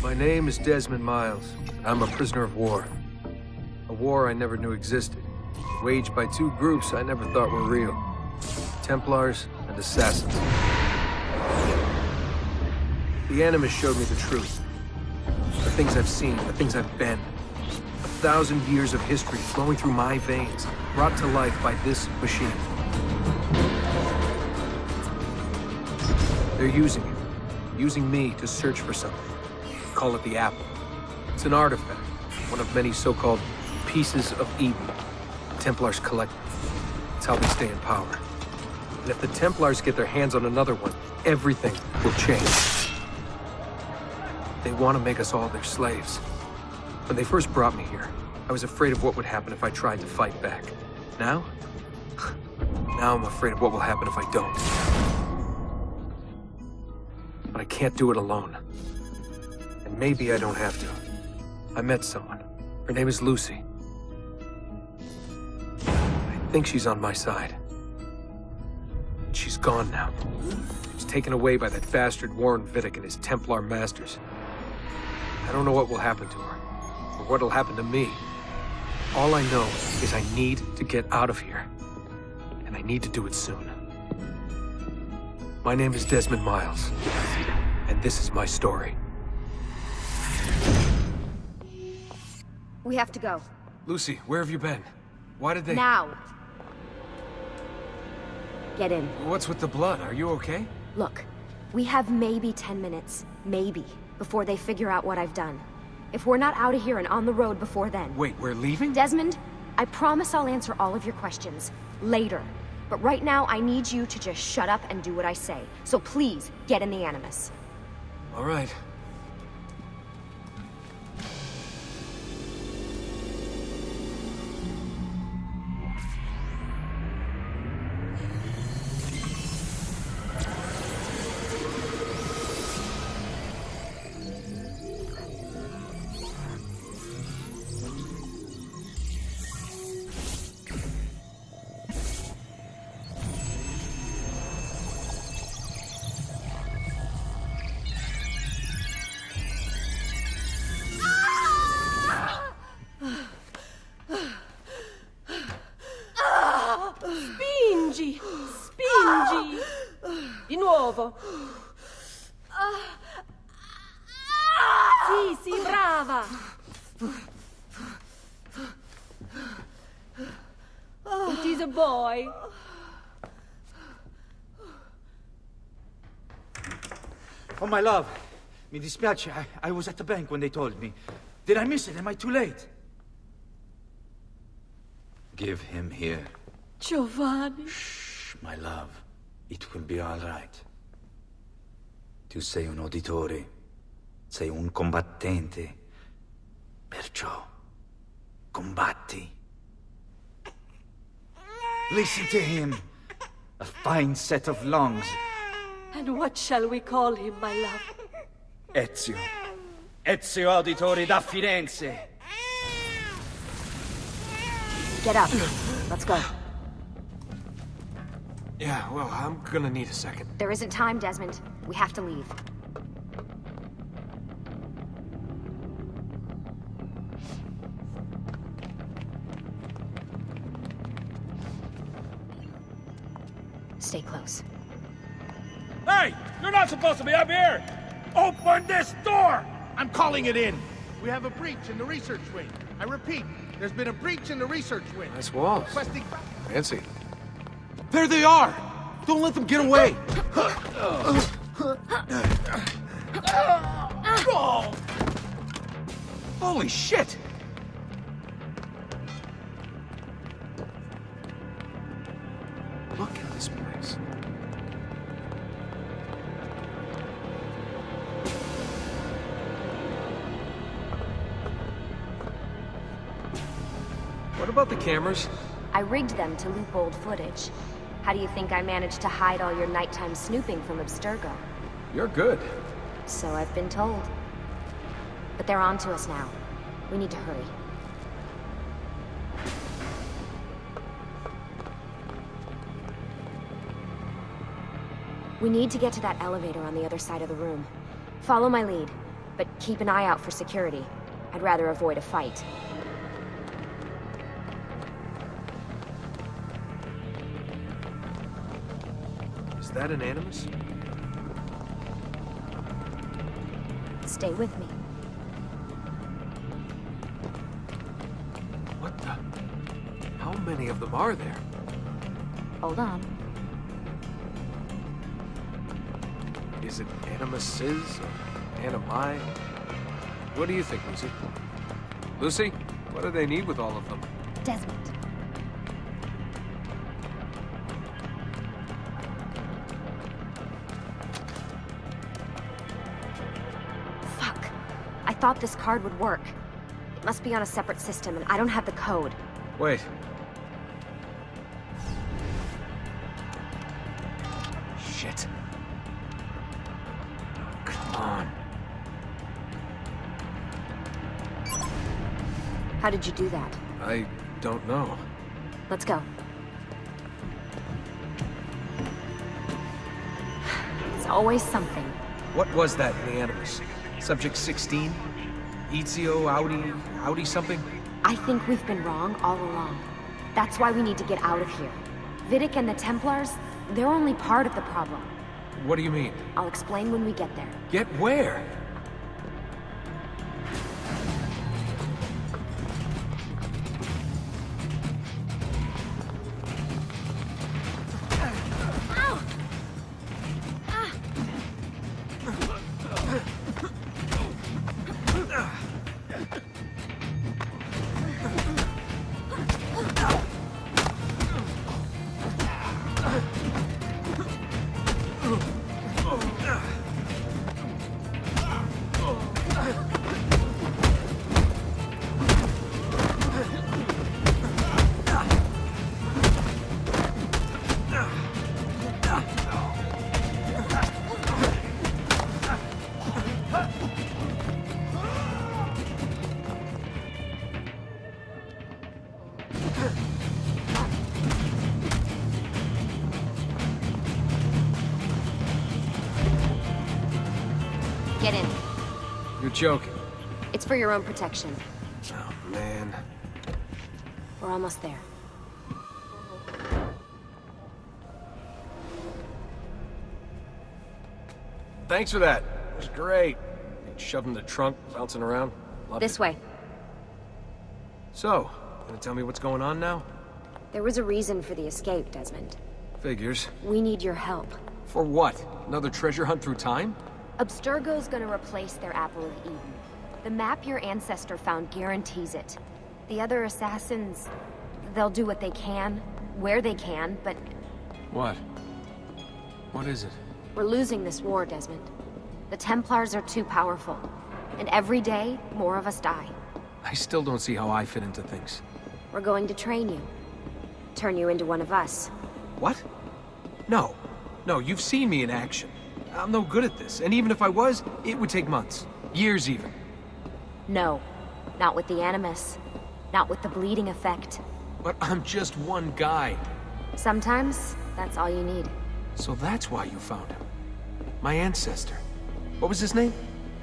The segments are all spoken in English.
My name is Desmond Miles. I'm a prisoner of war. A war I never knew existed, waged by two groups I never thought were real. Templars and Assassins. The Animus showed me the truth. The things I've seen, the things I've been. 1,000 years of history flowing through my veins, brought to life by this machine. They're using me to search for something. Call it the Apple. It's an artifact, one of many so-called pieces of Eden. Templars collect them. It's how they stay in power. And if the Templars get their hands on another one, everything will change. They want to make us all their slaves. When they first brought me here, I was afraid of what would happen if I tried to fight back. Now? Now I'm afraid of what will happen if I don't. But I can't do it alone. And maybe I don't have to. I met someone. Her name is Lucy. I think she's on my side. She's gone now. She's taken away by that bastard Warren Vidic and his Templar masters. I don't know what will happen to her, or what'll happen to me. All I know is I need to get out of here. And I need to do it soon. My name is Desmond Miles, and this is my story. We have to go. Lucy, where have you been? Why did they— Now! Get in. What's with the blood? Are you okay? Look, we have maybe 10 minutes, maybe, before they figure out what I've done. If we're not out of here and on the road before then... Wait, we're leaving? Desmond, I promise I'll answer all of your questions later. But right now, I need you to just shut up and do what I say. So please, get in the Animus. All right. Spingi! Spingi! Di nuovo! Sì, sì, brava! It is a boy. Oh, my love. Mi dispiace. I was at the bank when they told me. Did I miss it? Am I too late? Give him here. Giovanni. Shh, my love. It will be all right. Tu sei un uditore. Sei un combattente. Perciò, combatti. Listen to him. A fine set of lungs. And what shall we call him, my love? Ezio. Ezio Auditore da Firenze. Get up. Let's go. Yeah, well, I'm gonna need a second. There isn't time, Desmond. We have to leave. Stay close. Hey! You're not supposed to be up here! Open this door! I'm calling it in. We have a breach in the research wing. I repeat, there's been a breach in the research wing. Nice walls. Requesting... Fancy. There they are! Don't let them get away! Holy shit! Look at this place. What about the cameras? I rigged them to loop old footage. How do you think I managed to hide all your nighttime snooping from Abstergo? You're good. So I've been told. But they're on to us now. We need to hurry. We need to get to that elevator on the other side of the room. Follow my lead. but keep an eye out for security. I'd rather avoid a fight. Is that an animus? Stay with me. What the? How many of them are there? Hold on. Is it animuses or animi? What do you think, Lucy? Lucy, what do they need with all of them? Desmond. Fuck. I thought this card would work. It must be on a separate system, and I don't have the code. Wait. Shit. Come on. How did you do that? I don't know. Let's go. It's always something. What was that in the animus? Subject 16? Ezio Audi something? I think we've been wrong all along. That's why we need to get out of here. Vidic and the Templars, they're only part of the problem. What do you mean? I'll explain when we get there. Get where? Get in. You're joking. It's for your own protection. Oh, man. We're almost there. Thanks for that. It was great. Shoved in the trunk, bouncing around. Loved This it. way. So, gonna tell me what's going on now? There was a reason for the escape, Desmond. Figures. We need your help. For what? Another treasure hunt through time? Abstergo's gonna replace their Apple of Eden. The map your ancestor found guarantees it. The other assassins, they'll do what they can, where they can, but What? What is it? we're losing this war, Desmond. The Templars are too powerful, and every day, more of us die. I still don't see how I fit into things. We're going to train you. Turn you into one of us. What? No. No, you've seen me in action. I'm no good at this, and even if I was, it would take months. Years even. No, not with the Animus. Not with the bleeding effect. But I'm just one guy. Sometimes, that's all you need. So that's why you found him. My ancestor. What was his name?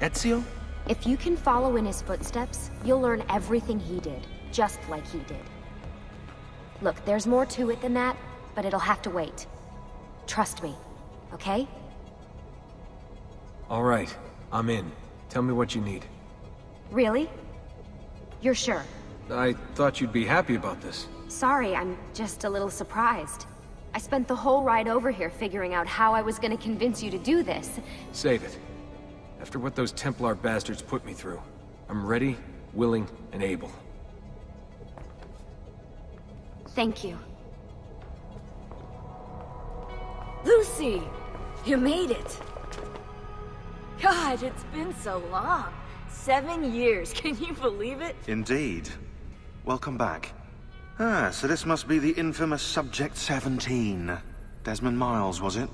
Ezio? If you can follow in his footsteps, you'll learn everything he did, just like he did. Look, there's more to it than that, but it'll have to wait. Trust me, okay? All right, I'm in. Tell me what you need. Really? You're sure? I thought you'd be happy about this. Sorry, I'm just a little surprised. I spent the whole ride over here figuring out how I was gonna convince you to do this. Save it. After what those Templar bastards put me through, I'm ready, willing, and able. Thank you. Lucy! You made it! God, it's been so long. 7 years, can you believe it? Indeed. Welcome back. Ah, so this must be the infamous Subject 17. Desmond Miles, was it?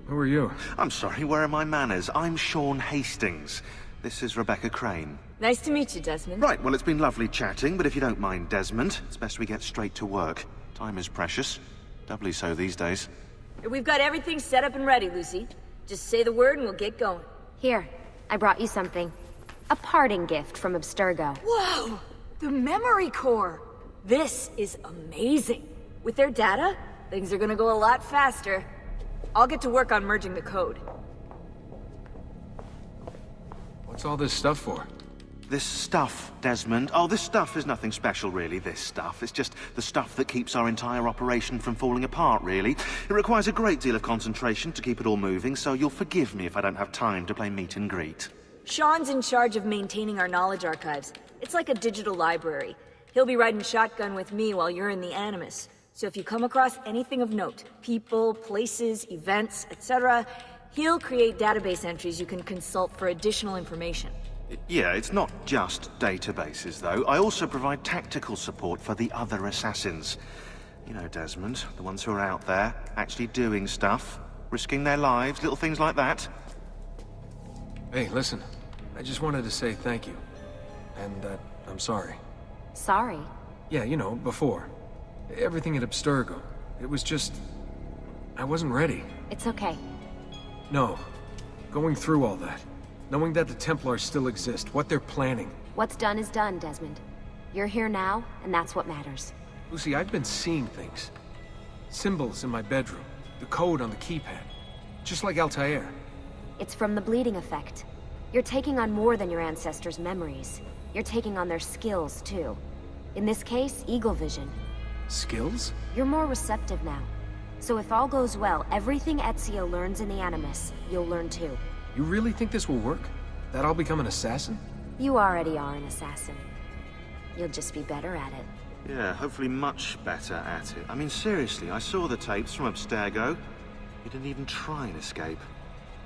Who are you? I'm sorry, where are my manners? I'm Sean Hastings. This is Rebecca Crane. Nice to meet you, Desmond. Right, well, it's been lovely chatting, but if you don't mind, Desmond, it's best we get straight to work. Time is precious. Doubly so these days. We've got everything set up and ready, Lucy. Just say the word and we'll get going. Here, I brought you something. A parting gift from Abstergo. Whoa! The memory core! This is amazing. With their data, things are gonna go a lot faster. I'll get to work on merging the code. What's all this stuff for? This stuff, Desmond. Oh, this stuff is nothing special, really, this stuff. It's just the stuff that keeps our entire operation from falling apart, really. It requires a great deal of concentration to keep it all moving, so you'll forgive me if I don't have time to play meet and greet. Sean's in charge of maintaining our knowledge archives. It's like a digital library. He'll be riding shotgun with me while you're in the Animus. So if you come across anything of note, people, places, events, etc., he'll create database entries you can consult for additional information. Yeah, it's not just databases, though. I also provide tactical support for the other assassins. You know, Desmond, the ones who are out there, actually doing stuff, risking their lives, little things like that. Hey, listen. I just wanted to say thank you. And that I'm sorry. Sorry. Yeah, you know, before. Everything at Abstergo. It was just... I wasn't ready. It's okay. No. Going through all that. Knowing that the Templars still exist, what they're planning. What's done is done, Desmond. You're here now, and that's what matters. Lucy, I've been seeing things. Symbols in my bedroom. The code on the keypad. Just like Altair. It's from the bleeding effect. You're taking on more than your ancestors' memories. You're taking on their skills, too. In this case, eagle vision. Skills? You're more receptive now. So if all goes well, everything Ezio learns in the Animus, you'll learn too. You really think this will work? That I'll become an assassin? You already are an assassin. You'll just be better at it. Yeah, hopefully much better at it. I mean, seriously, I saw the tapes from Abstergo. You didn't even try and escape.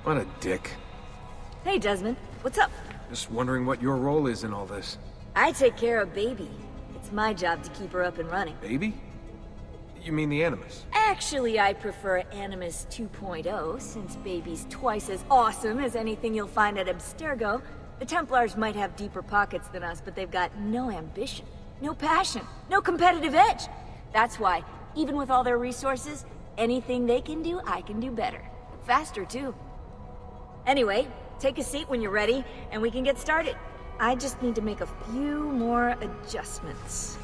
What a dick. Hey, Desmond. What's up? Just wondering what your role is in all this. I take care of Baby. It's my job to keep her up and running. Baby? You mean the Animus? Actually, I prefer Animus 2.0, since Baby's twice as awesome as anything you'll find at Abstergo. The Templars might have deeper pockets than us, but they've got no ambition, no passion, no competitive edge. That's why, even with all their resources, anything they can do, I can do better. Faster, too. Anyway, take a seat when you're ready, and we can get started. I just need to make a few more adjustments.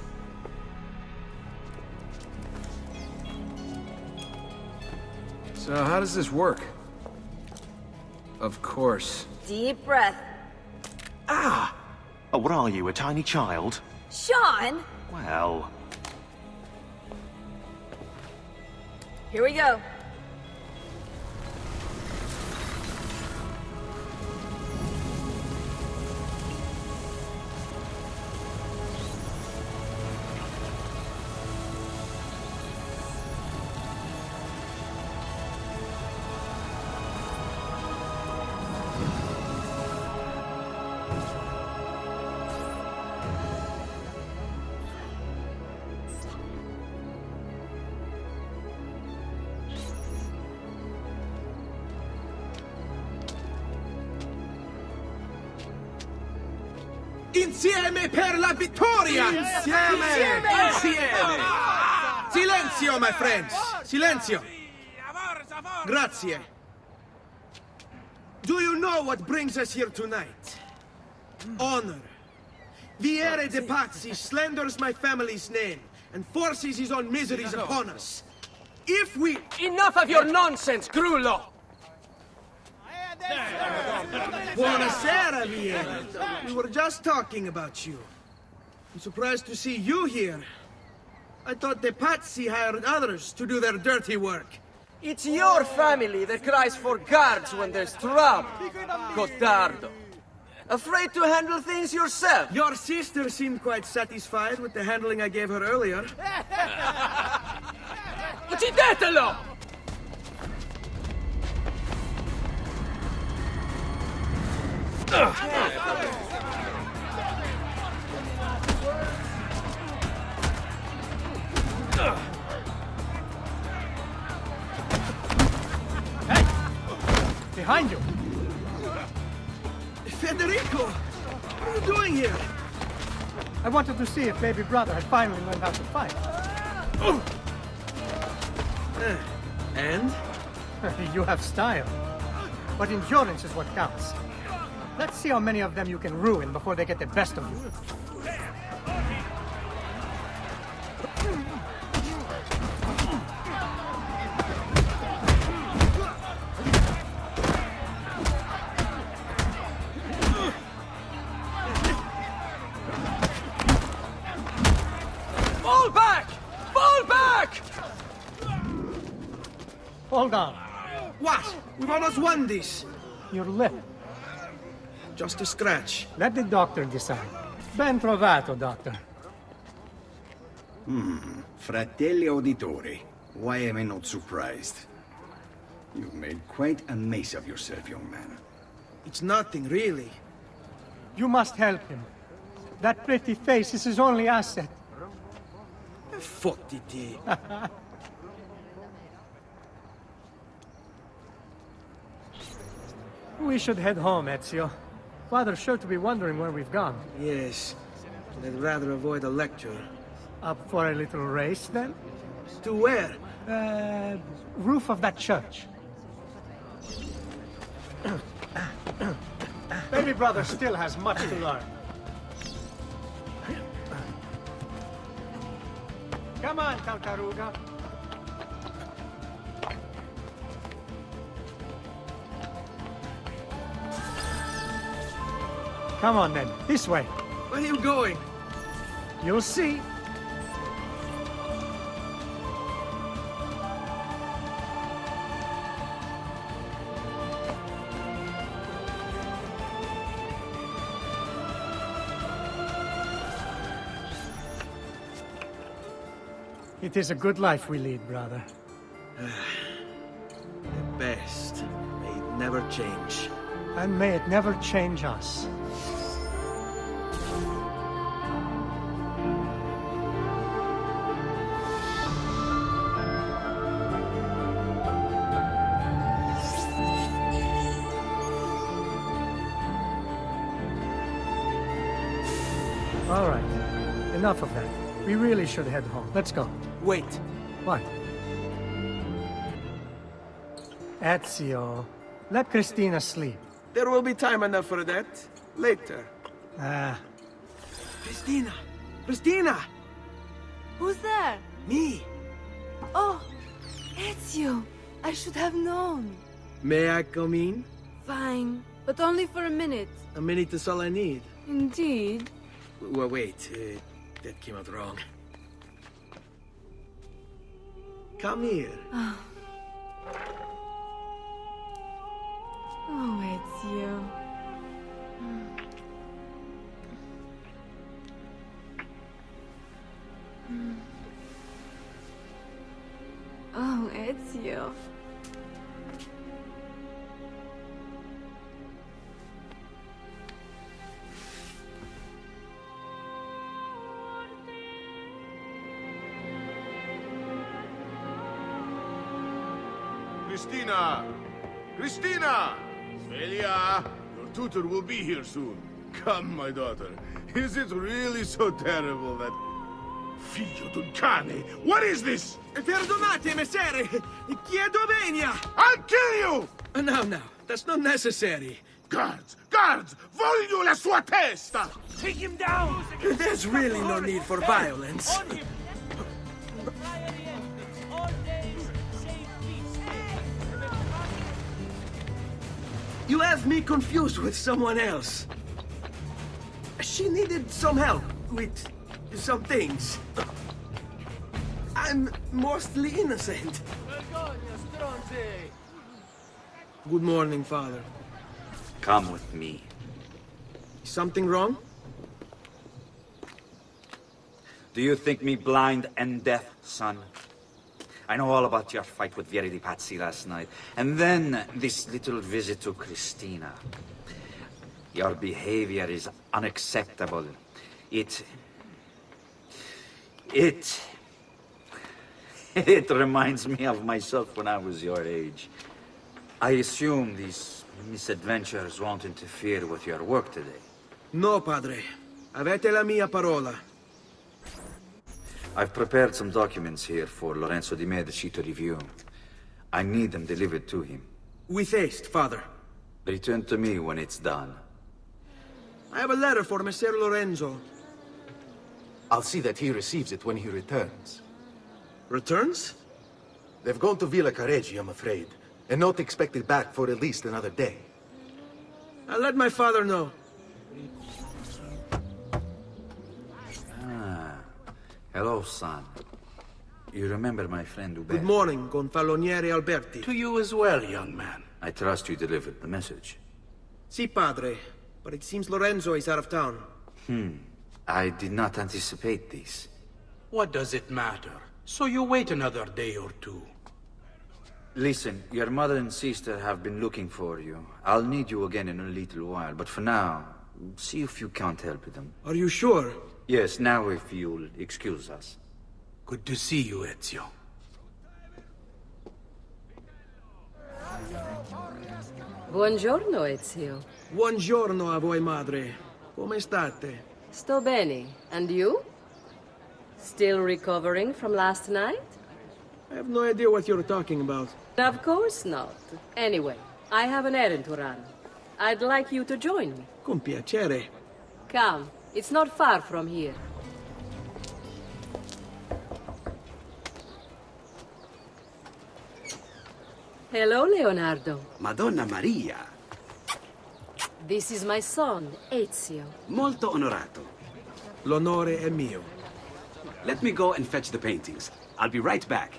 So how does this work? Of course. Deep breath. Ah! Oh, what are you, a tiny child? Sean! Well... Here we go. Insieme per la vittoria! Insieme! Insieme! Silenzio, my friends! Silenzio! Grazie. Do you know what brings us here tonight? Honor. Viere de Pazzi slanders my family's name and forces his own miseries upon us. If we... Enough of your nonsense, Grullo! Buonasera, Viere. We were just talking about you. I'm surprised to see you here. I thought the Pazzi hired others to do their dirty work. It's your family that cries for guards when there's trouble, Gottardo. Afraid to handle things yourself? Your sister seemed quite satisfied with the handling I gave her earlier. Uccidetelo! Hey! Behind you! Federico! What are you doing here? I wanted to see if baby brother had finally learned how to fight. And? You have style. But endurance is what counts. Let's see how many of them you can ruin before they get the best of you. Fall back! Fall back! Hold on. What? We've almost won this. Your lip. Just a scratch. Let the doctor decide. Ben trovato, doctor. Fratelli Auditore, why am I not surprised? You've made quite a mess of yourself, young man. It's nothing, really. You must help him. That pretty face is his only asset. Fottiti. We should head home, Ezio. Father's sure to be wondering where we've gone. Yes. But I'd rather avoid a lecture. Up for a little race, then? To where? Roof of that church. Baby brother still has much to learn. Come on, Tartaruga. Come on then, this way. Where are you going? You'll see. It is a good life we lead, brother. The best. May it never change. And may it never change us. All right. Enough of that. We really should head home. Let's go. Wait. What? Ezio, let Christina sleep. There will be time enough for that. Later. Ah. Christina! Christina! Who's there? Me! Oh, Ezio. I should have known. May I come in? Fine, but only for a minute. A minute is all I need. Indeed. Well, wait. That came out wrong. Come here. Oh, Ezio. Oh, Ezio. Christina! Christina! Svelia! Your tutor will be here soon. Come, my daughter. Is it really so terrible that... Figlio d'un cane! What is this? Perdonate, messere! Chiedo venia! I'll kill you! No, that's not necessary. Guards! Guards! Voglio la sua testa! Take him down! There's really no need for violence. You have me confused with someone else. She needed some help with some things. I'm mostly innocent. Good morning, Father. Come with me. Something wrong? Do you think me blind and deaf, son? I know all about your fight with Vieri di Pazzi last night. And then this little visit to Christina. Your behavior is unacceptable. It reminds me of myself when I was your age. I assume these misadventures won't interfere with your work today. No, Padre. Avete la mia parola. I've prepared some documents here for Lorenzo di Medici to review. I need them delivered to him. With haste, Father. Return to me when it's done. I have a letter for Messer Lorenzo. I'll see that he receives it when he returns. Returns? They've gone to Villa Careggi, I'm afraid, and not expected back for at least another day. I'll let my father know. Hello, son. You remember my friend Hubert? Good morning, Gonfaloniere Alberti. To you as well, young man. I trust you delivered the message. Si, padre. But it seems Lorenzo is out of town. I did not anticipate this. What does it matter? So you wait another day or two. Listen, your mother and sister have been looking for you. I'll need you again in a little while, but for now, see if you can't help them. Are you sure? Yes, now if you'll excuse us. Good to see you, Ezio. Buongiorno, Ezio. Buongiorno a voi, madre. Come state? Sto bene. And you? Still recovering from last night? I have no idea what you're talking about. Of course not. Anyway, I have an errand to run. I'd like you to join me. Con piacere. Come, it's not far from here. Hello, Leonardo. Madonna Maria. This is my son, Ezio. Molto onorato. L'onore è mio. Let me go and fetch the paintings. I'll be right back.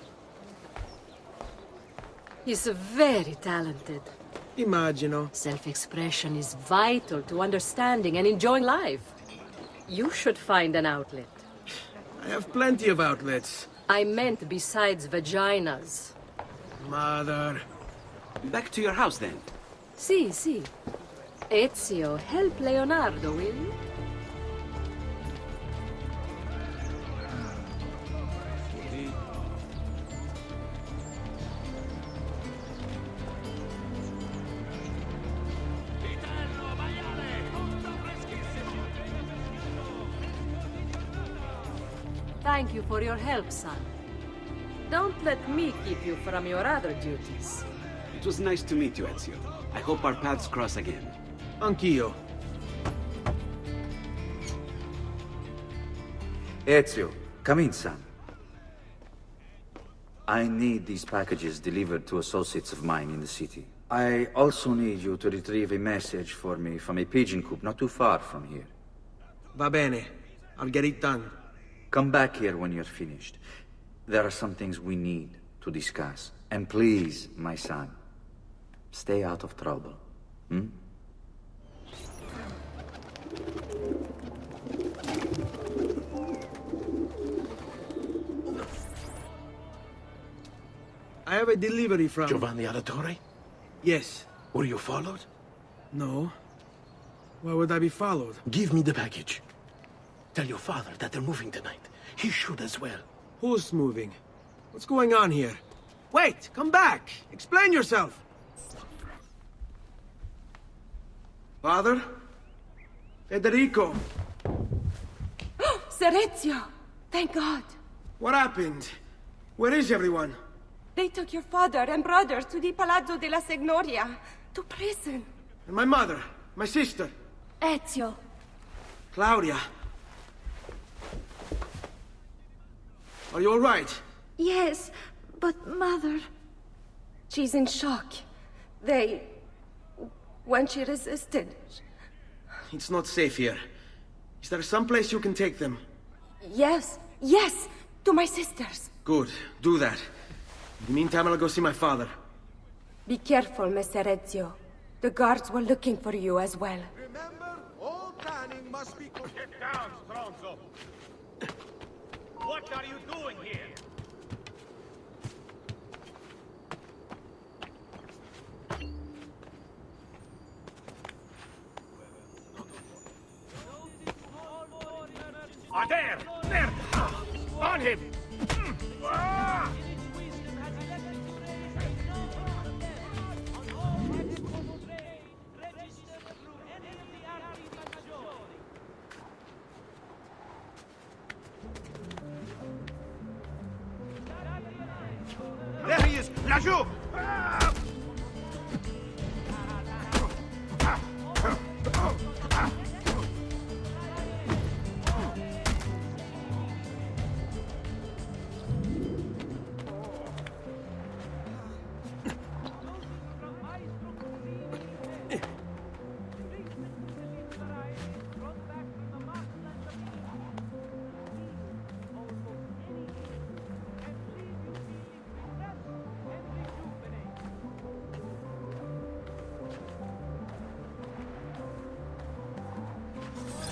He's very talented. Immagino. Self-expression is vital to understanding and enjoying life. You should find an outlet. I have plenty of outlets. I meant besides vaginas. Mother. Back to your house, then. Si, si. Ezio, help Leonardo, will you? Thank you for your help, son. Don't let me keep you from your other duties. It was nice to meet you, Ezio. I hope our paths cross again. Anch'io. Ezio, come in, son. I need these packages delivered to associates of mine in the city. I also need you to retrieve a message for me from a pigeon coop not too far from here. Va bene. I'll get it done. Come back here when you're finished. There are some things we need to discuss. And please, my son, stay out of trouble. I have a delivery from... Giovanni Auditore? Yes. Were you followed? No. Why would I be followed? Give me the package. Tell your father that they're moving tonight. He should as well. Who's moving? What's going on here? Wait! Come back! Explain yourself! Father? Federico! Ser Ezio! Thank God! What happened? Where is everyone? They took your father and brothers to the Palazzo della Signoria, to prison. And my mother? My sister? Ezio! Claudia? Are you all right? Yes, but Mother... She's in shock. When she resisted... It's not safe here. Is there some place you can take them? Yes, yes! To my sisters. Good. Do that. In the meantime, I'll go see my father. Be careful, Messer Ezio. The guards were looking for you as well. Remember, all canning must be... Get down, Stronzo! What are you doing here? There! There! On him! There he is! Laggiù!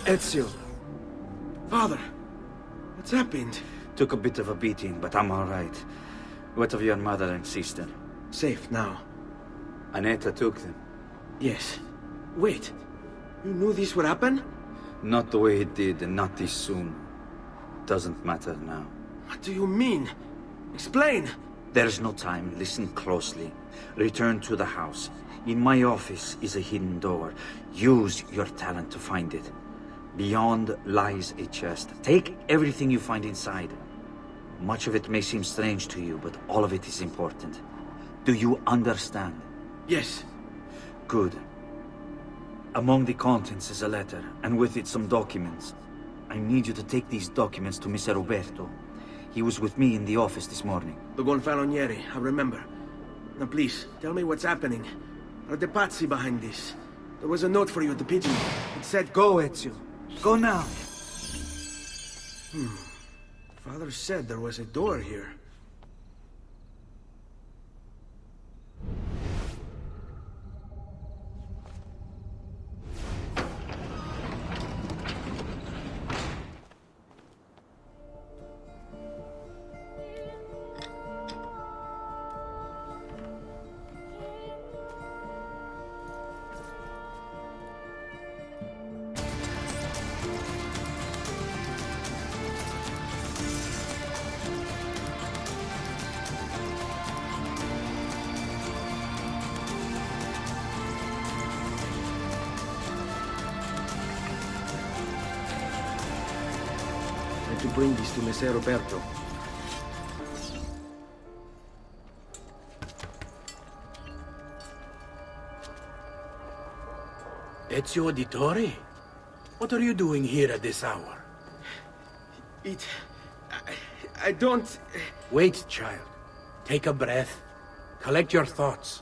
Ezio. Father, what's happened? Took a bit of a beating, but I'm all right. What of your mother and sister? Safe now. Annetta took them. Yes. Wait. You knew this would happen? Not the way it did, and not this soon. Doesn't matter now. What do you mean? Explain! There's no time. Listen closely. Return to the house. In my office is a hidden door. Use your talent to find it. Beyond lies a chest. Take everything you find inside. Much of it may seem strange to you, but all of it is important. Do you understand? Yes. Good. Among the contents is a letter, and with it some documents. I need you to take these documents to Mr. Roberto. He was with me in the office this morning. The Gonfalonieri, I remember. Now please, tell me what's happening. Are the Pazzi behind this? There was a note for you at the pigeon. It said, "Go, Ezio. Go now." Father said there was a door here. To bring this to Messer Roberto. Ezio Auditore? What are you doing here at this hour? I don't... Wait, child. Take a breath. Collect your thoughts.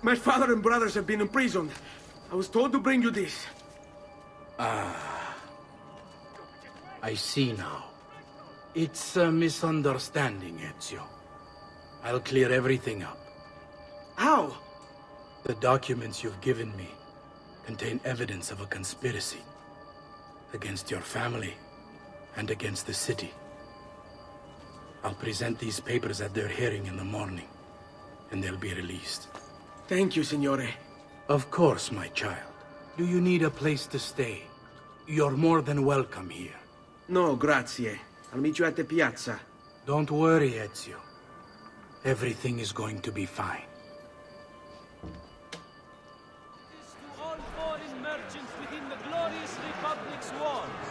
My father and brothers have been imprisoned. I was told to bring you this. I see now. It's a misunderstanding, Ezio. I'll clear everything up. How? The documents you've given me contain evidence of a conspiracy against your family and against the city. I'll present these papers at their hearing in the morning, and they'll be released. Thank you, Signore. Of course, my child. Do you need a place to stay? You're more than welcome here. No, grazie. I'll meet you at the piazza. Don't worry, Ezio. Everything is going to be fine. To all foreign merchants within the glorious Republic's walls,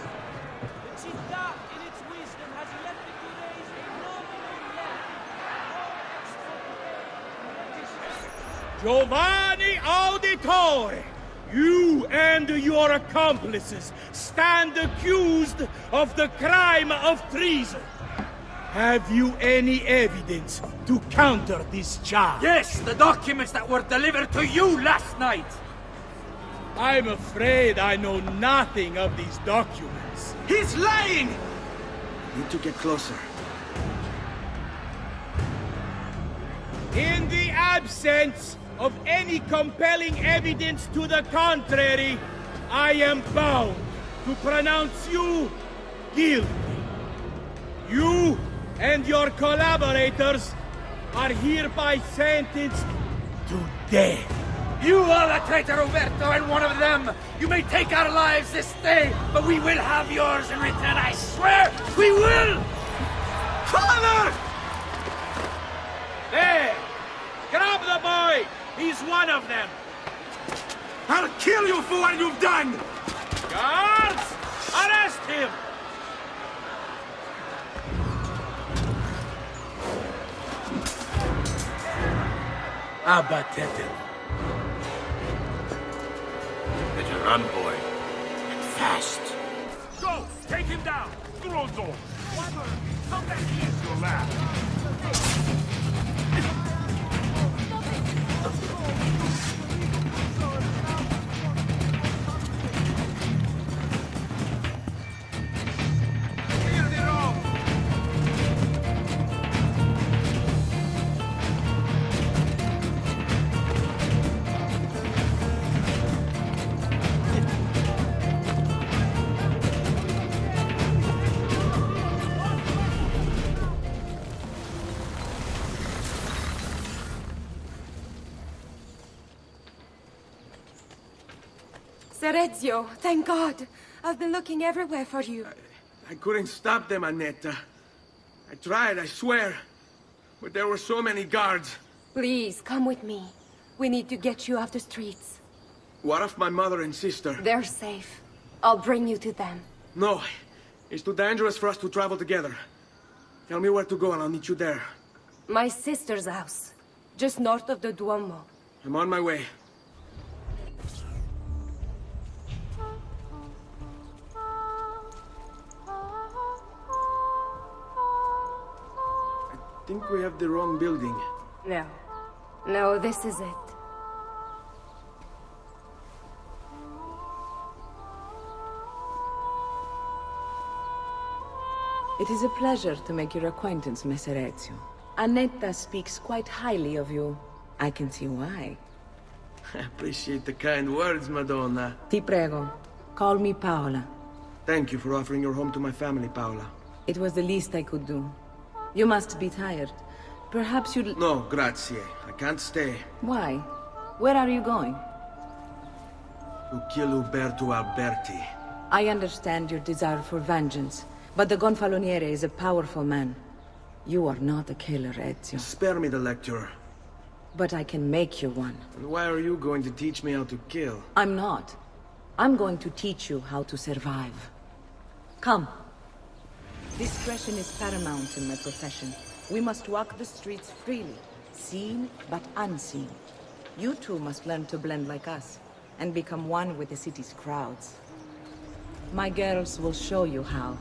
the città, in its wisdom, has elected to raise a nominal levy. Giovanni Auditore! You and your accomplices stand accused of the crime of treason. Have you any evidence to counter this charge? Yes, the documents that were delivered to you last night! I'm afraid I know nothing of these documents. He's lying! Need to get closer. In the absence of any compelling evidence to the contrary, I am bound to pronounce you guilty. You and your collaborators are hereby sentenced to death. You are the traitor, Roberto, and one of them! You may take our lives this day, but we will have yours in return, I swear! We will! Father! There! Grab the boy! He's one of them! I'll kill you for what you've done! Guards! Arrest him! Abattetelo. Better run, boy. And fast. Go! Take him down! Grozo! Come back here! Your last! Brother Ezio, thank God. I've been looking everywhere for you. I couldn't stop them, Annetta. I tried, I swear. But there were so many guards. Please, come with me. We need to get you off the streets. What of my mother and sister? They're safe. I'll bring you to them. No. It's too dangerous for us to travel together. Tell me where to go and I'll meet you there. My sister's house. Just north of the Duomo. I'm on my way. I think we have the wrong building. No. No, this is it. It is a pleasure to make your acquaintance, Messer Ezio. Annetta speaks quite highly of you. I can see why. I appreciate the kind words, Madonna. Ti prego, call me Paola. Thank you for offering your home to my family, Paola. It was the least I could do. You must be tired. Perhaps you'd... No, grazie. I can't stay. Why? Where are you going? To kill Uberto Alberti. I understand your desire for vengeance, but the Gonfaloniere is a powerful man. You are not a killer, Ezio. Spare me the lecture. But I can make you one. And why are you going to teach me how to kill? I'm not. I'm going to teach you how to survive. Come. Discretion is paramount in my profession. We must walk the streets freely, seen but unseen. You too must learn to blend like us, and become one with the city's crowds. My girls will show you how.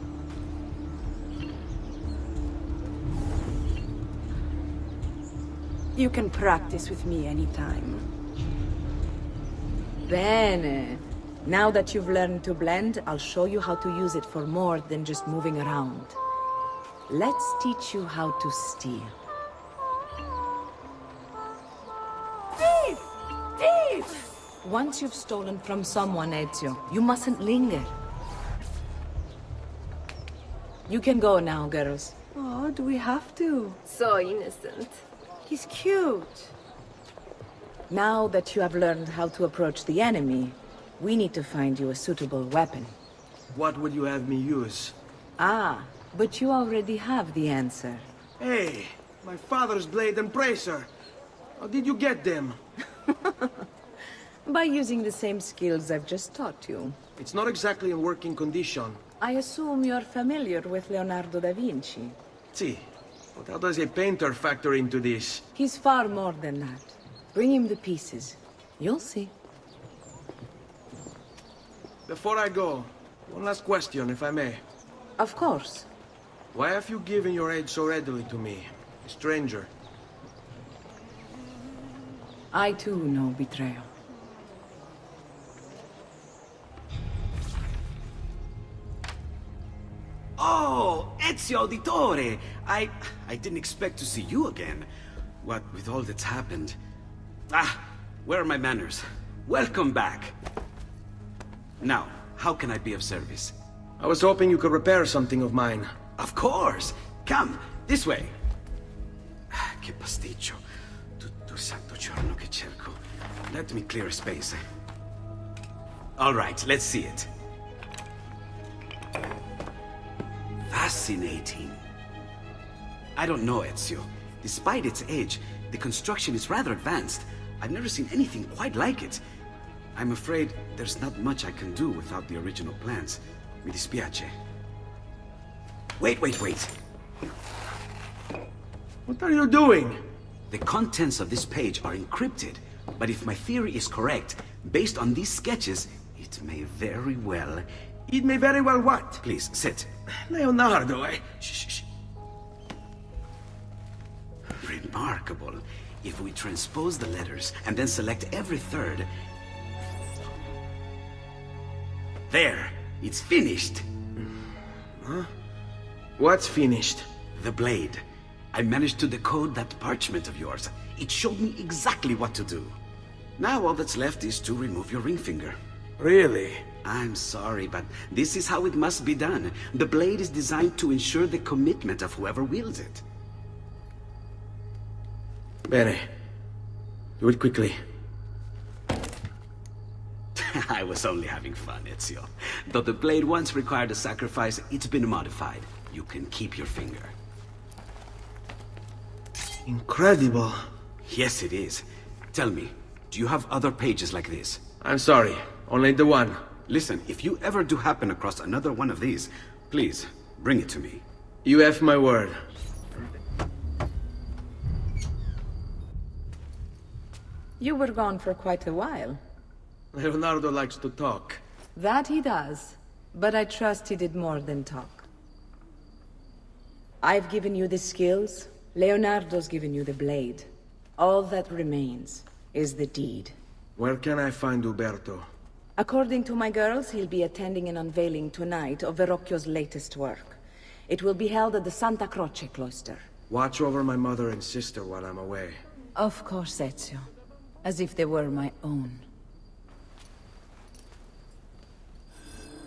You can practice with me anytime. Bene. Now that you've learned to blend, I'll show you how to use it for more than just moving around. Let's teach you how to steal. Thief! Thief! Once you've stolen from someone, Ezio, you mustn't linger. You can go now, girls. Oh, do we have to? So innocent. He's cute. Now that you have learned how to approach the enemy, we need to find you a suitable weapon. What would you have me use? Ah, but you already have the answer. Hey, my father's blade and bracer. How did you get them? By using the same skills I've just taught you. It's not exactly in working condition. I assume you're familiar with Leonardo da Vinci. Si. But how does a painter factor into this? He's far more than that. Bring him the pieces. You'll see. Before I go, one last question, if I may. Of course. Why have you given your aid so readily to me, a stranger? I too know betrayal. Oh, Ezio Auditore! I didn't expect to see you again. What with all that's happened. Ah, where are my manners? Welcome back. Now, how can I be of service? I was hoping you could repair something of mine. Of course! Come, this way! Che pasticcio. Tutto santo giorno che cerco. Let me clear a space. All right, let's see it. Fascinating. I don't know, Ezio. Despite its age, the construction is rather advanced. I've never seen anything quite like it. I'm afraid there's not much I can do without the original plans. Mi dispiace. Wait. What are you doing? The contents of this page are encrypted, but if my theory is correct, based on these sketches, it may very well... It may very well what? Please, sit. Leonardo, Shh. Remarkable. If we transpose the letters and then select every third... There! It's finished! Huh? What's finished? The blade. I managed to decode that parchment of yours. It showed me exactly what to do. Now all that's left is to remove your ring finger. Really? I'm sorry, but this is how it must be done. The blade is designed to ensure the commitment of whoever wields it. Bene. Do it quickly. I was only having fun, Ezio. Though the blade once required a sacrifice, it's been modified. You can keep your finger. Incredible. Yes, it is. Tell me, do you have other pages like this? I'm sorry, only the one. Listen, if you ever do happen across another one of these, please, bring it to me. You have my word. You were gone for quite a while. Leonardo likes to talk. That he does, but I trust he did more than talk. I've given you the skills, Leonardo's given you the blade. All that remains is the deed. Where can I find Uberto? According to my girls, he'll be attending an unveiling tonight of Verrocchio's latest work. It will be held at the Santa Croce cloister. Watch over my mother and sister while I'm away. Of course, Ezio. As if they were my own.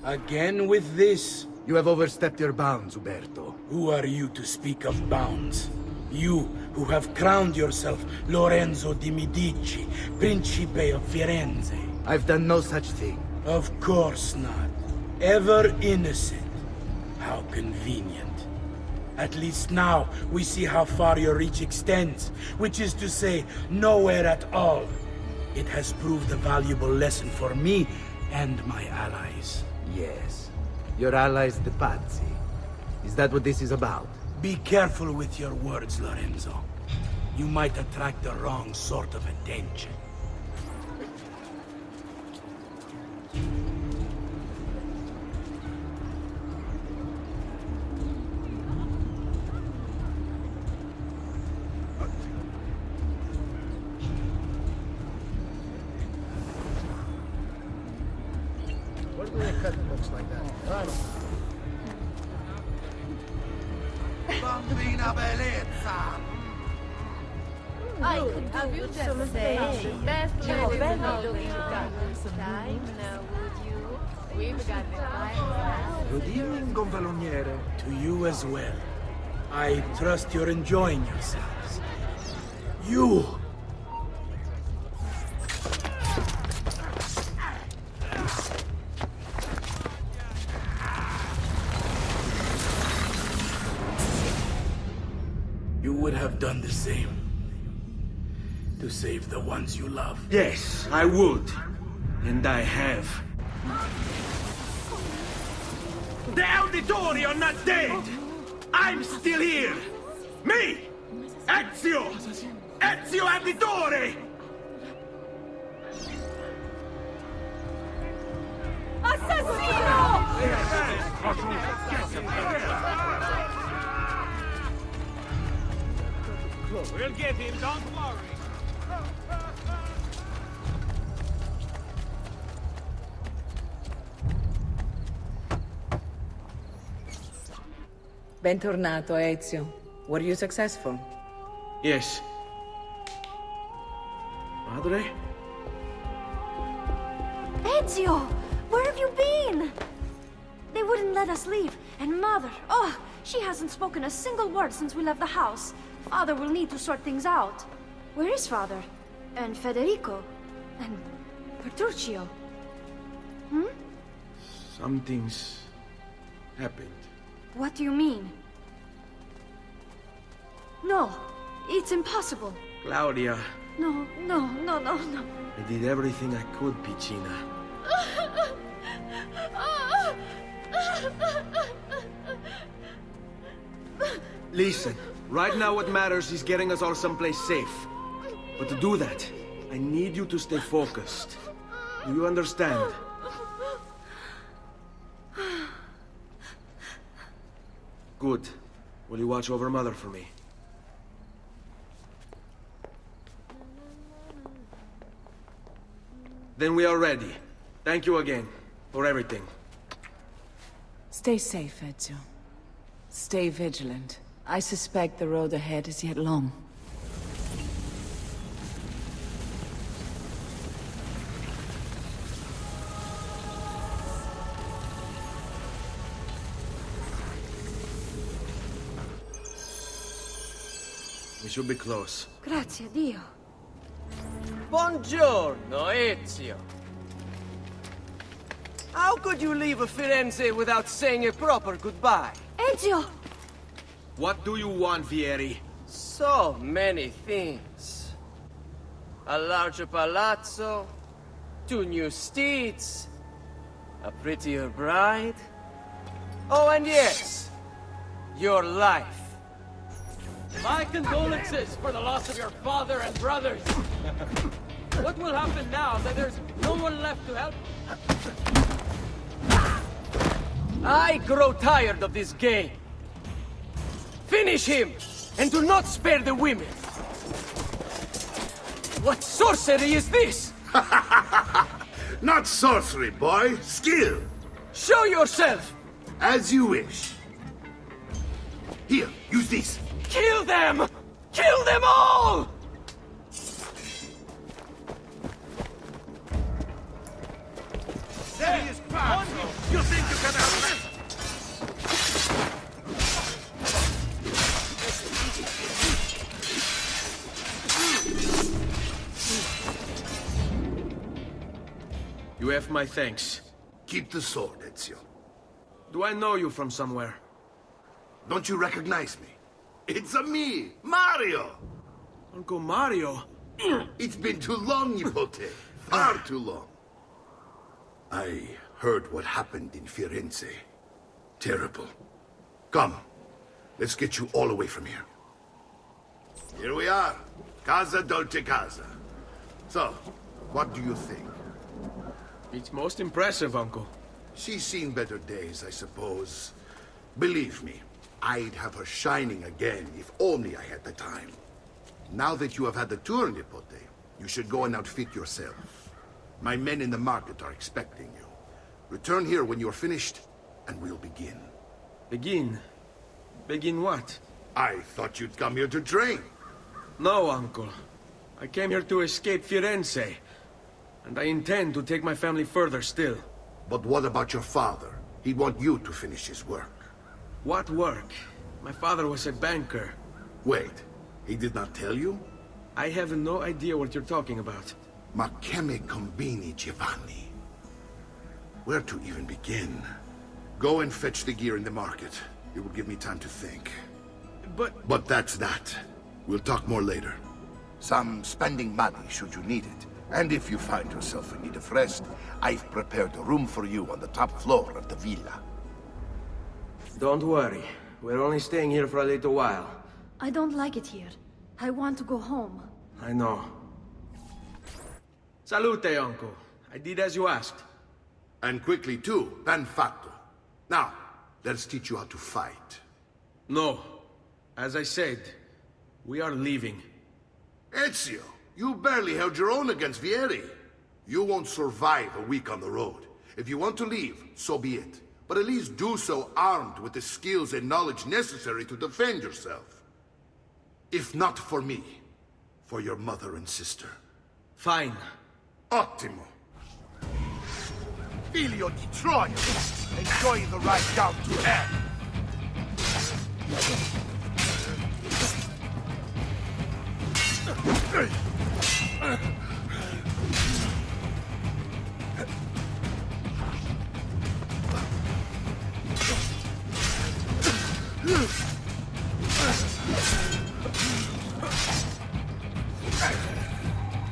Again with this? You have overstepped your bounds, Uberto. Who are you to speak of bounds? You, who have crowned yourself Lorenzo di Medici, Principe of Firenze. I've done no such thing. Of course not. Ever innocent. How convenient. At least now, we see how far your reach extends, which is to say, nowhere at all. It has proved a valuable lesson for me and my allies. Yes. Your allies, the Pazzi. Is that what this is about? Be careful with your words, Lorenzo. You might attract the wrong sort of attention. What do they cut books like that? Bambina bellezza! I could have you just say best time now, would you? We've got the Good evening, Gonfaloniere. To you as well. I trust you're enjoying yourselves. You! You would have done the same. To save the ones you love. Yes, I would. And I have. The Auditori are not dead! I'm still here! Me! Ezio! Ezio Auditore! Assassino! We'll get him, don't worry. Bentornato, Ezio. Were you successful? Yes. Madre? Ezio! Where have you been? They wouldn't let us leave. And Mother, oh, she hasn't spoken a single word since we left the house. Father will need to sort things out. Where is Father? And Federico? And Petruccio? Hmm? Something's happened. What do you mean? No, it's impossible. Claudia, No. I did everything I could, Piccina. Listen, right now what matters is getting us all someplace safe. But to do that, I need you to stay focused. Do you understand? Good. Will you watch over Mother for me? Then we are ready. Thank you again for everything. Stay safe, Ezio. Stay vigilant. I suspect the road ahead is yet long. We should be close. Grazie a Dio. Buongiorno, Ezio. How could you leave Firenze without saying a proper goodbye? Ezio! What do you want, Vieri? So many things. A larger palazzo, 2 new steeds, a prettier bride. Oh, and yes, your life. My condolences for the loss of your father and brothers. What will happen now that there's no one left to help? I grow tired of this game. Finish him, and do not spare the women. What sorcery is this? Not sorcery, boy. Skill. Show yourself! As you wish. Here, use this. Kill them! Kill them all! There he is, Pazzo. You think you can outlast? You have my thanks. Keep the sword, Ezio. Do I know you from somewhere? Don't you recognize me? It's a me, Mario! Uncle Mario? It's been too long, Nipote. Far too long. I heard what happened in Firenze. Terrible. Come, let's get you all away from here. Here we are. Casa Dolce Casa. So, what do you think? It's most impressive, Uncle. She's seen better days, I suppose. Believe me, I'd have her shining again if only I had the time. Now that you have had the tour, Nipote, you should go and outfit yourself. My men in the market are expecting you. Return here when you're finished, and we'll begin. Begin? Begin what? I thought you'd come here to train. No, Uncle. I came here to escape Firenze. And I intend to take my family further still. But what about your father? He'd want you to finish his work. What work? My father was a banker. Wait, he did not tell you? I have no idea what you're talking about. Ma che me combini, Giovanni? Where to even begin? Go and fetch the gear in the market. It will give me time to think. But that's that. We'll talk more later. Some spending money should you need it. And if you find yourself in need of rest, I've prepared a room for you on the top floor of the villa. Don't worry. We're only staying here for a little while. I don't like it here. I want to go home. I know. Salute, Uncle. I did as you asked. And quickly too, ben fatto. Now, let's teach you how to fight. No. As I said, we are leaving. Ezio, you barely held your own against Vieri. You won't survive a week on the road. If you want to leave, so be it. But at least do so armed with the skills and knowledge necessary to defend yourself. If not for me, for your mother and sister. Fine. Ottimo. Figlio di Troia! Enjoy the ride down to hell!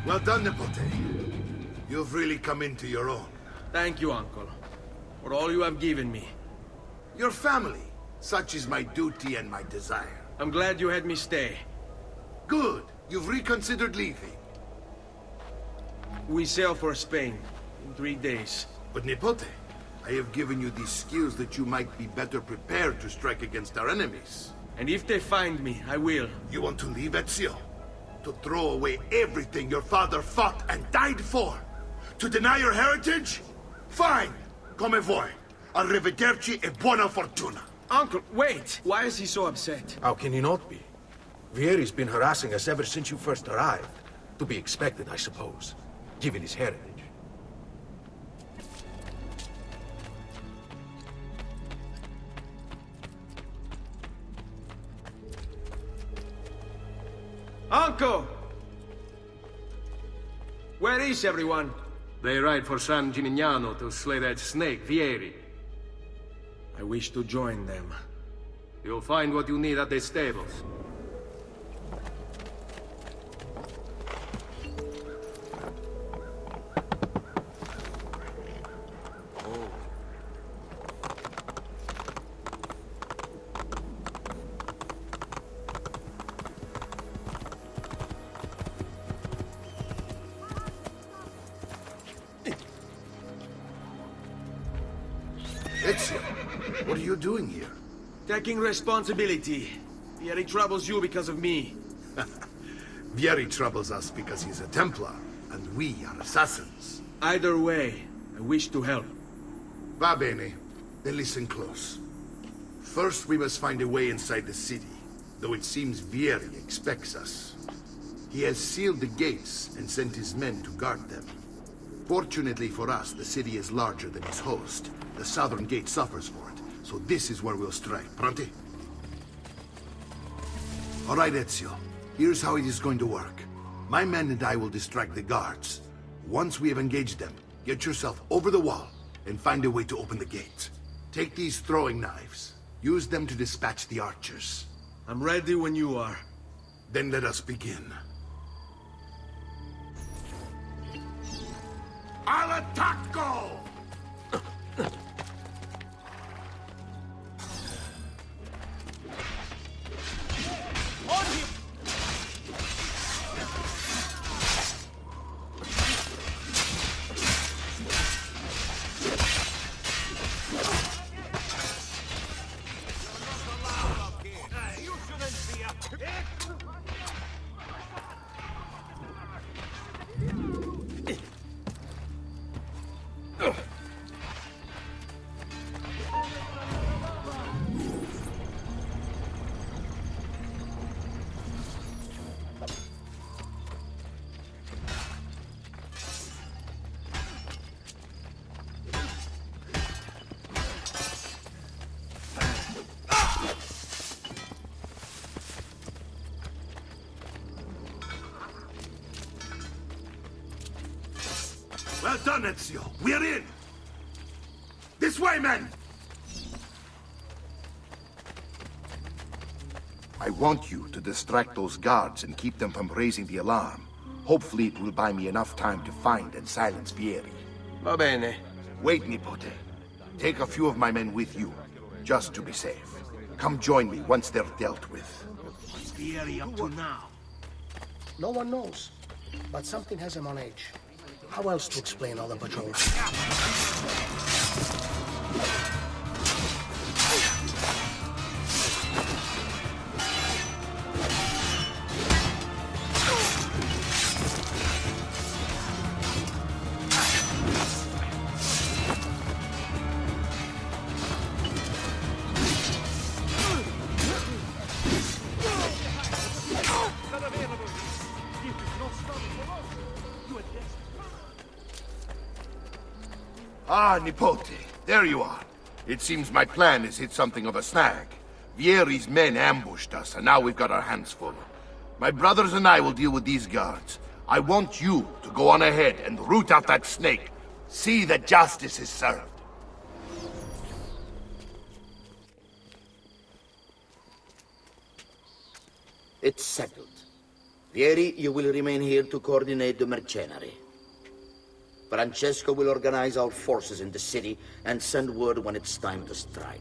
Well done, Nipote. You've really come into your own. Thank you, Uncle, for all you have given me. Your family. Such is my duty and my desire. I'm glad you had me stay. Good. You've reconsidered leaving. We sail for Spain in 3 days. But Nipote, I have given you these skills that you might be better prepared to strike against our enemies. And if they find me, I will. You want to leave, Ezio? To throw away everything your father fought and died for? To deny your heritage? Fine. Come vuoi. Arrivederci e buona fortuna. Uncle, wait! Why is he so upset? How can he not be? Vieri's been harassing us ever since you first arrived. To be expected, I suppose, given his heritage. Uncle! Where is everyone? They ride for San Gimignano to slay that snake, Vieri. I wish to join them. You'll find what you need at the stables. Ezio, what are you doing here? Taking responsibility. Vieri troubles you because of me. Vieri troubles us because he's a Templar, and we are assassins. Either way, I wish to help. Va bene. Then listen close. First, we must find a way inside the city, though it seems Vieri expects us. He has sealed the gates and sent his men to guard them. Fortunately for us, the city is larger than its host. The southern gate suffers for it, so this is where we'll strike. Pronti? All right, Ezio. Here's how it is going to work. My men and I will distract the guards. Once we have engaged them, get yourself over the wall and find a way to open the gate. Take these throwing knives. Use them to dispatch the archers. I'm ready when you are. Then let us begin. Al attacco! On him! You shouldn't be up. Well done, Ezio. We're in! This way, men! I want you to distract those guards and keep them from raising the alarm. Hopefully it will buy me enough time to find and silence Vieri. Va bene. Wait, Nipote. Take a few of my men with you, just to be safe. Come join me once they're dealt with. What's Vieri up to now? No one knows, but something has him on edge. How else to explain all the patrols? Ah, Nipote, there you are. It seems my plan has hit something of a snag. Vieri's men ambushed us, and now we've got our hands full. My brothers and I will deal with these guards. I want you to go on ahead and root out that snake. See that justice is served. It's settled. Vieri, you will remain here to coordinate the mercenary. Francesco will organize our forces in the city and send word when it's time to strike.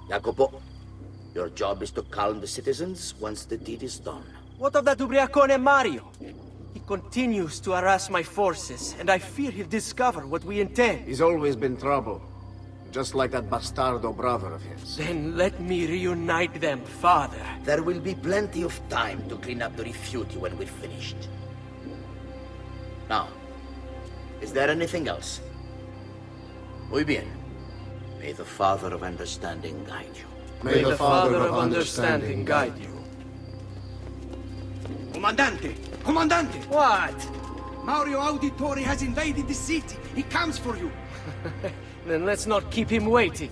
Jacopo, your job is to calm the citizens once the deed is done. What of that ubriacone Mario? He continues to harass my forces, and I fear he'll discover what we intend. He's always been trouble. Just like that bastardo brother of his. Then let me reunite them, father. There will be plenty of time to clean up the rifiuti when we're finished. Now, is there anything else? Muy bien. May the Father of Understanding guide you. May the Father of Understanding guide you. Comandante! Comandante! What? Mario Auditore has invaded the city. He comes for you. Then let's not keep him waiting.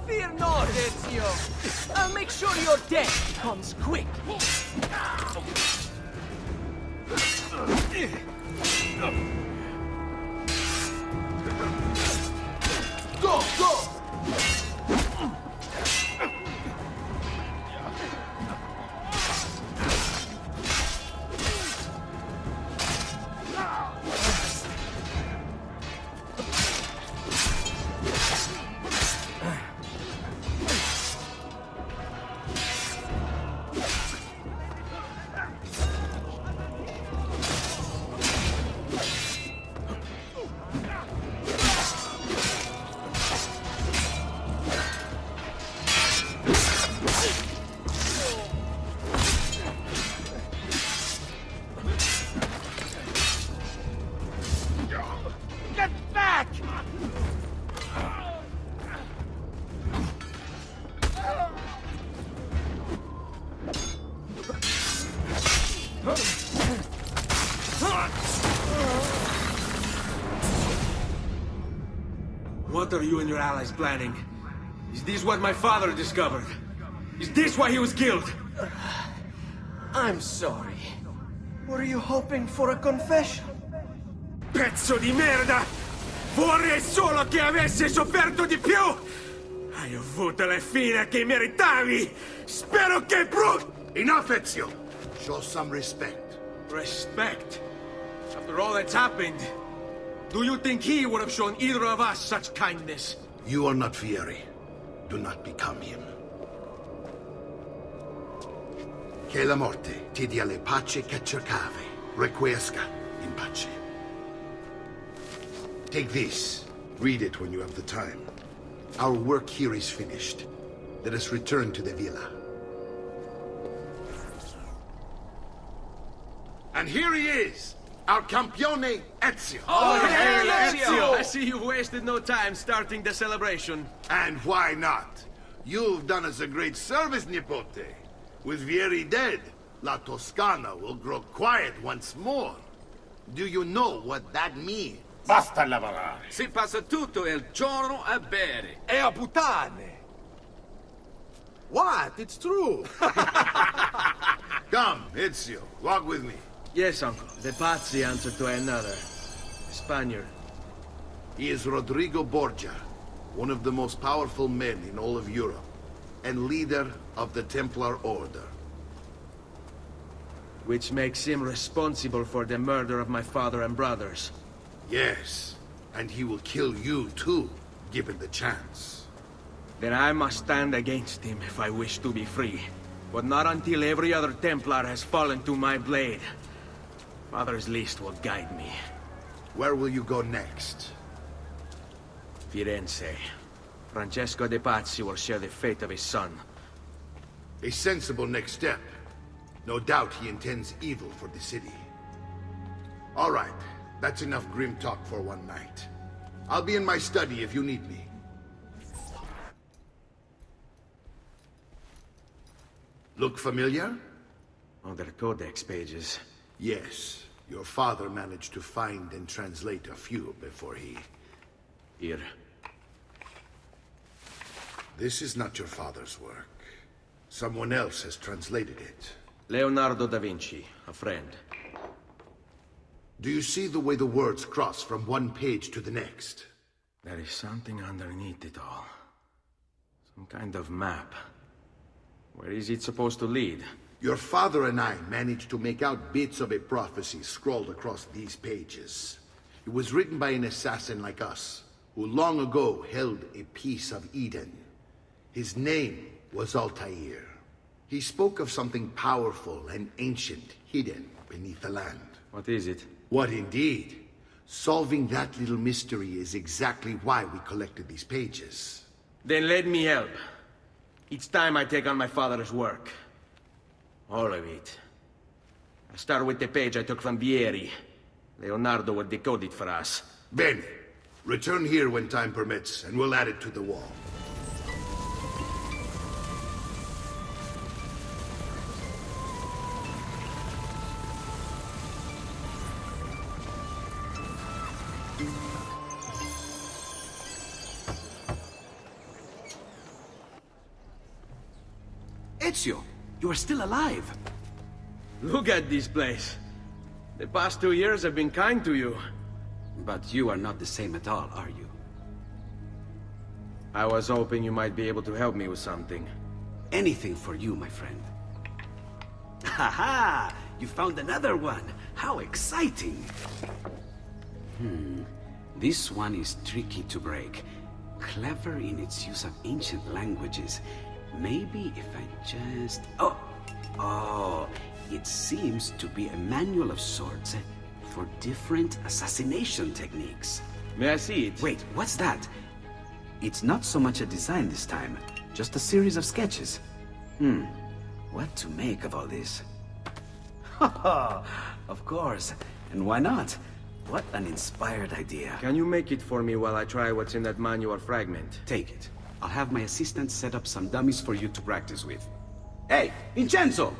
Fear not, Ezio! I'll make sure your death comes quick! Go, go! What are you and your allies planning? Is this what my father discovered? Is this why he was killed? I'm sorry. Were you hoping for a confession? Pezzo di merda! Vorrei solo che avessi sofferto di più! Hai avuto la fine che meritavi! Spero che Enough, Ezio! Show some respect. Respect? After all that's happened, do you think he would have shown either of us such kindness? You are not Fieri. Do not become him. Che la morte ti dia le pace che cercavi. Requiesca in pace. Take this. Read it when you have the time. Our work here is finished. Let us return to the villa. And here he is! Our campione, Ezio! Oh, hey, Ezio! I see you've wasted no time starting the celebration. And why not? You've done us a great service, Nipote. With Vieri dead, La Toscana will grow quiet once more. Do you know what that means? Basta lavorare. Si passa tutto il giorno a bere. E a puttane! What? It's true! Come, Ezio, walk with me. Yes, uncle. The Pazzi answer to another. Spaniard. He is Rodrigo Borgia, one of the most powerful men in all of Europe, and leader of the Templar Order. Which makes him responsible for the murder of my father and brothers. Yes, and he will kill you too, given the chance. Then I must stand against him if I wish to be free. But not until every other Templar has fallen to my blade. Father's list will guide me. Where will you go next? Firenze. Francesco de Pazzi will share the fate of his son. A sensible next step. No doubt he intends evil for the city. All right, that's enough grim talk for one night. I'll be in my study if you need me. Look familiar? On their codex pages. Yes. Your father managed to find and translate a few before he... Here. This is not your father's work. Someone else has translated it. Leonardo da Vinci, a friend. Do you see the way the words cross from one page to the next? There is something underneath it all. Some kind of map. Where is it supposed to lead? Your father and I managed to make out bits of a prophecy scrawled across these pages. It was written by an assassin like us, who long ago held a piece of Eden. His name was Altair. He spoke of something powerful and ancient hidden beneath the land. What is it? What indeed? Solving that little mystery is exactly why we collected these pages. Then let me help. Each time I take on my father's work. All of it. I'll start with the page I took from Vieri. Leonardo will decode it for us. Bene. Return here when time permits, and we'll add it to the wall. Ezio, you are still alive. Look at this place. The past 2 years have been kind to you. But you are not the same at all, are you? I was hoping you might be able to help me with something. Anything for you, my friend. Haha! You found another one! How exciting! This one is tricky to break. Clever in its use of ancient languages. Maybe if I just... Oh! It seems to be a manual of sorts for different assassination techniques. May I see it? Wait, what's that? It's not so much a design this time, just a series of sketches. What to make of all this? Of course, and why not? What an inspired idea. Can you make it for me while I try what's in that manual fragment? Take it. I'll have my assistant set up some dummies for you to practice with. Hey, Vincenzo!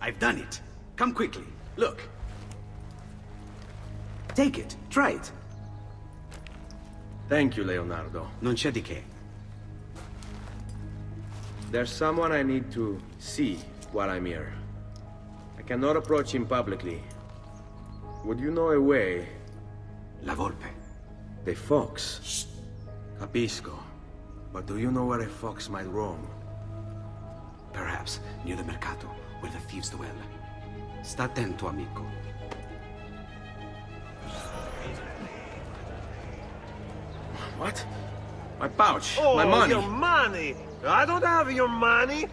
I've done it. Come quickly. Look. Take it. Try it. Thank you, Leonardo. Non c'è di che. There's someone I need to see while I'm here. I cannot approach him publicly. Would you know a way? La Volpe. The fox. Shh. Capisco. But do you know where a fox might roam? Perhaps near the Mercato, where the thieves dwell. Sta attento, amico. What? My pouch! Oh, my money! Your money! I don't have your money!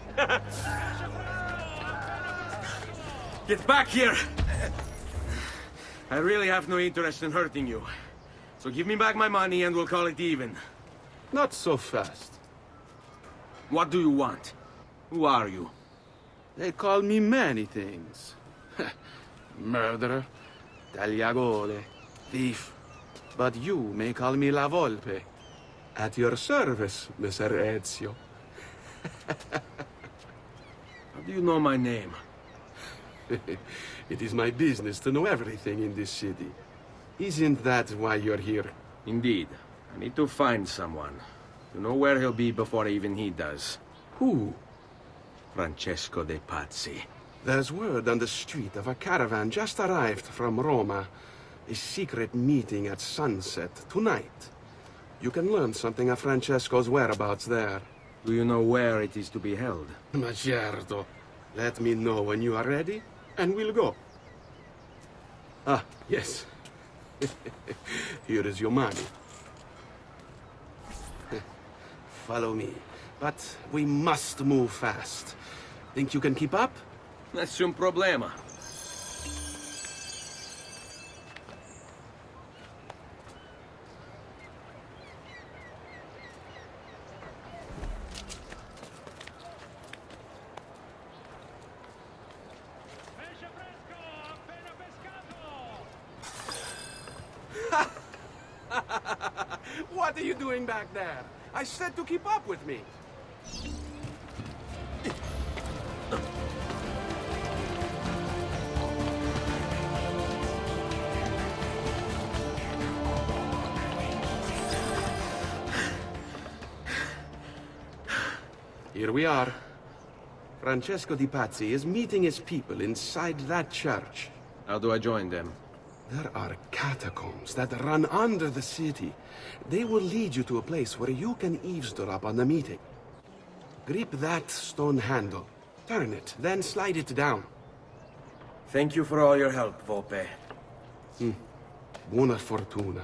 Get back here! I really have no interest in hurting you. So give me back my money and we'll call it even. Not so fast. What do you want? Who are you? They call me many things. Murderer, tagliagole, thief. But you may call me La Volpe. At your service, Mr. Ezio. How do you know my name? It is my business to know everything in this city. Isn't that why you're here? Indeed. I need to find someone. To know where he'll be before even he does. Who? Francesco de Pazzi. There's word on the street of a caravan just arrived from Roma. A secret meeting at sunset tonight. You can learn something of Francesco's whereabouts there. Do you know where it is to be held? Ma certo. Let me know when you are ready, and we'll go. Ah, yes. Here is your money. Follow me. But we must move fast. Think you can keep up? Nessun problema. What are you doing back there? I said to keep up with me. Here we are. Francesco di Pazzi is meeting his people inside that church. How do I join them? There are catacombs that run under the city. They will lead you to a place where you can eavesdrop on the meeting. Grip that stone handle. Turn it, then slide it down. Thank you for all your help, Volpe. Buona fortuna.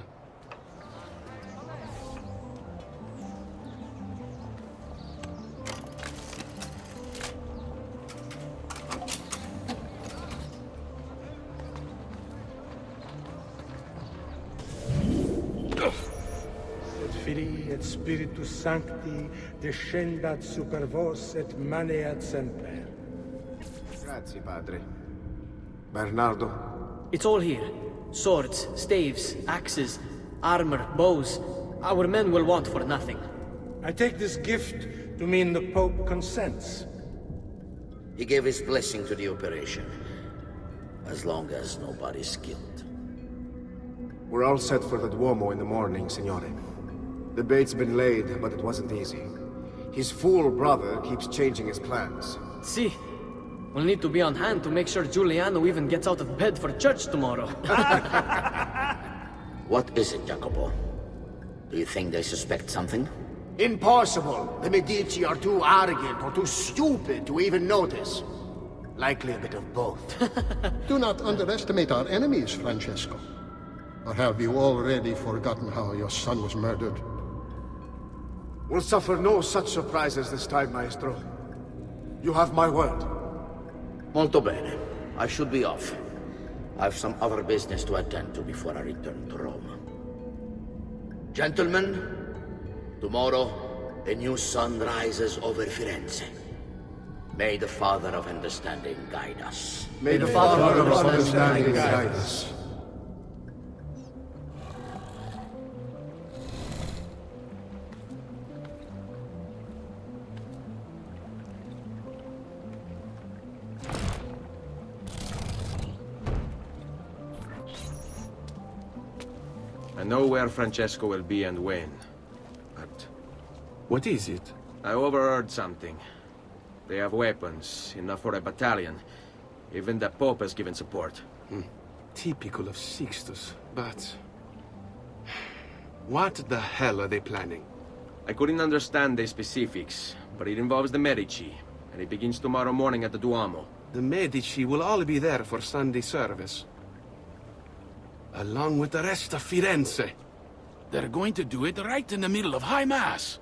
Filii et Spiritus Sancti descendat super vos et maneat semper. Grazie, padre. Bernardo? It's all here. Swords, staves, axes, armor, bows. Our men will want for nothing. I take this gift to mean the Pope consents. He gave his blessing to the operation, as long as nobody's killed. We're all set for the Duomo in the morning, Signore. The bait's been laid, but it wasn't easy. His fool brother keeps changing his plans. See, we'll need to be on hand to make sure Giuliano even gets out of bed for church tomorrow. What is it, Jacopo? Do you think they suspect something? Impossible! The Medici are too arrogant or too stupid to even notice. Likely a bit of both. Do not underestimate our enemies, Francesco. Or have you already forgotten how your son was murdered? We'll suffer no such surprises this time, Maestro. You have my word. Molto bene. I should be off. I've some other business to attend to before I return to Rome. Gentlemen, tomorrow, a new sun rises over Firenze. May the Father of Understanding guide us. May the Father of Understanding guide us. I know where Francesco will be and when, but... What is it? I overheard something. They have weapons, enough for a battalion. Even the Pope has given support. Typical of Sixtus, but... What the hell are they planning? I couldn't understand the specifics, but it involves the Medici, and it begins tomorrow morning at the Duomo. The Medici will all be there for Sunday service. Along with the rest of Firenze. They're going to do it right in the middle of High Mass.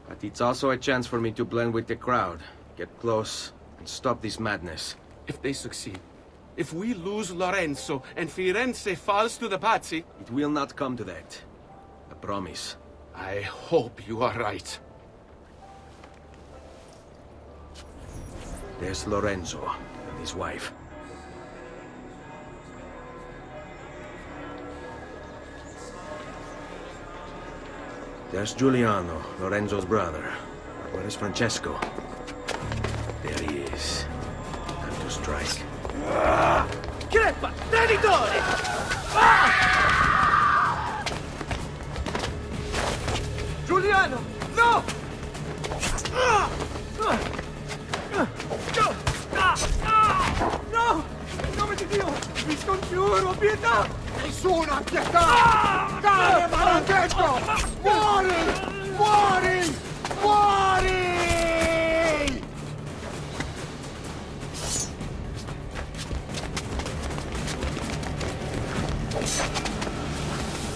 But it's also a chance for me to blend with the crowd, get close, and stop this madness. If they succeed, if we lose Lorenzo and Firenze falls to the Pazzi, it will not come to that. I promise. I hope you are right. There's Lorenzo and his wife. There's Giuliano, Lorenzo's brother. Where is Francesco? There he is. Time to strike. Crepa! Traditore! Giuliano! No! No! In nome di Dio! Vi scongiuro, pietà! Nessuna pietà! Cane maledetto! Muori! Muori! Muori!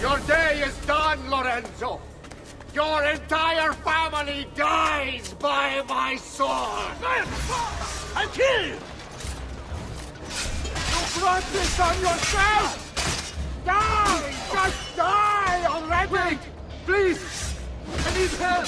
Your day is done, Lorenzo! Your entire family dies by my sword! I'll kill you! You brought this on yourself! Die! Just die already! Wait! Please! I need help!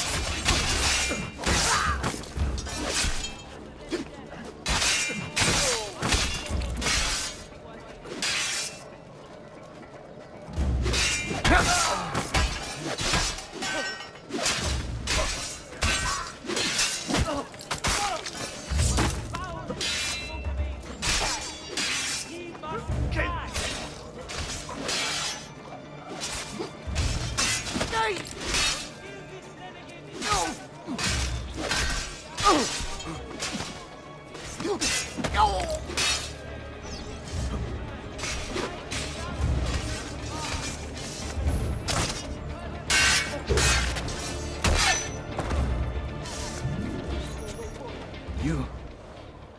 You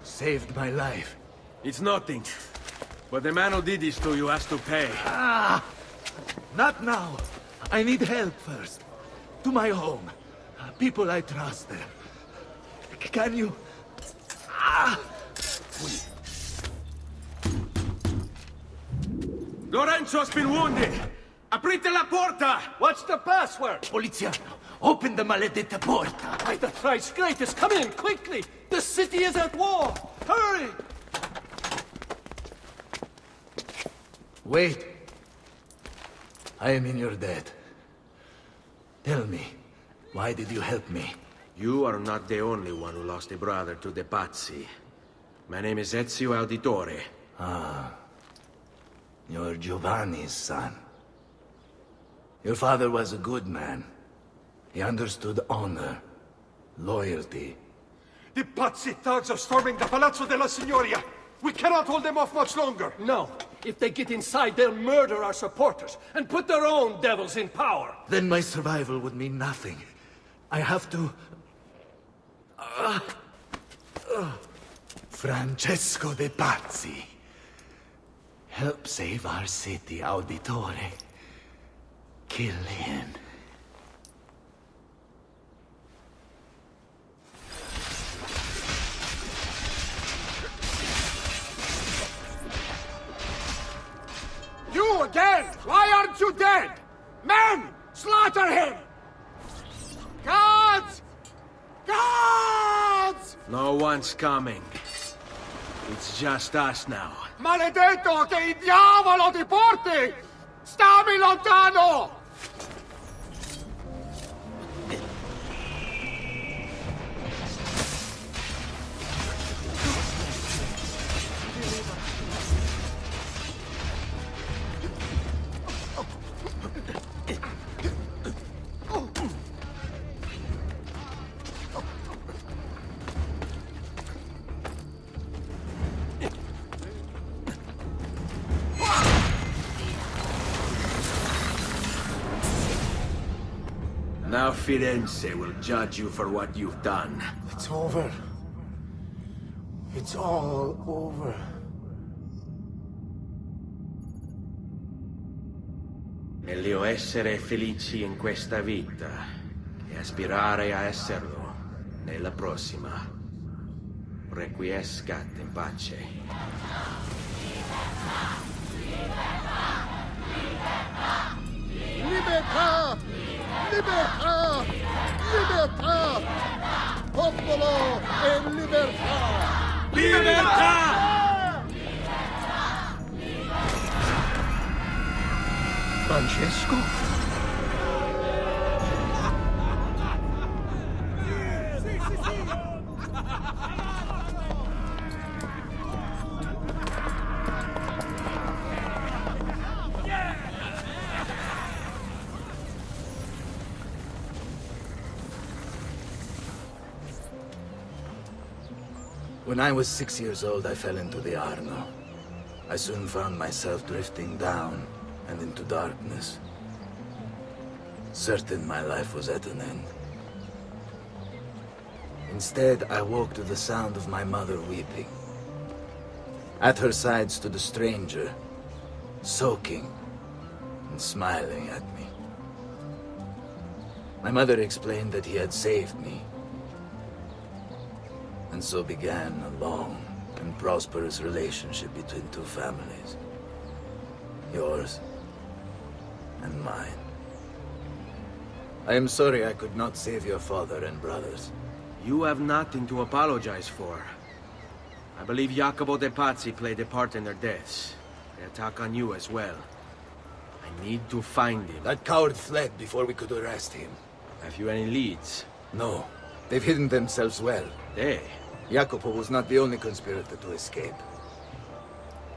saved my life. It's nothing. But the man who did this to you has to pay. Not now. I need help first. To my home. People I trust there. Can you... Lorenzo's been wounded! Aprite la porta! What's the password? Poliziano, open the maledetta porta. By the thrice greatest, come in, quickly! The city is at war! Hurry! Wait. I am in your debt. Tell me, why did you help me? You are not the only one who lost a brother to the Pazzi. My name is Ezio Auditore. Ah. You're Giovanni's son. Your father was a good man. He understood honor, loyalty. The Pazzi thugs are storming the Palazzo della Signoria! We cannot hold them off much longer! No. If they get inside, they'll murder our supporters and put their own devils in power. Then my survival would mean nothing. I have to... Francesco de Pazzi. Help save our city, Auditore. Kill him. You again! Why aren't you dead? Men! Slaughter him! Gods! Gods! No one's coming. It's just us now. Maledetto che il diavolo ti porti! Stammi lontano! Now Firenze will judge you for what you've done. It's over. It's all over. Meglio essere felici in questa vita che aspirare a esserlo nella prossima. Requiescat in pace. Libertà! Libertà! Libertà! Popolo e libertà! Libertà! Francesco? When I was 6 years old, I fell into the Arno. I soon found myself drifting down and into darkness. Certain my life was at an end. Instead, I woke to the sound of my mother weeping. At her side stood a stranger, soaking and smiling at me. My mother explained that he had saved me. And so began a long and prosperous relationship between two families. Yours and mine. I am sorry I could not save your father and brothers. You have nothing to apologize for. I believe Jacopo de Pazzi played a part in their deaths. They attack on you as well. I need to find him. That coward fled before we could arrest him. Have you any leads? No. They've hidden themselves well. They? Jacopo was not the only conspirator to escape.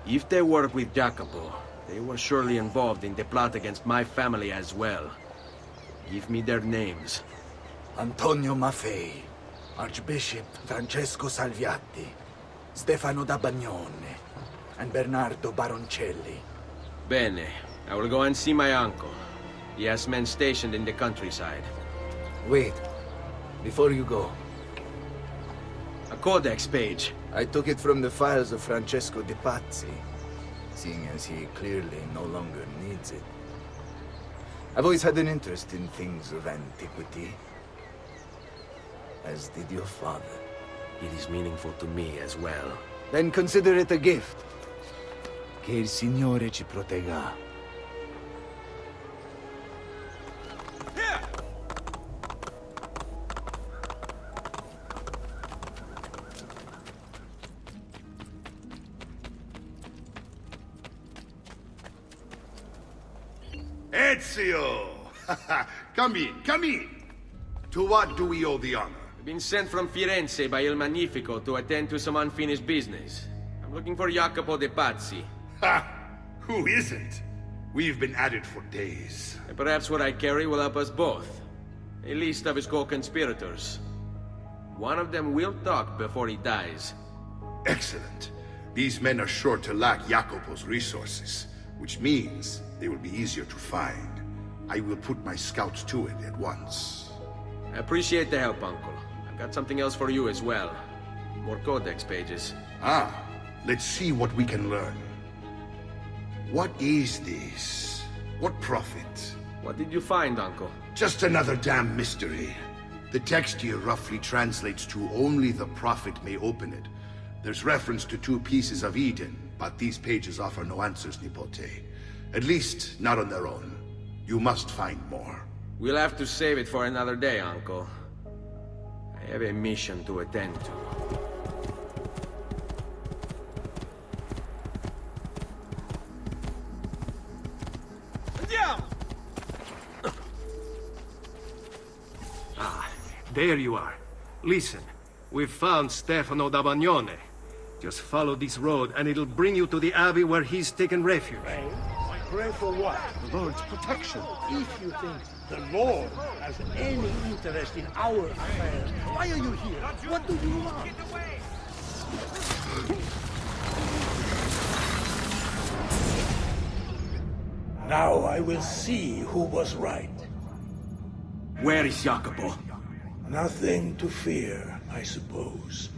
If they work with Jacopo, they were surely involved in the plot against my family as well. Give me their names. Antonio Maffei, Archbishop Francesco Salviati, Stefano da Bagnone, and Bernardo Baroncelli. Bene. I will go and see my uncle. He has men stationed in the countryside. Wait. Before you go. A codex page. I took it from the files of Francesco de Pazzi, seeing as he clearly no longer needs it. I've always had an interest in things of antiquity, as did your father. It is meaningful to me as well. Then consider it a gift. Che il Signore ci protegga. Ezio! Come in, come in! To what do we owe the honor? I've been sent from Firenze by Il Magnifico to attend to some unfinished business. I'm looking for Jacopo de Pazzi. Ha! Who isn't? We've been at it for days. And perhaps what I carry will help us both. A list of his co-conspirators. One of them will talk before he dies. Excellent. These men are sure to lack Jacopo's resources, which means they will be easier to find. I will put my scouts to it at once. I appreciate the help, Uncle. I've got something else for you as well. More codex pages. Ah, let's see what we can learn. What is this? What prophet? What did you find, Uncle? Just another damn mystery. The text here roughly translates to only the prophet may open it. There's reference to 2 pieces of Eden, but these pages offer no answers, Nipote. At least, not on their own. You must find more. We'll have to save it for another day, Uncle. I have a mission to attend to. Ah, there you are. Listen, we've found Stefano da Bagnone. Just follow this road and it'll bring you to the abbey where he's taken refuge. Pray for what? The Lord's protection. If you think the Lord has any interest in our affairs, why are you here? What do you want? Now I will see who was right. Where is Jacopo? Nothing to fear, I suppose.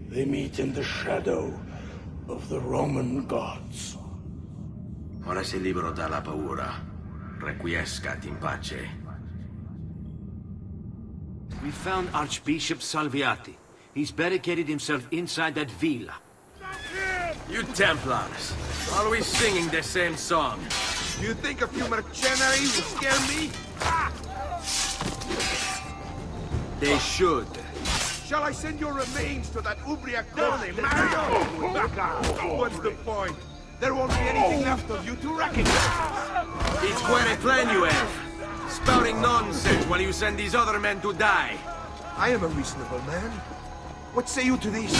They meet in the shadow of the Roman gods. Ora sei libero dalla paura. Requiescat in pace. We found Archbishop Salviati. He's barricaded himself inside that villa. You Templars, always singing the same song. You think a few mercenaries will scare me? They should. Shall I send your remains to that Ubriacone, Mario? What's the point? There won't be anything left of you to recognize. It's quite a plan you have. Spouting nonsense while you send these other men to die. I am a reasonable man. What say you to this?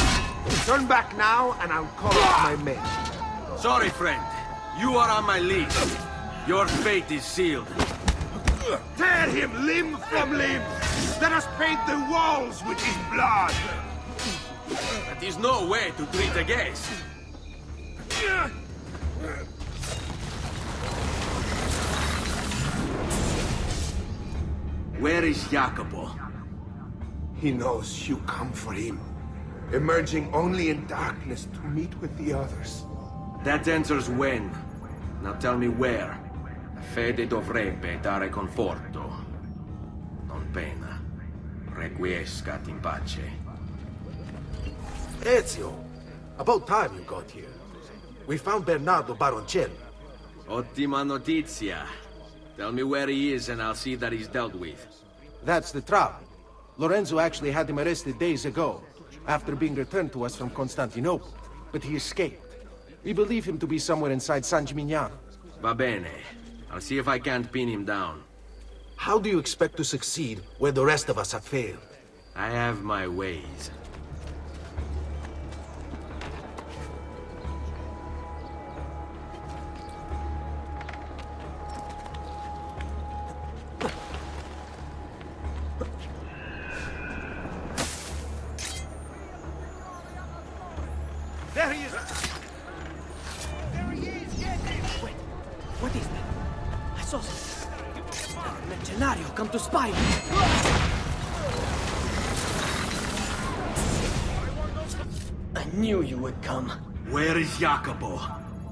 Turn back now, and I'll call up my men. Sorry, friend. You are on my list. Your fate is sealed. Tear him limb from limb! Let us paint the walls with his blood! That is no way to treat a guest. Where is Jacopo? He knows you come for him, emerging only in darkness to meet with the others. That answers when. Now tell me where. La fede dovrebbe dare conforto, non pena. Requiescat in pace. Ezio! About time you got here. We found Bernardo Baroncelli. Ottima notizia. Tell me where he is and I'll see that he's dealt with. That's the trouble. Lorenzo actually had him arrested days ago, after being returned to us from Constantinople. But he escaped. We believe him to be somewhere inside San Gimignano. Va bene. I'll see if I can't pin him down. How do you expect to succeed where the rest of us have failed? I have my ways. There he is! Wait, what is that? I saw something. Mercenario, come to spy me. I knew you would come. Where is Jacopo?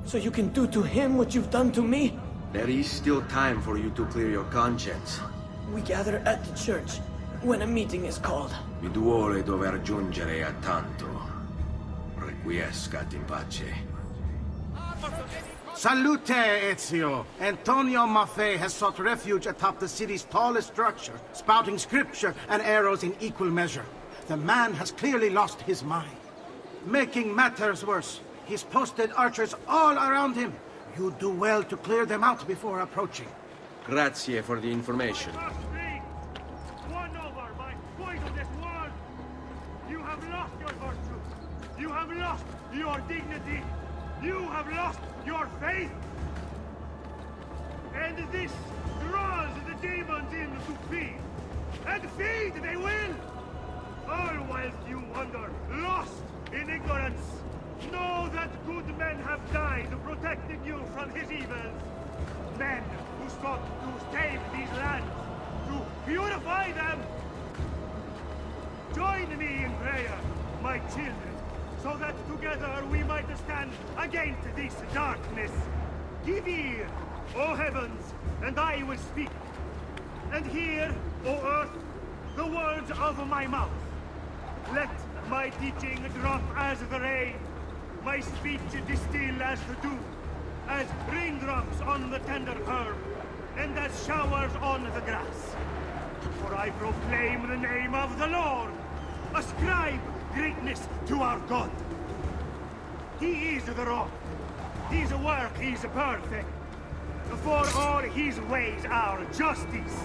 So you can do to him what you've done to me? There is still time for you to clear your conscience. We gather at the church when a meeting is called. Mi duole dover giungere a tanto. Requiescat in pace. Salute, Ezio! Antonio Maffei has sought refuge atop the city's tallest structure, spouting scripture and arrows in equal measure. The man has clearly lost his mind. Making matters worse, he's posted archers all around him. You do well to clear them out before approaching. Grazie for the information. Won over by point of lost your dignity. You have lost your faith. And this draws the demons in to feed. And feed they will! All whilst you wander, lost in ignorance. Know that good men have died protecting you from his evils. Men who sought to save these lands, to purify them. Join me in prayer, my children, so that together we might stand against this darkness. Give ear, O heavens, and I will speak. And hear, O earth, the words of my mouth. Let my teaching drop as the rain, my speech distill as the dew, as raindrops on the tender herb, and as showers on the grass. For I proclaim the name of the Lord. Ascribe greatness to our God. He is the rock. His work is perfect. For all his ways are justice.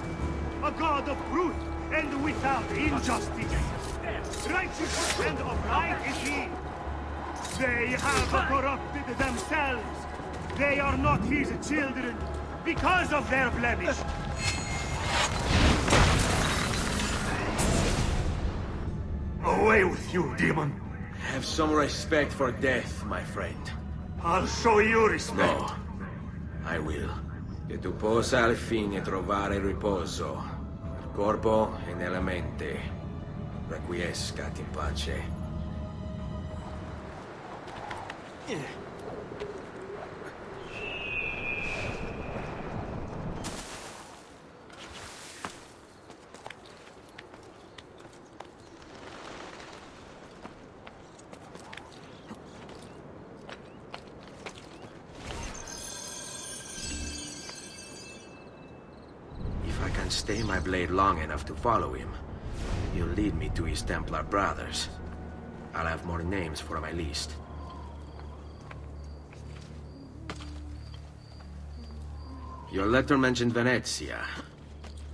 A God of truth and without injustice. Righteous and upright is he. They have corrupted themselves. They are not his children because of their blemish. Away with you, demon. Have some respect for death, my friend. I'll show you respect. No, I will. Che tu possa al fine trovare riposo. Nel corpo e nella mente. Requiescat in pace. Stay my blade long enough to follow him. He'll lead me to his Templar brothers. I'll have more names for my list. Your letter mentioned Venezia.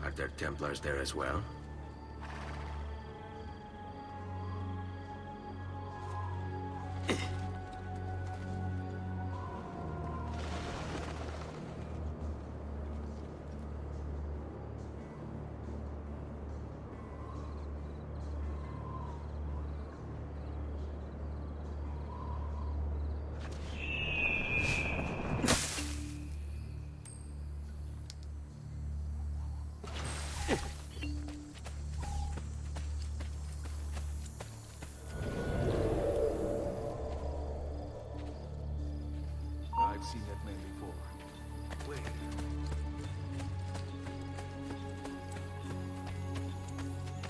Are there Templars there as well? Seen that man before. Where?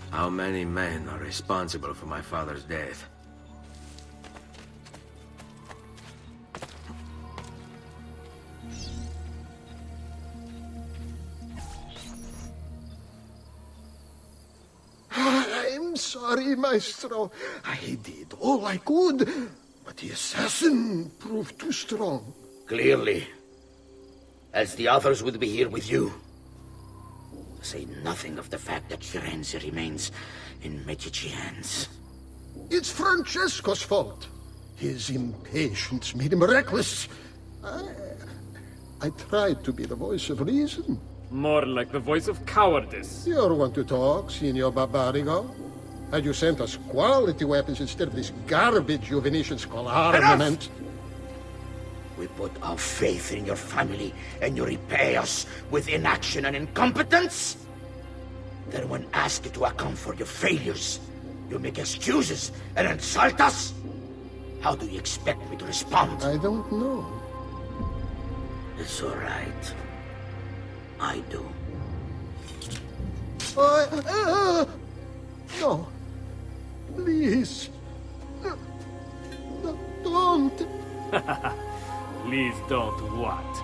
How many men are responsible for my father's death? I'm sorry, Maestro. I did all I could, but the assassin proved too strong. Clearly. Else the others would be here with you. Say nothing of the fact that Firenze remains in Medici hands. It's Francesco's fault. His impatience made him reckless. I tried to be the voice of reason. More like the voice of cowardice. You're one to talk, Signor Barbarigo. Had you sent us quality weapons instead of this garbage you Venetians call armament... We put our faith in your family, and you repay us with inaction and incompetence? Then when asked to account for your failures, you make excuses and insult us? How do you expect me to respond? I don't know. It's all right. I do. No. Please. No, don't. Please don't what?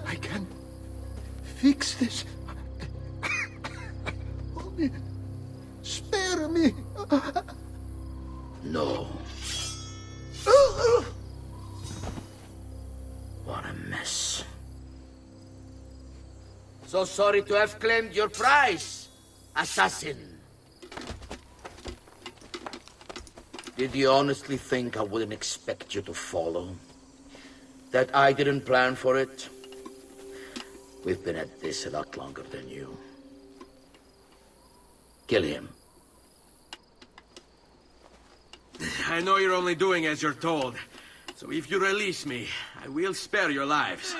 I can fix this. Only spare me. No. What a mess. So sorry to have claimed your prize, assassin. Did you honestly think I wouldn't expect you to follow? That I didn't plan for it? We've been at this a lot longer than you. Kill him. I know you're only doing as you're told. So if you release me, I will spare your lives. You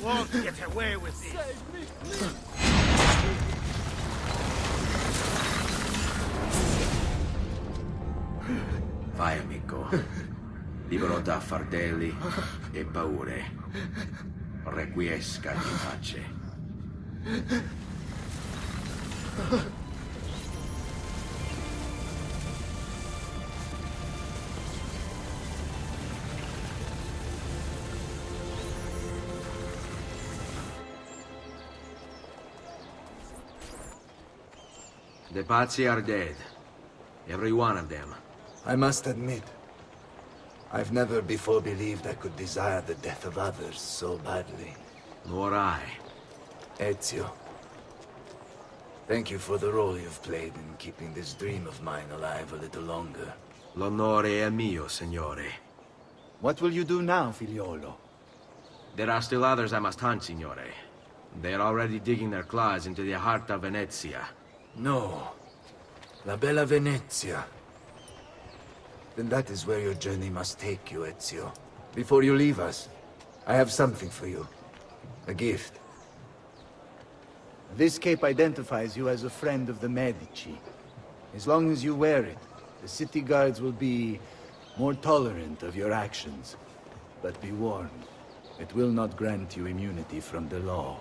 won't get away with this. Vai, amico. Libero da fardelli e paure. Requiesca in pace. The Pazzi are dead. Every one of them. I must admit, I've never before believed I could desire the death of others so badly. Nor I. Ezio, thank you for the role you've played in keeping this dream of mine alive a little longer. L'onore è mio, signore. What will you do now, figliolo? There are still others I must hunt, signore. They're already digging their claws into the heart of Venezia. No. La bella Venezia. Then that is where your journey must take you, Ezio. Before you leave us, I have something for you. A gift. This cape identifies you as a friend of the Medici. As long as you wear it, the city guards will be more tolerant of your actions. But be warned, it will not grant you immunity from the law.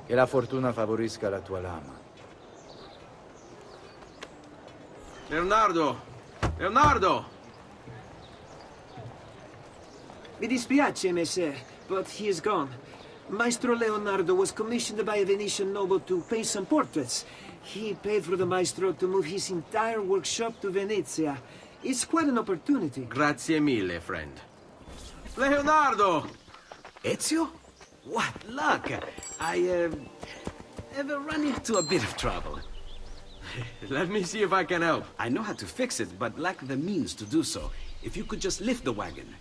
Che la fortuna favorisca la tua lama. Leonardo! Leonardo! Mi dispiace, messer, but he is gone. Maestro Leonardo was commissioned by a Venetian noble to paint some portraits. He paid for the maestro to move his entire workshop to Venezia. It's quite an opportunity. Grazie mille, friend. Leonardo! Ezio? What luck! I have run into a bit of trouble. Let me see if I can help. I know how to fix it, but lack the means to do so. If you could just lift the wagon.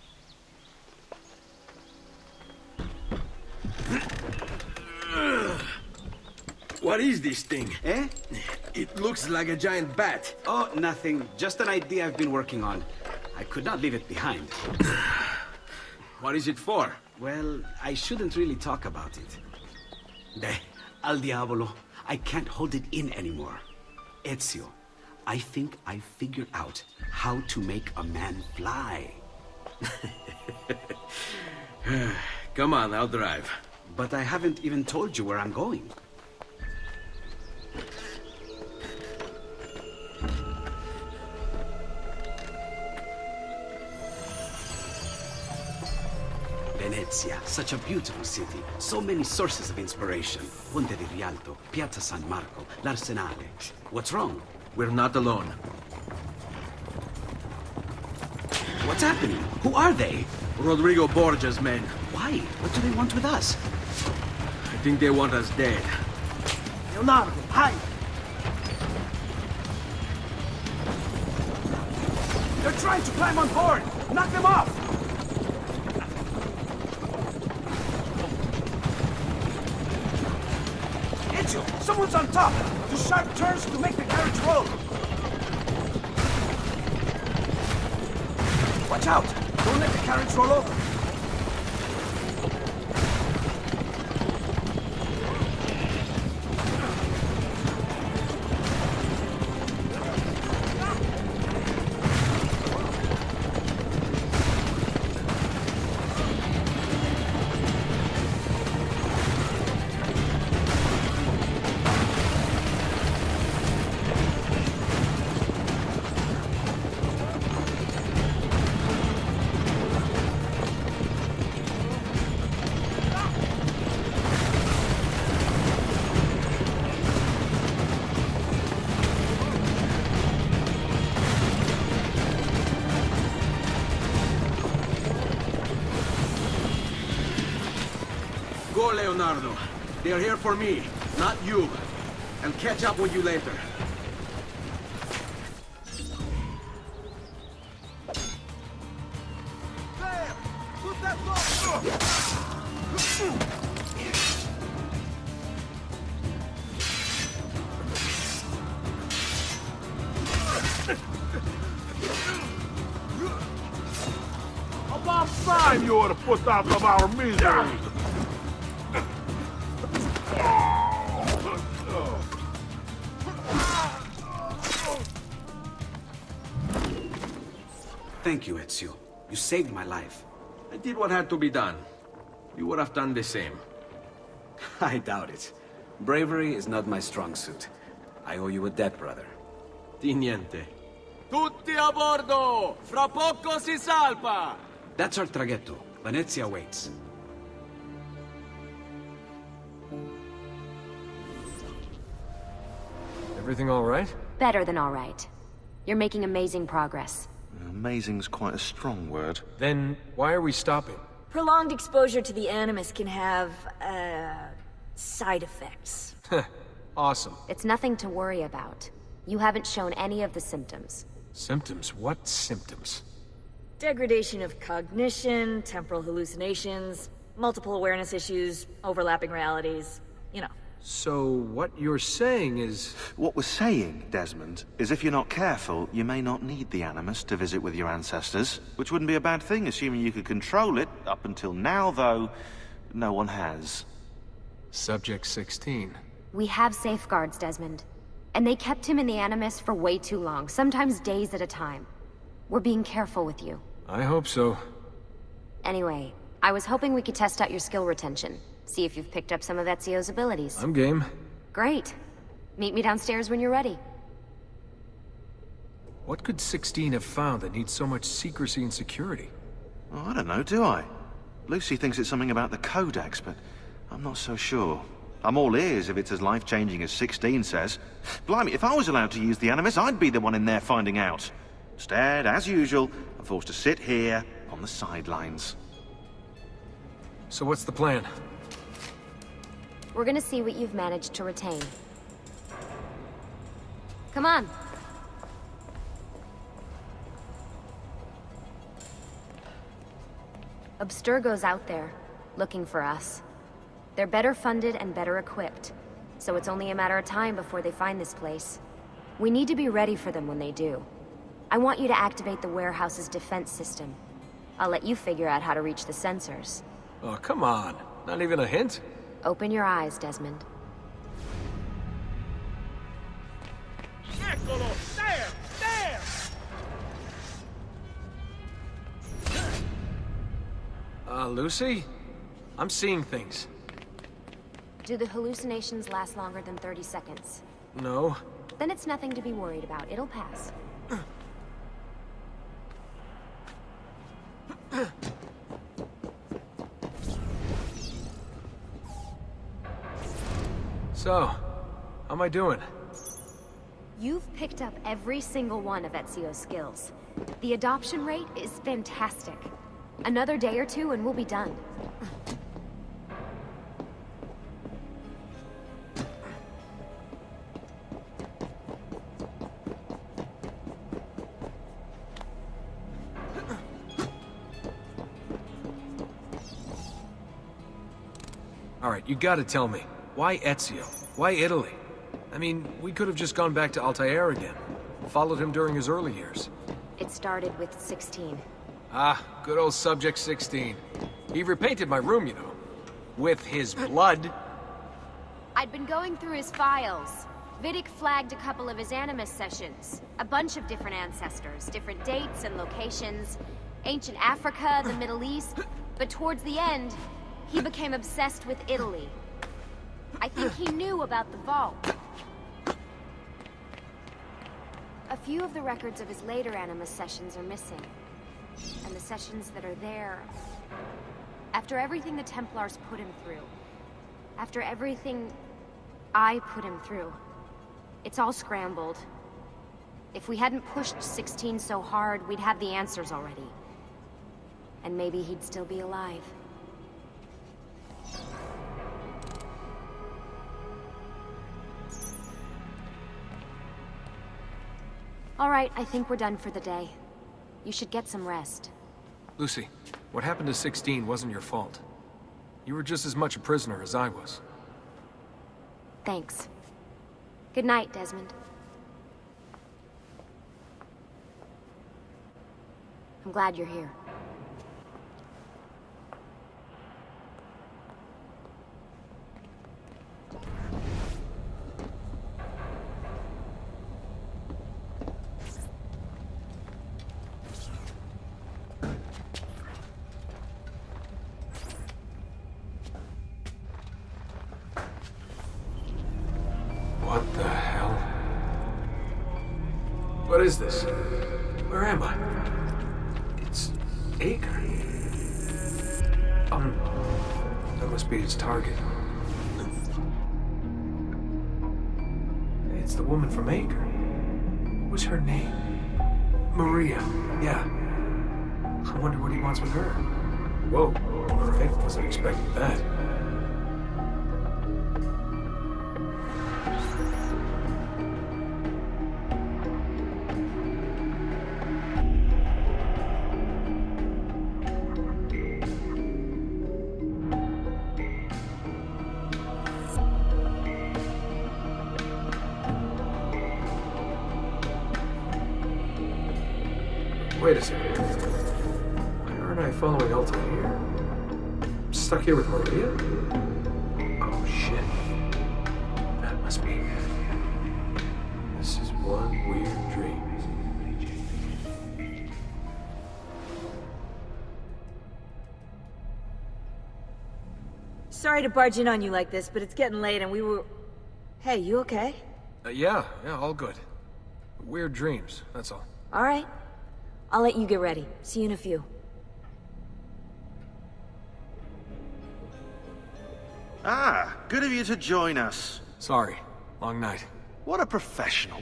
What is this thing? Eh? It looks like a giant bat. Oh, nothing. Just an idea I've been working on. I could not leave it behind. What is it for? Well, I shouldn't really talk about it. Al diavolo. I can't hold it in anymore. Ezio, I think I figured out how to make a man fly. Come on, I'll drive. But I haven't even told you where I'm going. Venezia, such a beautiful city. So many sources of inspiration. Ponte di Rialto, Piazza San Marco, l'Arsenale. What's wrong? We're not alone. What's happening? Who are they? Rodrigo Borgia's men. Why? What do they want with us? I think they want us dead. Leonardo, hide! They're trying to climb on board! Knock them off! Ezio, someone's on top! Do sharp turns to make the carriage roll! Watch out! Don't let the carriage roll over! Go, Leonardo. They are here for me, not you. I'll catch up with you later. About time you ought to put out of our misery. Thank you, Ezio. You saved my life. I did what had to be done. You would have done the same. I doubt it. Bravery is not my strong suit. I owe you a debt, brother. Di niente. Tutti a bordo! Fra poco si salpa! That's our traghetto. Venezia waits. Everything all right? Better than all right. You're making amazing progress. Amazing's quite a strong word. Then why are we stopping? Prolonged exposure to the Animus can have, side effects. Awesome. It's nothing to worry about. You haven't shown any of the symptoms. Symptoms? What symptoms? Degradation of cognition, temporal hallucinations, multiple awareness issues, overlapping realities, you know. So what you're saying is... What we're saying, Desmond, is if you're not careful, you may not need the Animus to visit with your ancestors, which wouldn't be a bad thing, assuming you could control it. Up until now, though, no one has. Subject 16. We have safeguards, Desmond. And they kept him in the Animus for way too long, sometimes days at a time. We're being careful with you. I hope so. Anyway, I was hoping we could test out your skill retention. See if you've picked up some of Ezio's abilities. I'm game. Great. Meet me downstairs when you're ready. What could 16 have found that needs so much secrecy and security? Oh, I don't know, do I? Lucy thinks it's something about the Codex, but I'm not so sure. I'm all ears if it's as life-changing as 16 says. Blimey, if I was allowed to use the Animus, I'd be the one in there finding out. Instead, as usual, I'm forced to sit here on the sidelines. So what's the plan? We're gonna see what you've managed to retain. Come on. Abstergo's out there, looking for us. They're better funded and better equipped, so it's only a matter of time before they find this place. We need to be ready for them when they do. I want you to activate the warehouse's defense system. I'll let you figure out how to reach the sensors. Oh, come on. Not even a hint? Open your eyes, Desmond. Eccolo! There! There! Lucy? I'm seeing things. Do the hallucinations last longer than 30 seconds? No. Then it's nothing to be worried about. It'll pass. So, how am I doing? You've picked up every single one of Ezio's skills. The adoption rate is fantastic. Another day or two and we'll be done. Alright, you gotta tell me. Why Ezio? Why Italy? I mean, we could have just gone back to Altair again. Followed him during his early years. It started with 16. Ah, good old Subject 16. He repainted my room, you know. With his blood. I'd been going through his files. Vidic flagged a couple of his Animus sessions. A bunch of different ancestors, different dates and locations. Ancient Africa, the Middle East. But towards the end, he became obsessed with Italy. I think he knew about the vault. A few of the records of his later Animus sessions are missing. And the sessions that are there... After everything the Templars put him through, after everything I put him through, it's all scrambled. If we hadn't pushed 16 so hard, we'd have the answers already. And maybe he'd still be alive. All right, I think we're done for the day. You should get some rest. Lucy, what happened to 16 wasn't your fault. You were just as much a prisoner as I was. Thanks. Good night, Desmond. I'm glad you're here. What the hell? What is this? Where am I? It's Acre. That must be its target. It's the woman from Acre. What was her name? Maria. Yeah. I wonder what he wants with her. Whoa. Alright, wasn't expecting that. Wait a second. Why aren't I following Altair? I'm stuck here with Maria? Oh shit. That must be it. This is one weird dream. Sorry to barge in on you like this, but it's getting late and we were... Hey, you okay? Yeah, all good. Weird dreams, that's all. All right. I'll let you get ready. See you in a few. Ah, good of you to join us. Sorry, long night. What a professional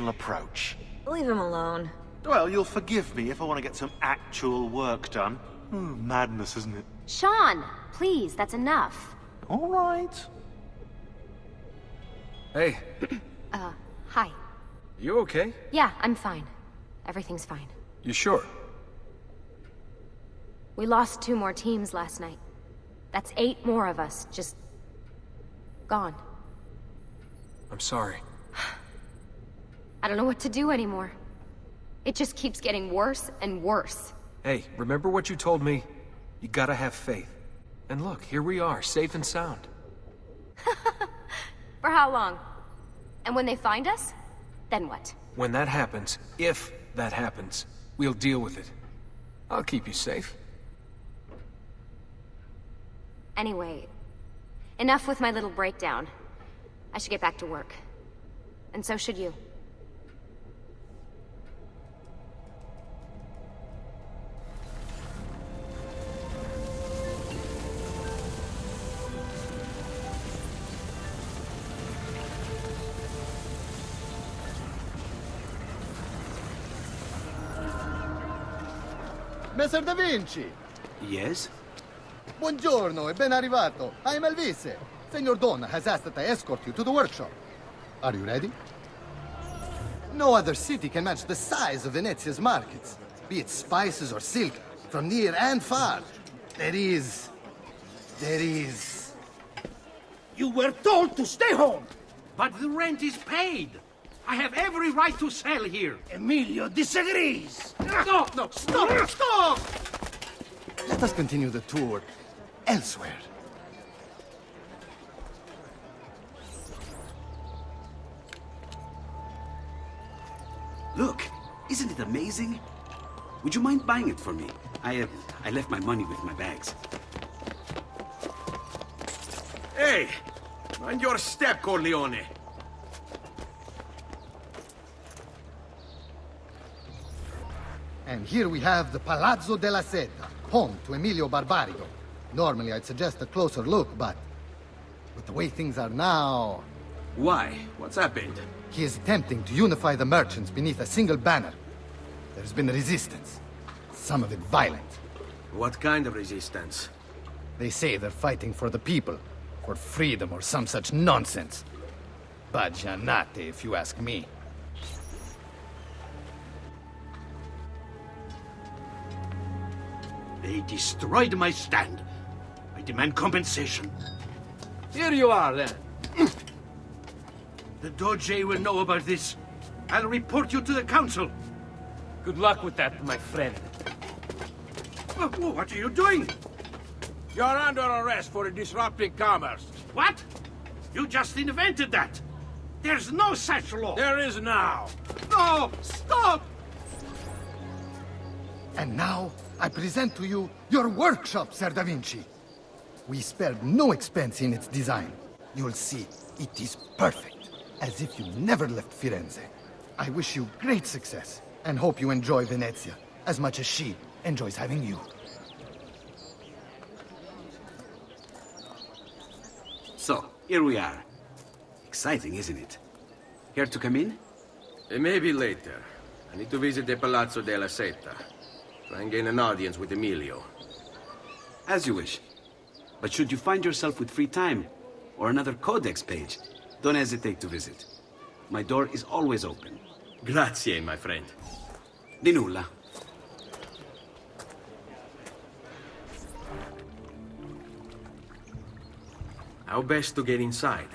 approach. Leave him alone. Well, you'll forgive me if I want to get some actual work done. Madness, isn't it? Sean, please, that's enough. All right. Hey. Hi. You okay? Yeah, I'm fine. Everything's fine. You sure? We lost 2 more teams last night. That's 8 more of us, just... gone. I'm sorry. I don't know what to do anymore. It just keeps getting worse and worse. Hey, remember what you told me? You gotta have faith. And look, here we are, safe and sound. For how long? And when they find us, then what? When that happens, if that happens, we'll deal with it. I'll keep you safe. Anyway, enough with my little breakdown. I should get back to work. And so should you. Messer Da Vinci! Yes? Buongiorno e ben arrivato. I'm Elvise. Senor Don has asked that I escort you to the workshop. Are you ready? No other city can match the size of Venezia's markets. Be it spices or silk, from near and far. There is... You were told to stay home! But the rent is paid! I have every right to sell here! Emilio disagrees! No, stop! Let us continue the tour elsewhere. Look, isn't it amazing? Would you mind buying it for me? I left my money with my bags. Hey! Mind your step, Corleone! And here we have the Palazzo della Seta, home to Emilio Barbarigo. Normally I'd suggest a closer look, but with the way things are now... Why? What's happened? He is attempting to unify the merchants beneath a single banner. There's been resistance, some of it violent. What kind of resistance? They say they're fighting for the people, for freedom or some such nonsense. Baggianate, if you ask me. They destroyed my stand. I demand compensation. Here you are, then. The Doge will know about this. I'll report you to the council. Good luck with that, my friend. What are you doing? You're under arrest for disrupting commerce. What? You just invented that. There's no such law. There is now. No! Stop! And now, I present to you your workshop, Sir Da Vinci. We spared no expense in its design. You'll see, it is perfect, as if you never left Firenze. I wish you great success, and hope you enjoy Venezia, as much as she enjoys having you. So, here we are. Exciting, isn't it? Care to come in? Maybe later. I need to visit the Palazzo della Seta. Try and gain an audience with Emilio. As you wish. But should you find yourself with free time, or another codex page, don't hesitate to visit. My door is always open. Grazie, my friend. Di nulla. How best to get inside?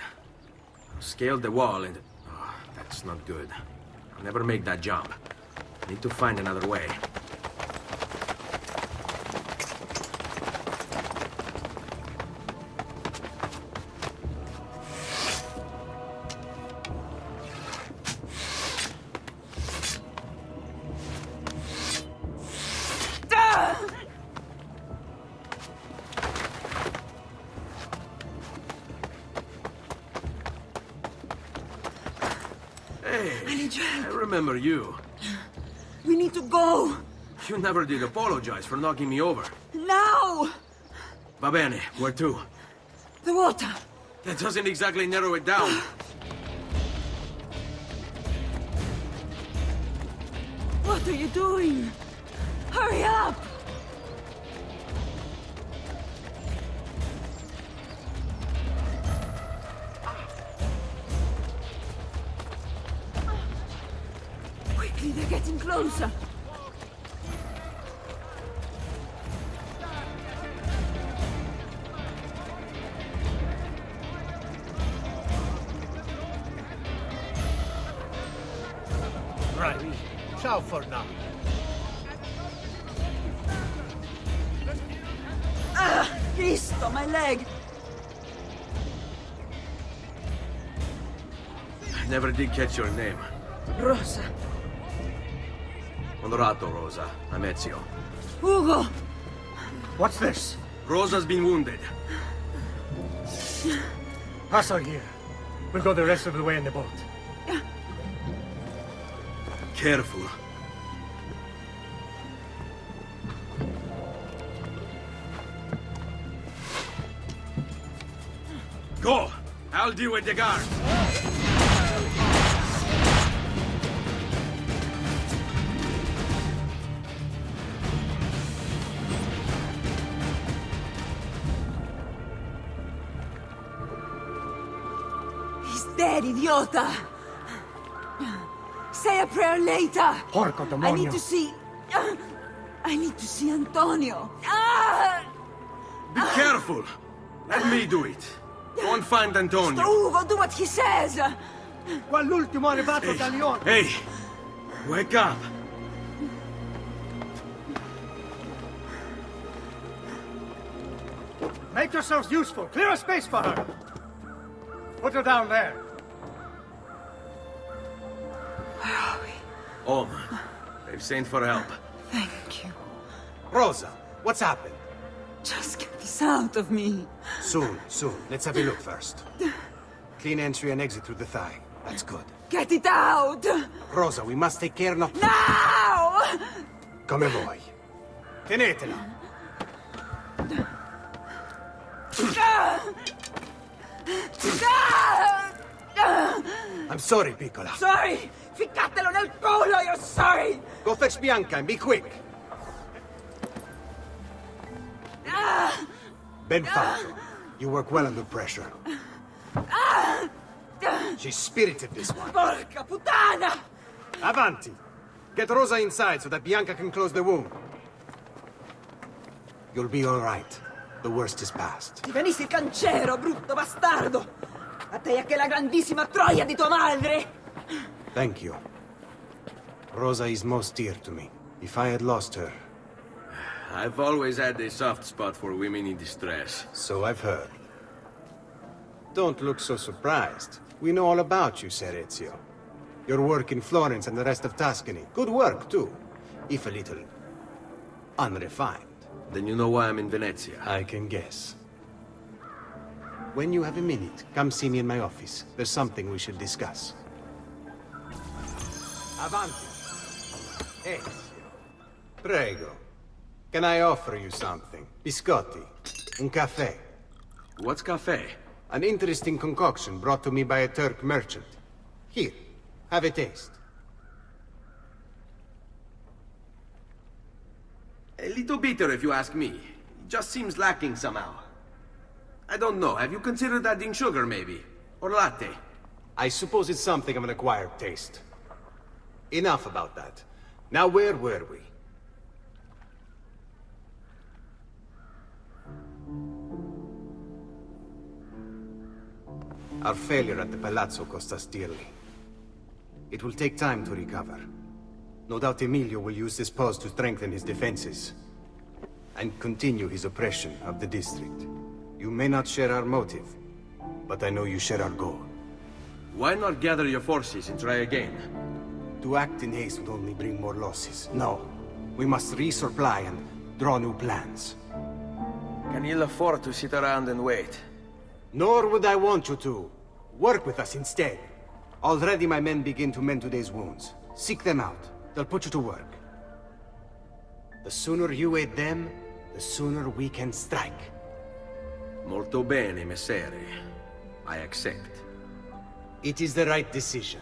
Scale the wall and... Oh, that's not good. I'll never make that jump. I need to find another way. I remember you. We need to go. You never did apologize for knocking me over. Now! Va bene, where to? The water. That doesn't exactly narrow it down. What are you doing? Hurry up! Quickly, they're getting closer. Right. Ciao for now. Ah! Cristo, my leg! I never did catch your name. Rosa. Onorato, Rosa. I'm Ezio. Ugo! What's this? Rosa's been wounded. Pass on here. We'll go the rest of the way in the boat. Careful. Go! I'll deal with the guards. He's dead, idiota! Say a prayer later! Porco demonio! I need to see... I need to see Antonio! Ah! Be careful! Let me do it. Go and find Antonio. Ugo, do what he says! Quell'ultimo arrivato da Lione! Hey! Wake up! Make yourselves useful! Clear a space for her! Put her down there! Where are we? Home. They've sent for help. Thank you. Rosa, what's happened? Just get this out of me. Soon. Let's have a look first. Clean entry and exit through the thigh. That's good. Get it out! Rosa, we must take care not... Now! Come vuoi. Tenetela. I'm sorry, piccola. Sorry! Ficcatelo nel culo, you're sorry! Go fetch Bianca and be quick. Ben fatto. You work well under pressure. She's spirited, this one. Porca puttana! Avanti. Get Rosa inside so that Bianca can close the wound. You'll be all right. The worst is past. Ti venissi cancero, brutto bastardo! A te e a che la grandissima troia di tua madre! Thank you. Rosa is most dear to me. If I had lost her... I've always had a soft spot for women in distress. So I've heard. Don't look so surprised. We know all about you, Ser Ezio. Your work in Florence and the rest of Tuscany. Good work, too. If a little... unrefined. Then you know why I'm in Venezia. I can guess. When you have a minute, come see me in my office. There's something we should discuss. Avanti. Ezio. Prego. Can I offer you something? Biscotti. Un caffè. What's caffè? An interesting concoction brought to me by a Turk merchant. Here, have a taste. A little bitter, if you ask me. It just seems lacking somehow. I don't know. Have you considered adding sugar, maybe? Or latte? I suppose it's something of an acquired taste. Enough about that. Now, where were we? Our failure at the Palazzo cost us dearly. It will take time to recover. No doubt Emilio will use this pause to strengthen his defenses and continue his oppression of the district. You may not share our motive, but I know you share our goal. Why not gather your forces and try again? To act in haste would only bring more losses. No. We must resupply and draw new plans. Can you afford to sit around and wait? Nor would I want you to. Work with us instead. Already my men begin to mend today's wounds. Seek them out. They'll put you to work. The sooner you aid them, the sooner we can strike. Molto bene, messere. I accept. It is the right decision.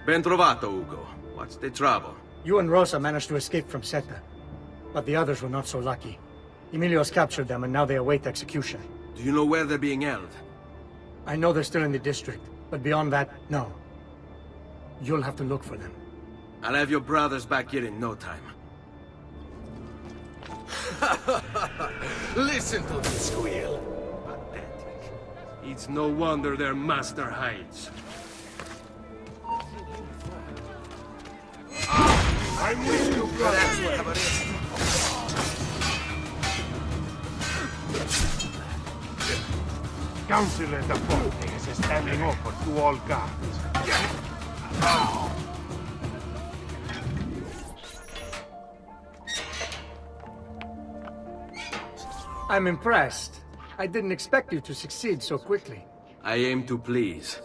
Ben trovato, Ugo. What's the trouble? You and Rosa managed to escape from Seta, but the others were not so lucky. Emilio's captured them and now they await execution. Do you know where they're being held? I know they're still in the district, but beyond that, no. You'll have to look for them. I'll have your brothers back here in no time. Listen to this squeal. Pathetic. It's no wonder their master hides. I'm with you, brother. That's whatever it is. Councillor the Forte is standing open to all guards. I'm impressed. I didn't expect you to succeed so quickly. I aim to please.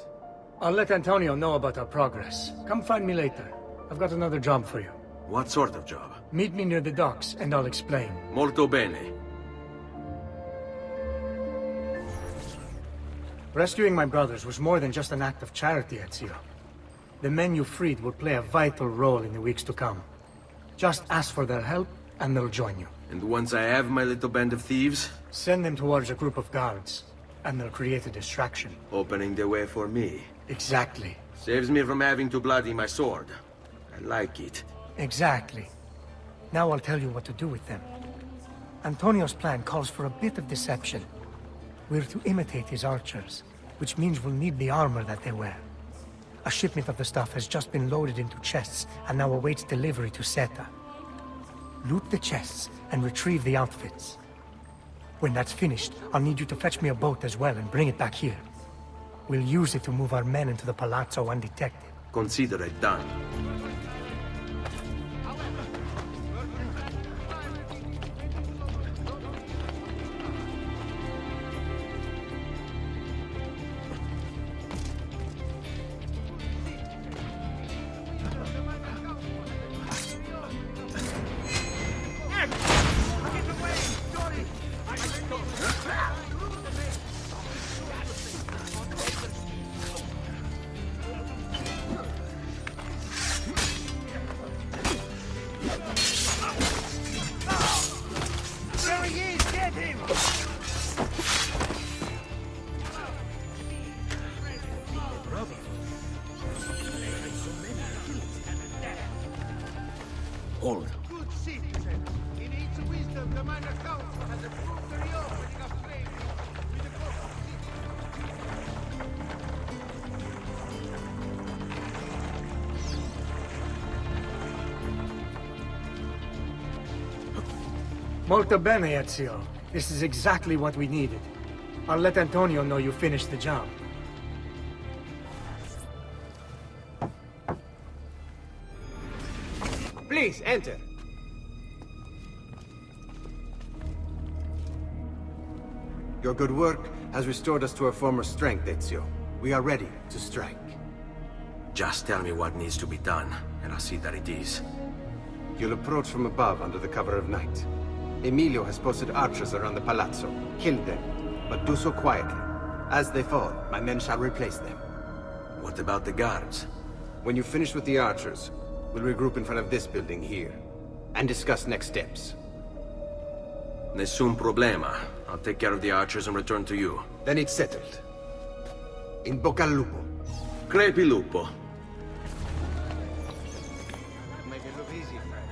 I'll let Antonio know about our progress. Come find me later. I've got another job for you. What sort of job? Meet me near the docks, and I'll explain. Molto bene. Rescuing my brothers was more than just an act of charity, Ezio. The men you freed will play a vital role in the weeks to come. Just ask for their help, and they'll join you. And once I have my little band of thieves? Send them towards a group of guards, and they'll create a distraction. Opening the way for me. Exactly. Saves me from having to bloody my sword. I like it. Exactly. Now I'll tell you what to do with them. Antonio's plan calls for a bit of deception. We're to imitate his archers, which means we'll need the armor that they wear. A shipment of the stuff has just been loaded into chests and now awaits delivery to Seta. Loot the chests and retrieve the outfits. When that's finished, I'll need you to fetch me a boat as well and bring it back here. We'll use it to move our men into the palazzo undetected. Consider it done. Hold. Good citizen. In its wisdom, the minor council has approved the reopening of trade with the coastal Molto bene, Ezio. This is exactly what we needed. I'll let Antonio know you finished the job. Please, enter. Your good work has restored us to our former strength, Ezio. We are ready to strike. Just tell me what needs to be done, and I'll see that it is. You'll approach from above under the cover of night. Emilio has posted archers around the palazzo. Kill them, but do so quietly. As they fall, my men shall replace them. What about the guards? When you finish with the archers, we'll regroup in front of this building here, and discuss next steps. Nessun problema. I'll take care of the archers and return to you. Then it's settled. In bocca al lupo. Crepi lupo. Make it look easy, friend.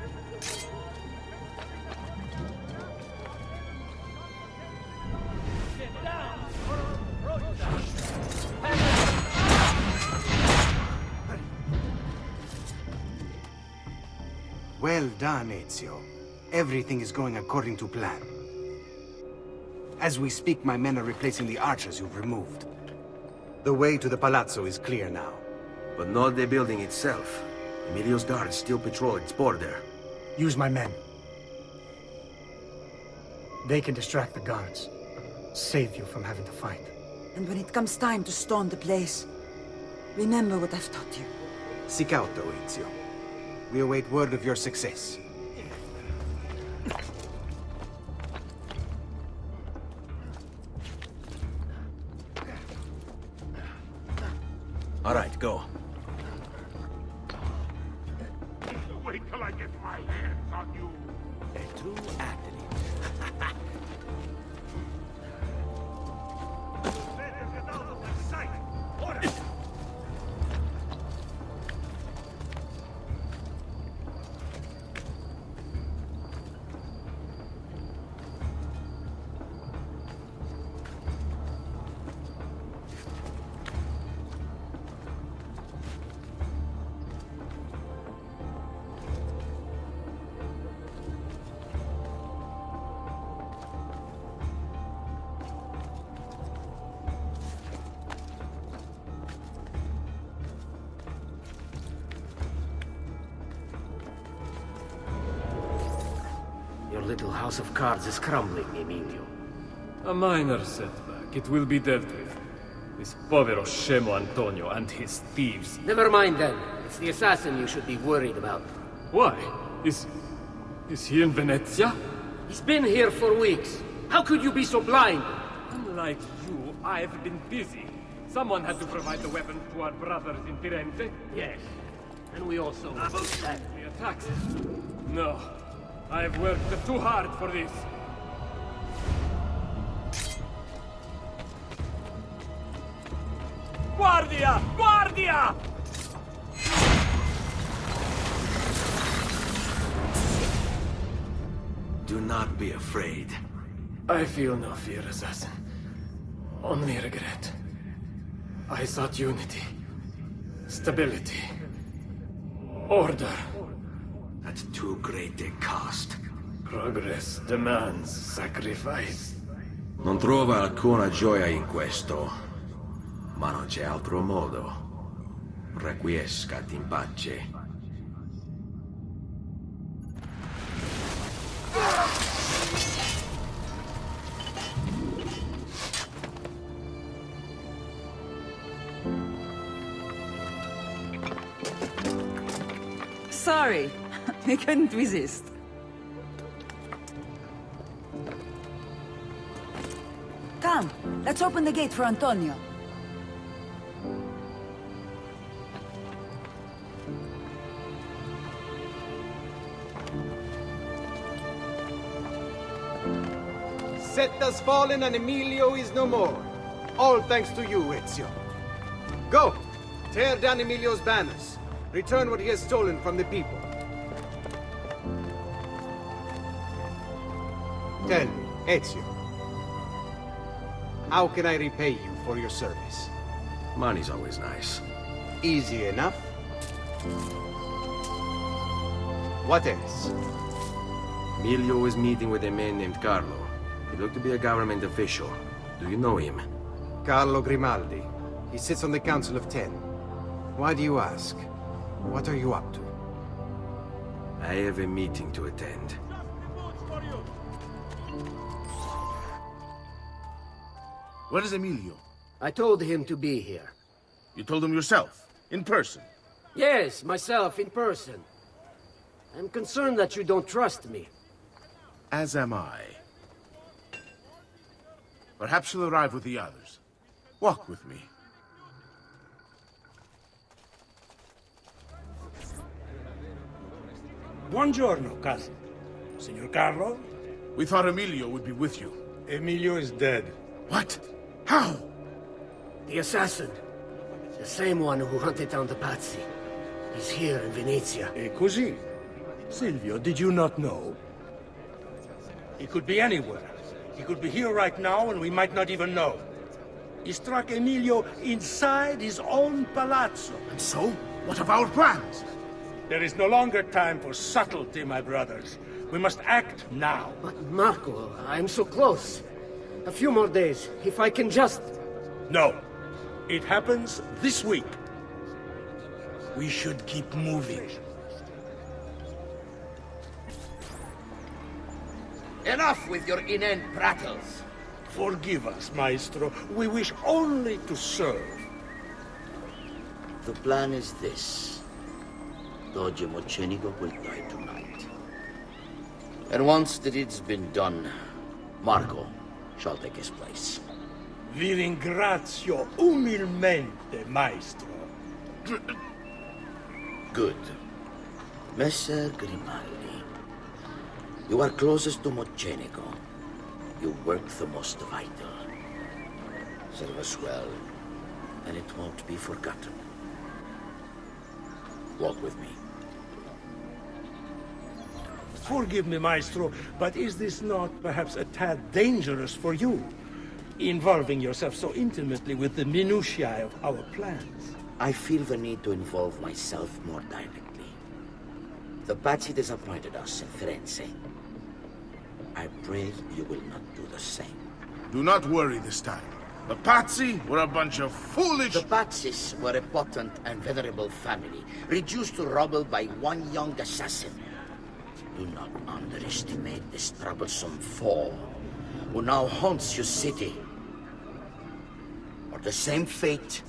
Well done, Ezio. Everything is going according to plan. As we speak, my men are replacing the archers you've removed. The way to the palazzo is clear now. But not the building itself. Emilio's guards still patrol its border. Use my men. They can distract the guards. Save you from having to fight. And when it comes time to storm the place, remember what I've taught you. Seek out, though, Ezio. We await word of your success. All right, go. Wait till I get my hands on you. A true athlete. Your little house of cards is crumbling, Emilio. A minor setback. It will be dealt with. This povero scemo Antonio and his thieves. Never mind then. It's the assassin you should be worried about. Why? Is he in Venezia? He's been here for weeks. How could you be so blind? Unlike you, I've been busy. Someone had to provide the weapons to our brothers in Firenze. Yes. And we also... The attacks. No. I've worked too hard for this. Guardia! Guardia! Do not be afraid. I feel no fear, assassin. Only regret. I sought unity, stability, order. At too great a cost. Progress demands sacrifice. Non trova alcuna gioia in questo, ma non c'è altro modo. Requiescat in pace. Sorry, I couldn't resist. Come, let's open the gate for Antonio. Set has fallen and Emilio is no more. All thanks to you, Ezio. Go! Tear down Emilio's banners. Return what he has stolen from the people. Tell me, Ezio, how can I repay you for your service? Money's always nice. Easy enough. What else? Emilio is meeting with a man named Carlo. He looked to be a government official. Do you know him? Carlo Grimaldi. He sits on the Council of 10. Why do you ask? What are you up to? I have a meeting to attend. Where is Emilio? I told him to be here. You told him yourself, in person? Yes, myself, in person. I'm concerned that you don't trust me. As am I. Perhaps you'll arrive with the others. Walk with me. Buongiorno, cousin. Signor Carlo? We thought Emilio would be with you. Emilio is dead. What? How? The assassin. The same one who hunted down the Pazzi. He's here in Venezia. E così? Silvio, did you not know? He could be anywhere. He could be here right now and we might not even know. He struck Emilio inside his own palazzo. And so? What of our plans? There is no longer time for subtlety, my brothers. We must act now. But Marco, I'm so close. A few more days, if I can just... No. It happens this week. We should keep moving. Enough with your inane prattles. Forgive us, Maestro. We wish only to serve. The plan is this. Doge Mocenigo will die tonight. And once the deed's been done, Marco shall take his place. Vi ringrazio umilmente, Maestro. Good. Messer Grimaldi, you are closest to Mocenigo. You work the most vital. Serve us well, and it won't be forgotten. Walk with me. Forgive me, Maestro, but is this not perhaps a tad dangerous for you? Involving yourself so intimately with the minutiae of our plans. I feel the need to involve myself more directly. The Pazzi disappointed us in Firenze. I pray you will not do the same. Do not worry this time. The Pazzi were a bunch of foolish... The Pazzis were a potent and venerable family, reduced to rubble by one young assassin. Do not underestimate this troublesome foe, who now haunts your city. Or the same fate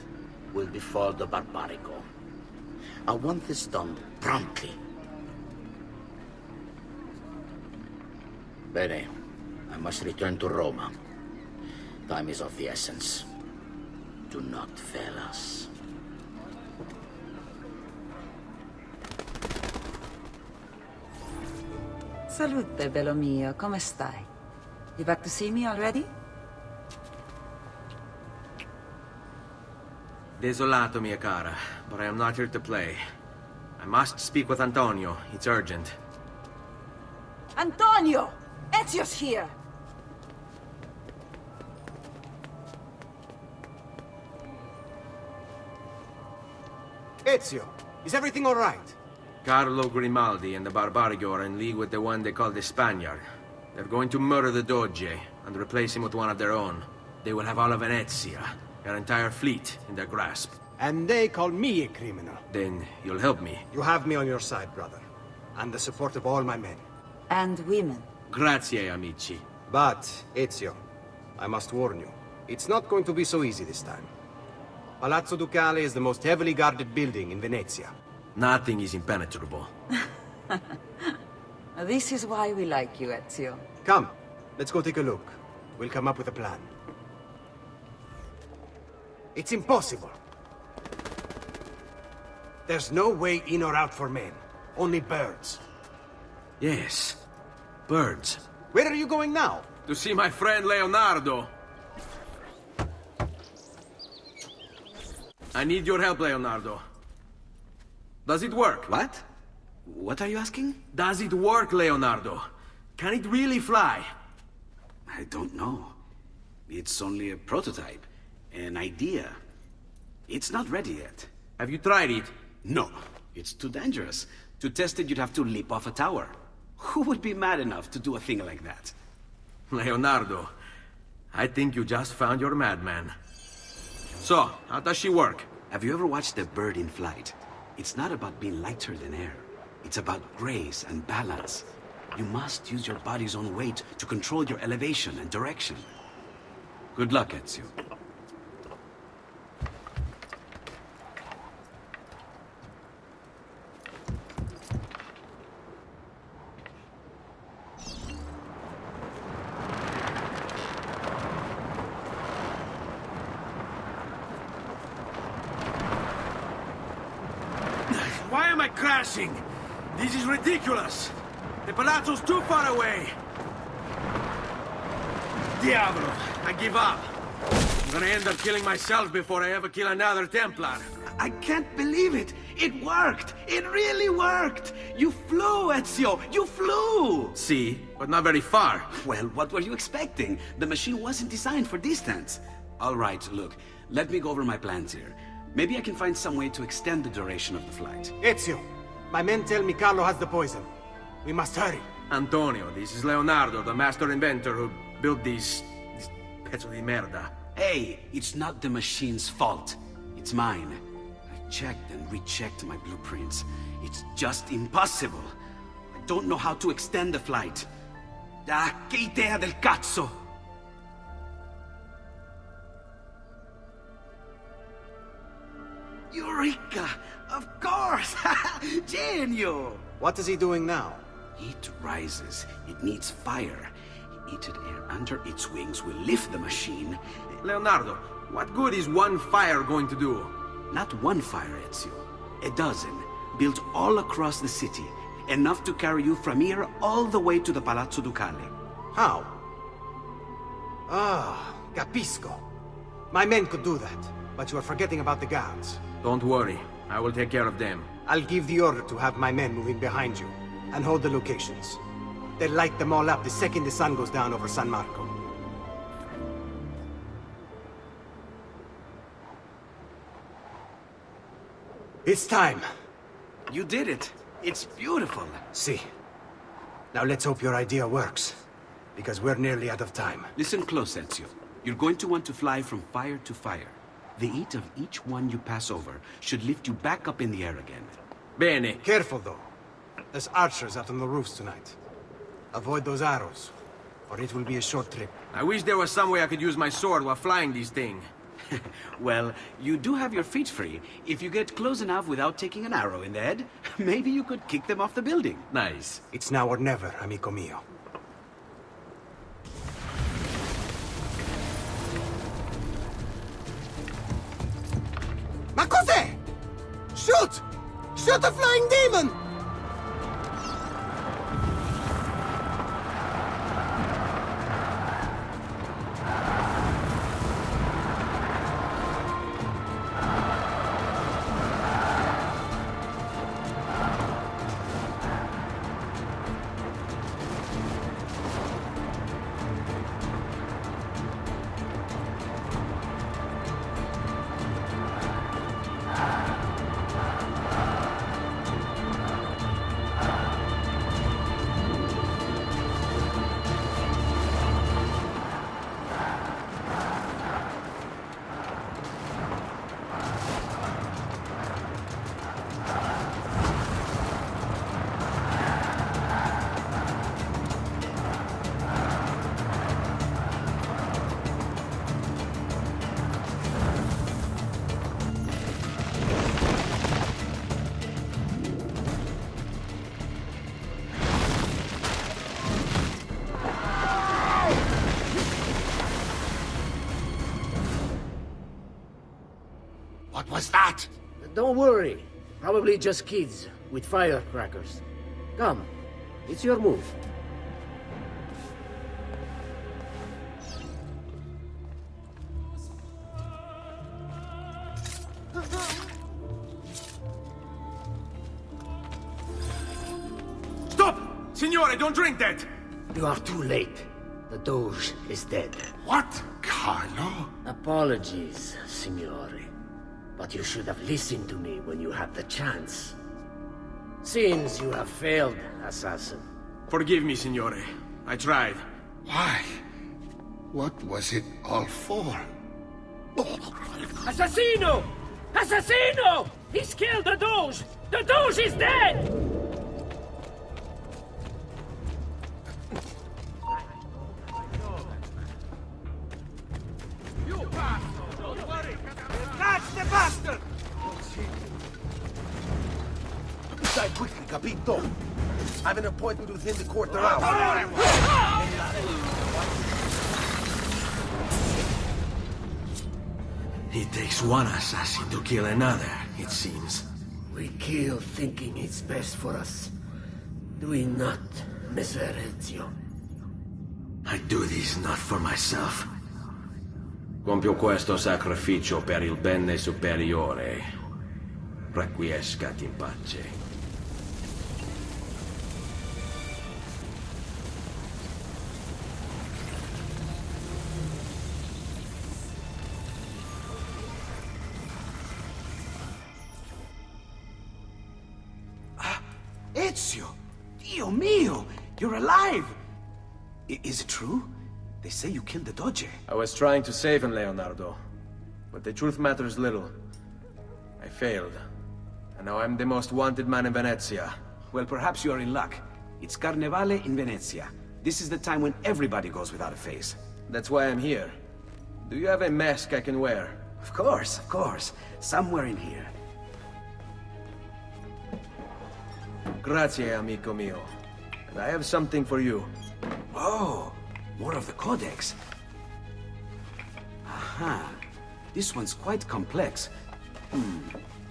will befall the Barbarigo. I want this done promptly. Bene, I must return to Roma. Time is of the essence. Do not fail us. Salute, bello mio. Come stai? You back to see me already? Desolato, mia cara, but I am not here to play. I must speak with Antonio. It's urgent. Antonio! Ezio's here! Ezio, is everything all right? Carlo Grimaldi and the Barbarigo are in league with the one they call the Spaniard. They're going to murder the Doge and replace him with one of their own. They will have all of Venezia, their entire fleet, in their grasp. And they call me a criminal. Then you'll help me. You have me on your side, brother. And the support of all my men. And women. Grazie, amici. But, Ezio, I must warn you. It's not going to be so easy this time. Palazzo Ducale is the most heavily guarded building in Venezia. Nothing is impenetrable. This is why we like you, Ezio. Come, let's go take a look. We'll come up with a plan. It's impossible. There's no way in or out for men. Only birds. Yes, birds. Where are you going now? To see my friend Leonardo. I need your help, Leonardo. Does it work? What? What are you asking? Does it work, Leonardo? Can it really fly? I don't know. It's only a prototype, an idea. It's not ready yet. Have you tried it? No, it's too dangerous. To test it, you'd have to leap off a tower. Who would be mad enough to do a thing like that? Leonardo, I think you just found your madman. So, how does she work? Have you ever watched a bird in flight? It's not about being lighter than air. It's about grace and balance. You must use your body's own weight to control your elevation and direction. Good luck, Ezio. Why am I crashing? This is ridiculous. The palazzo's too far away. Diavolo, I give up. I'm gonna end up killing myself before I ever kill another Templar. I can't believe it! It worked! It really worked! You flew, Ezio! You flew! See, but not very far. Well, what were you expecting? The machine wasn't designed for distance. All right, look, let me go over my plans here. Maybe I can find some way to extend the duration of the flight. Ezio, my men tell me Carlo has the poison. We must hurry. Antonio, this is Leonardo, the master inventor who built these pezzo di merda. Hey, it's not the machine's fault. It's mine. I checked and rechecked my blueprints. It's just impossible. I don't know how to extend the flight. Ah, che idea del cazzo! Eureka! Of course! Genio! What is he doing now? It rises. It needs fire. Heated air under its wings will lift the machine. Leonardo, what good is one fire going to do? Not one fire, Ezio. A dozen, built all across the city. Enough to carry you from here all the way to the Palazzo Ducale. How? Ah, capisco. My men could do that, but you are forgetting about the guards. Don't worry, I will take care of them. I'll give the order to have my men moving behind you, and hold the locations. They'll light them all up the second the sun goes down over San Marco. It's time. You did it. It's beautiful. See. Now let's hope your idea works, because we're nearly out of time. Listen close, Ezio. You're going to want to fly from fire to fire. The heat of each one you pass over should lift you back up in the air again. Bene. Careful, though. There's archers out on the roofs tonight. Avoid those arrows, or it will be a short trip. I wish there was some way I could use my sword while flying this thing. Well, you do have your feet free. If you get close enough without taking an arrow in the head, maybe you could kick them off the building. Nice. It's now or never, amico mio. Ma cos'è? Shoot! Shoot the flying demon! What was that? Don't worry. Probably just kids with firecrackers. Come, it's your move. Signore, don't drink that! You are too late. The Doge is dead. What, Carlo? Apologies, Signore. But you should have listened to me when you had the chance. Seems you have failed, Assassin. Forgive me, Signore. I tried. Why? What was it all for? Assassino! Assassino! He's killed the Doge! The Doge is dead! You bastard! Don't worry! Catch the bastard! Die quickly, capito? I have an appointment with him the quarter hour. It takes one assassin to kill another, it seems. We kill thinking it's best for us. Do we not, Messer Ezio? I do this not for myself. Compio questo sacrificio per il bene superiore. Requiescat in pace. Ezio! Dio mio! You're alive! Is it true? They say you killed the Doge. I was trying to save him, Leonardo. But the truth matters little. I failed. And now I'm the most wanted man in Venezia. Well, perhaps you are in luck. It's Carnevale in Venezia. This is the time when everybody goes without a face. That's why I'm here. Do you have a mask I can wear? Of course, of course. Somewhere in here. Grazie, amico mio. And I have something for you. Oh, more of the Codex. Aha. This one's quite complex.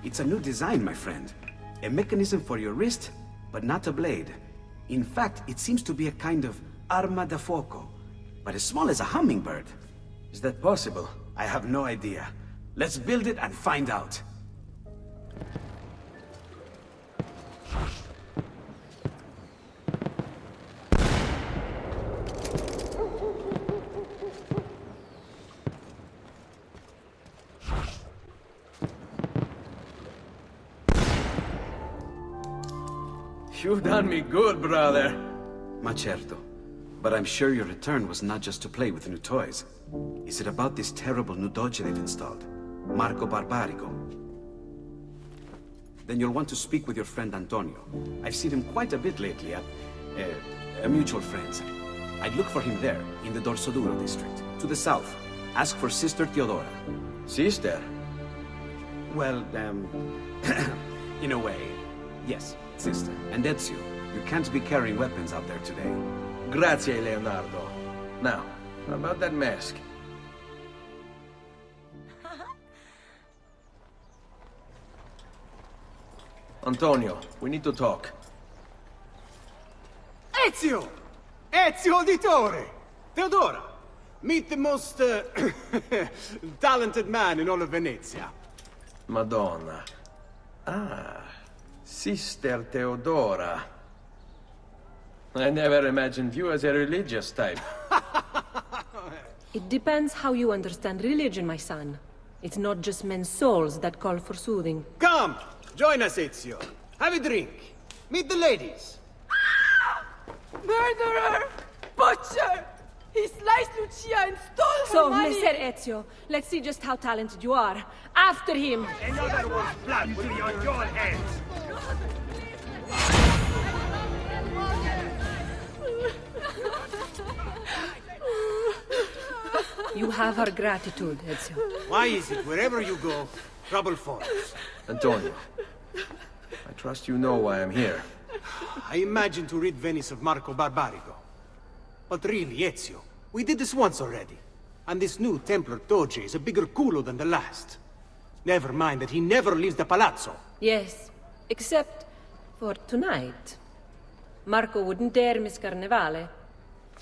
It's a new design, my friend. A mechanism for your wrist, but not a blade. In fact, it seems to be a kind of arma da fuoco, but as small as a hummingbird. Is that possible? I have no idea. Let's build it and find out. You've done me good, brother. Ma certo. But I'm sure your return was not just to play with new toys. Is it about this terrible new doge they've installed? Marco Barbarigo? Then you'll want to speak with your friend Antonio. I've seen him quite a bit lately at... mutual friends. I'd look for him there, in the Dorsoduro district, to the south. Ask for Sister Theodora. Sister? Well, in a way, yes, sister. And Ezio, you can't be carrying weapons out there today. Grazie, Leonardo. Now, about that mask. Antonio, we need to talk. Ezio! Ezio Auditore! Theodora! Meet the most, talented man in all of Venezia. Madonna. Ah, Sister Theodora. I never imagined you as a religious type. It depends how you understand religion, my son. It's not just men's souls that call for soothing. Come! Join us, Ezio. Have a drink. Meet the ladies. Murderer! Butcher! He sliced Lucia and stole her money! So, Messer Ezio, let's see just how talented you are. After him! Another one's blood will be on your hands! You have our gratitude, Ezio. Why is it wherever you go, trouble follows? Antonio, I trust you know why I'm here. I imagine to rid Venice of Marco Barbarigo. But really, Ezio, we did this once already. And this new Templar Doge is a bigger culo than the last. Never mind that he never leaves the palazzo. Yes, except for tonight. Marco wouldn't dare miss Carnevale.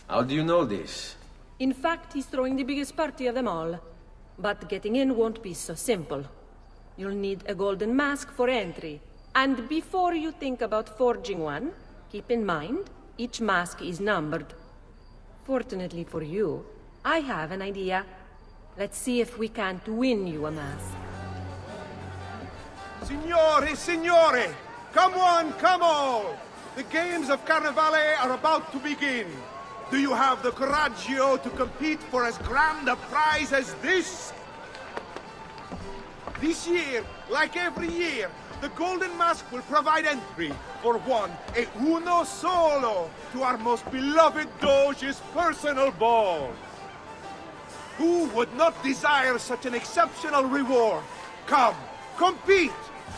How do you know this? In fact, he's throwing the biggest party of them all. But getting in won't be so simple. You'll need a golden mask for entry. And before you think about forging one, keep in mind, Each mask is numbered. Fortunately for you, I have an idea. Let's see if we can't win you a mask. Signore, signore! Come on, come all! The games of Carnevale are about to begin. Do you have the coraggio to compete for as grand a prize as this? This year, like every year, the Golden Mask will provide entry for one e uno solo to our most beloved Doge's personal ball. Who would not desire such an exceptional reward? Come, compete!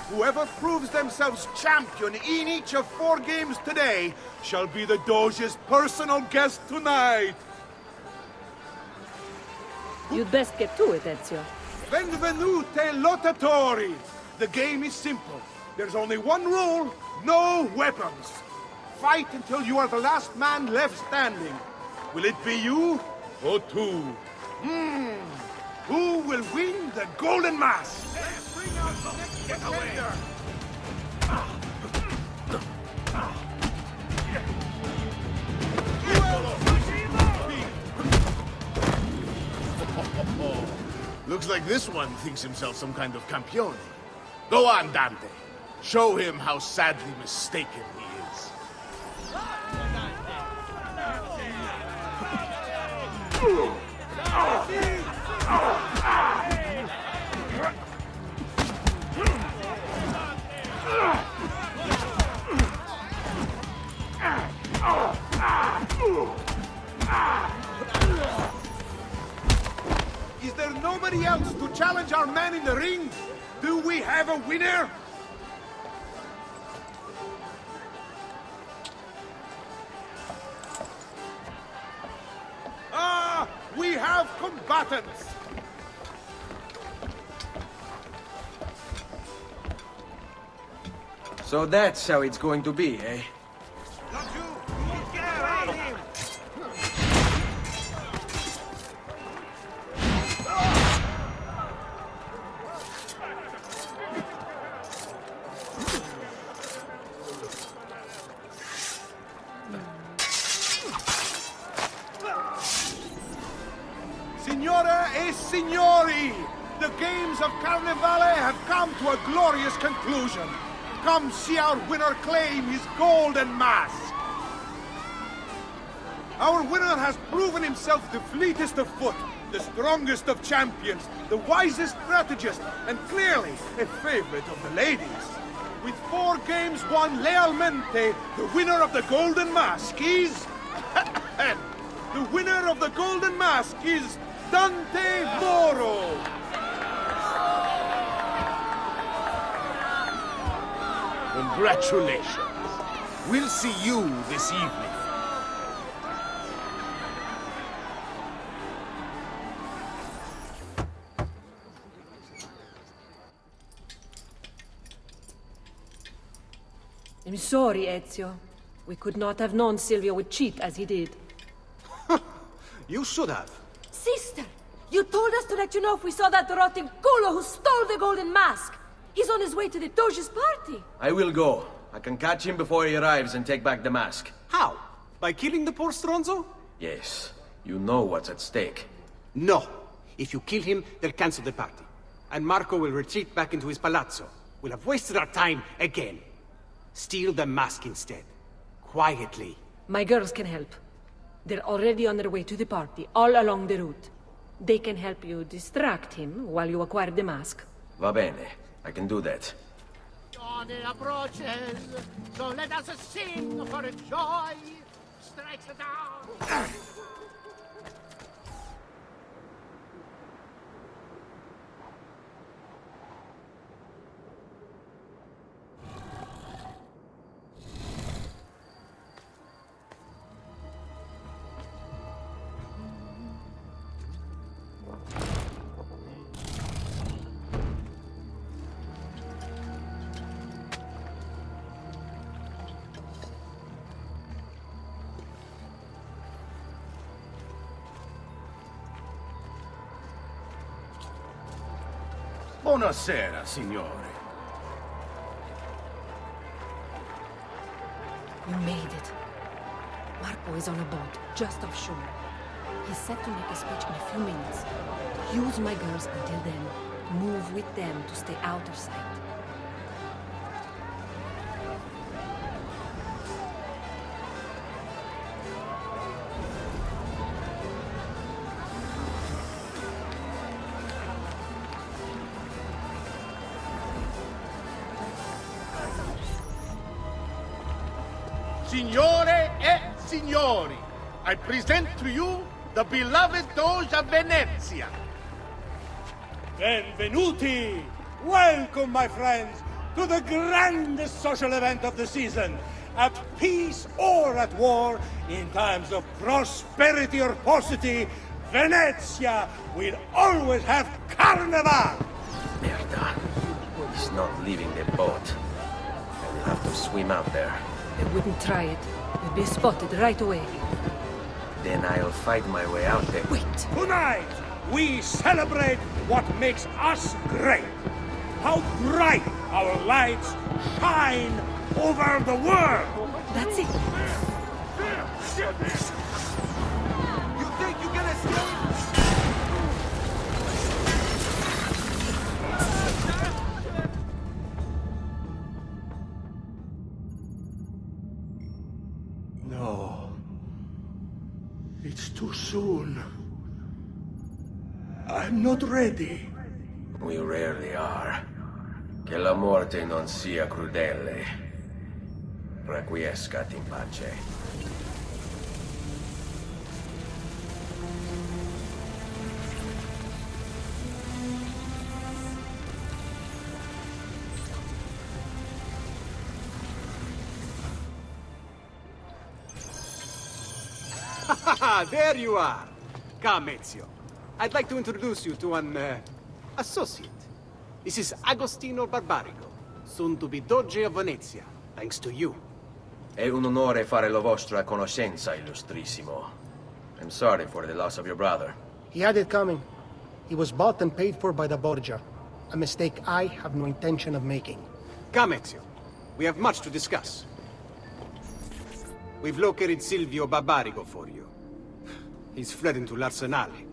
Whoever proves themselves champion in each of 4 games today shall be the Doge's personal guest tonight. You'd best get to it, Ezio. Benvenute lottatori! The game is simple. There's only one rule, no weapons. Fight until you are the last man left standing. Will it be you or two? Who will win the Golden Mask? Let's bring out the next contender! Looks like this one thinks himself some kind of campione. Go on, Dante. Show him how sadly mistaken he is. Is there nobody else to challenge our man in the ring? Do we have a winner? Ah, we have combatants! So that's how it's going to be, eh? Signore e signori, the games of Carnevale have come to a glorious conclusion. Come see our winner claim his golden mask. Our winner has proven himself the fleetest of foot, the strongest of champions, the wisest strategist, and clearly a favorite of the ladies. With 4 games won lealmente, the winner of the Golden Mask is... the winner of the Golden Mask is Dante Moro! Congratulations. We'll see you this evening. I'm sorry, Ezio. We could not have known Silvio would cheat as he did. You should have. Sister! You told us to let you know if we saw that rotting culo who stole the Golden Mask! He's on his way to the Doge's party! I will go. I can catch him before he arrives and take back the mask. How? By killing the poor Stronzo? Yes. You know what's at stake. No. If you kill him, they'll cancel the party. And Marco will retreat back into his palazzo. We'll have wasted our time again. Steal the mask instead. Quietly. My girls can help. They're already on their way to the party, all along the route. They can help you distract him while you acquire the mask. Va bene. I can do that. Dawn approaches, so let us sing for joy. Strike the dawn. Buonasera, signore. You made it. Marco is on a boat, just offshore. He's set to make a speech in a few minutes. Use my girls until then. Move with them to stay out of sight. Signore e signori, I present to you the beloved Doge of Venezia. Benvenuti! Welcome, my friends, to the grandest social event of the season. At peace or at war, in times of prosperity or paucity, Venezia will always have Carnival! Merda. He's not leaving the boat. I will have to swim out there. I wouldn't try it. You'll be spotted right away. Then I'll fight my way out there. Wait! Tonight, we celebrate what makes us great. How bright our lights shine over the world. That's it. You think you can escape? No. It's too soon. I'm not ready. We rarely are. Che la morte non sia crudele. Requiescat in pace. There you are! Come, Ezio. I'd like to introduce you to an, associate. This is Agostino Barbarigo, soon to be Doge of Venezia, thanks to you. È un onore fare la vostra conoscenza, illustrissimo. I'm sorry for the loss of your brother. He had it coming. He was bought and paid for by the Borgia. A mistake I have no intention of making. Come, Ezio. We have much to discuss. We've located Silvio Barbarigo for you. He's fled into l'Arsenale.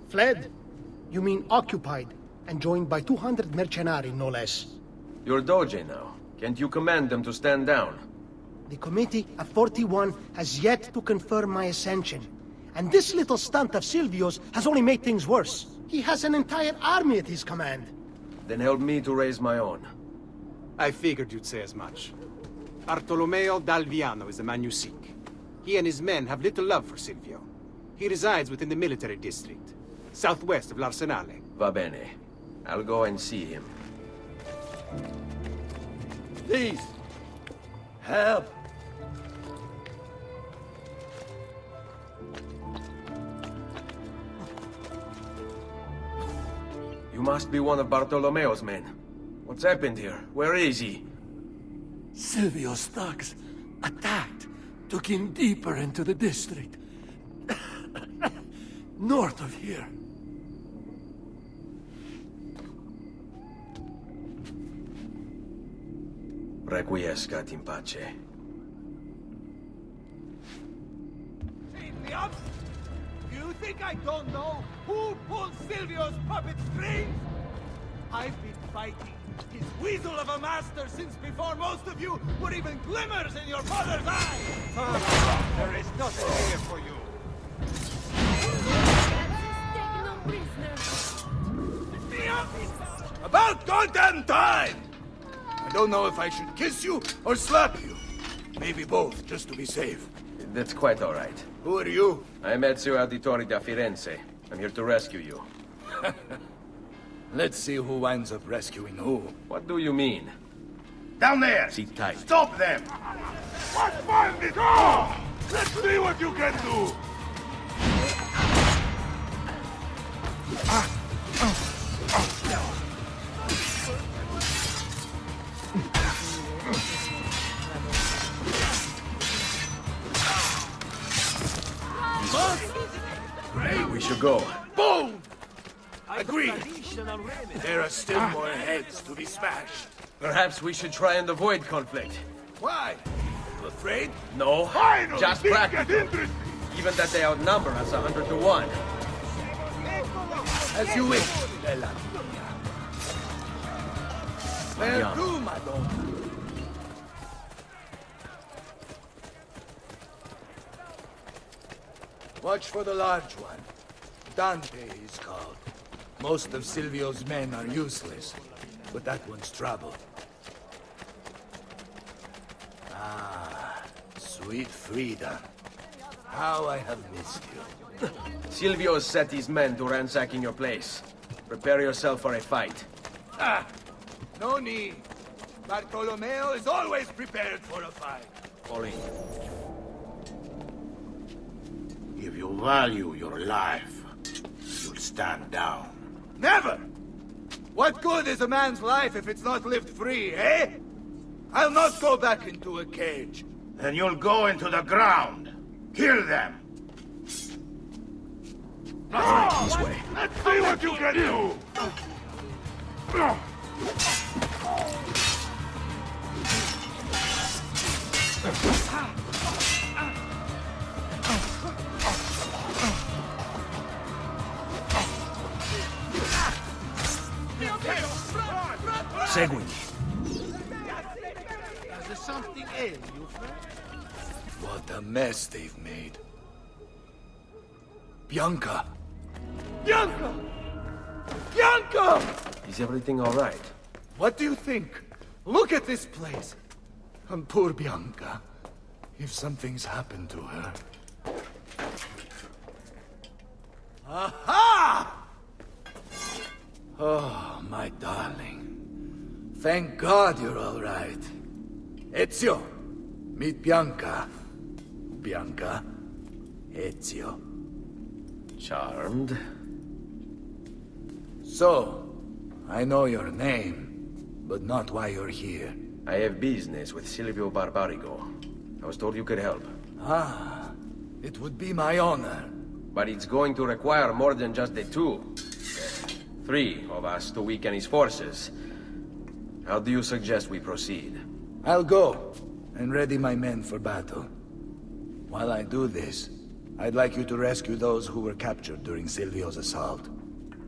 Fled? You mean occupied, and joined by 200 mercenari, no less. You're Doge now. Can't you command them to stand down? The committee of 41 has yet to confirm my ascension. And this little stunt of Silvio's has only made things worse. He has an entire army at his command. Then help me to raise my own. I figured you'd say as much. Bartolomeo d'Alviano is the man you seek. He and his men have little love for Silvio. He resides within the military district, southwest of l'Arsenale. Va bene. I'll go and see him. Please, help. You must be one of Bartolomeo's men. What's happened here? Where is he? Silvio's thugs attacked, took him deeper into the district. North of here. Requiescat in pace. Silvio? You think I don't know who pulled Silvio's puppet strings? I've been fighting his weasel of a master since before most of you were even glimmers in your father's eyes! There is nothing here for you. About goddamn time! I don't know if I should kiss you or slap you. Maybe both, just to be safe. That's quite all right. Who are you? I'm Ezio Auditore da Firenze. I'm here to rescue you. Let's see who winds up rescuing who. What do you mean? Down there! Sit tight. Stop them! What's fun this? Go! Let's see what you can do! We should go. Boom! Agreed. There are still more heads to be smashed. Perhaps we should try and avoid conflict. Why? afraid? No, Finally, just things practical. get interesting. Even that they outnumber us 100 to 1. As you wish, Bella. Where Yeah. to, Madonna? Watch for the large one. Dante is called. Most of Silvio's men are useless, but that one's trouble. Ah, sweet Frida. How I have missed you. Silvio set his men to ransacking your place. Prepare yourself for a fight. Ah, no need. Bartolomeo is always prepared for a fight. All in. If you value your life, you'll stand down. Never! What good is a man's life if it's not lived free, eh? I'll not go back into a cage. Then you'll go into the ground. Kill them. This way. Let's see what you can do. Seguimi. Does there something ail you, friend? What a mess they've made. Bianca! Bianca! Bianca! Is everything all right? What do you think? Look at this place. And poor Bianca. If something's happened to her. Aha! Oh, my darling. Thank God you're all right. Ezio, meet Bianca. Bianca, Ezio. Charmed. So, I know your name, but not why you're here. I have business with Silvio Barbarigo. I was told you could help. Ah, it would be my honor. But it's going to require more than just the two. 3 of us to weaken his forces. How do you suggest we proceed? I'll go and ready my men for battle. While I do this, I'd like you to rescue those who were captured during Silvio's assault.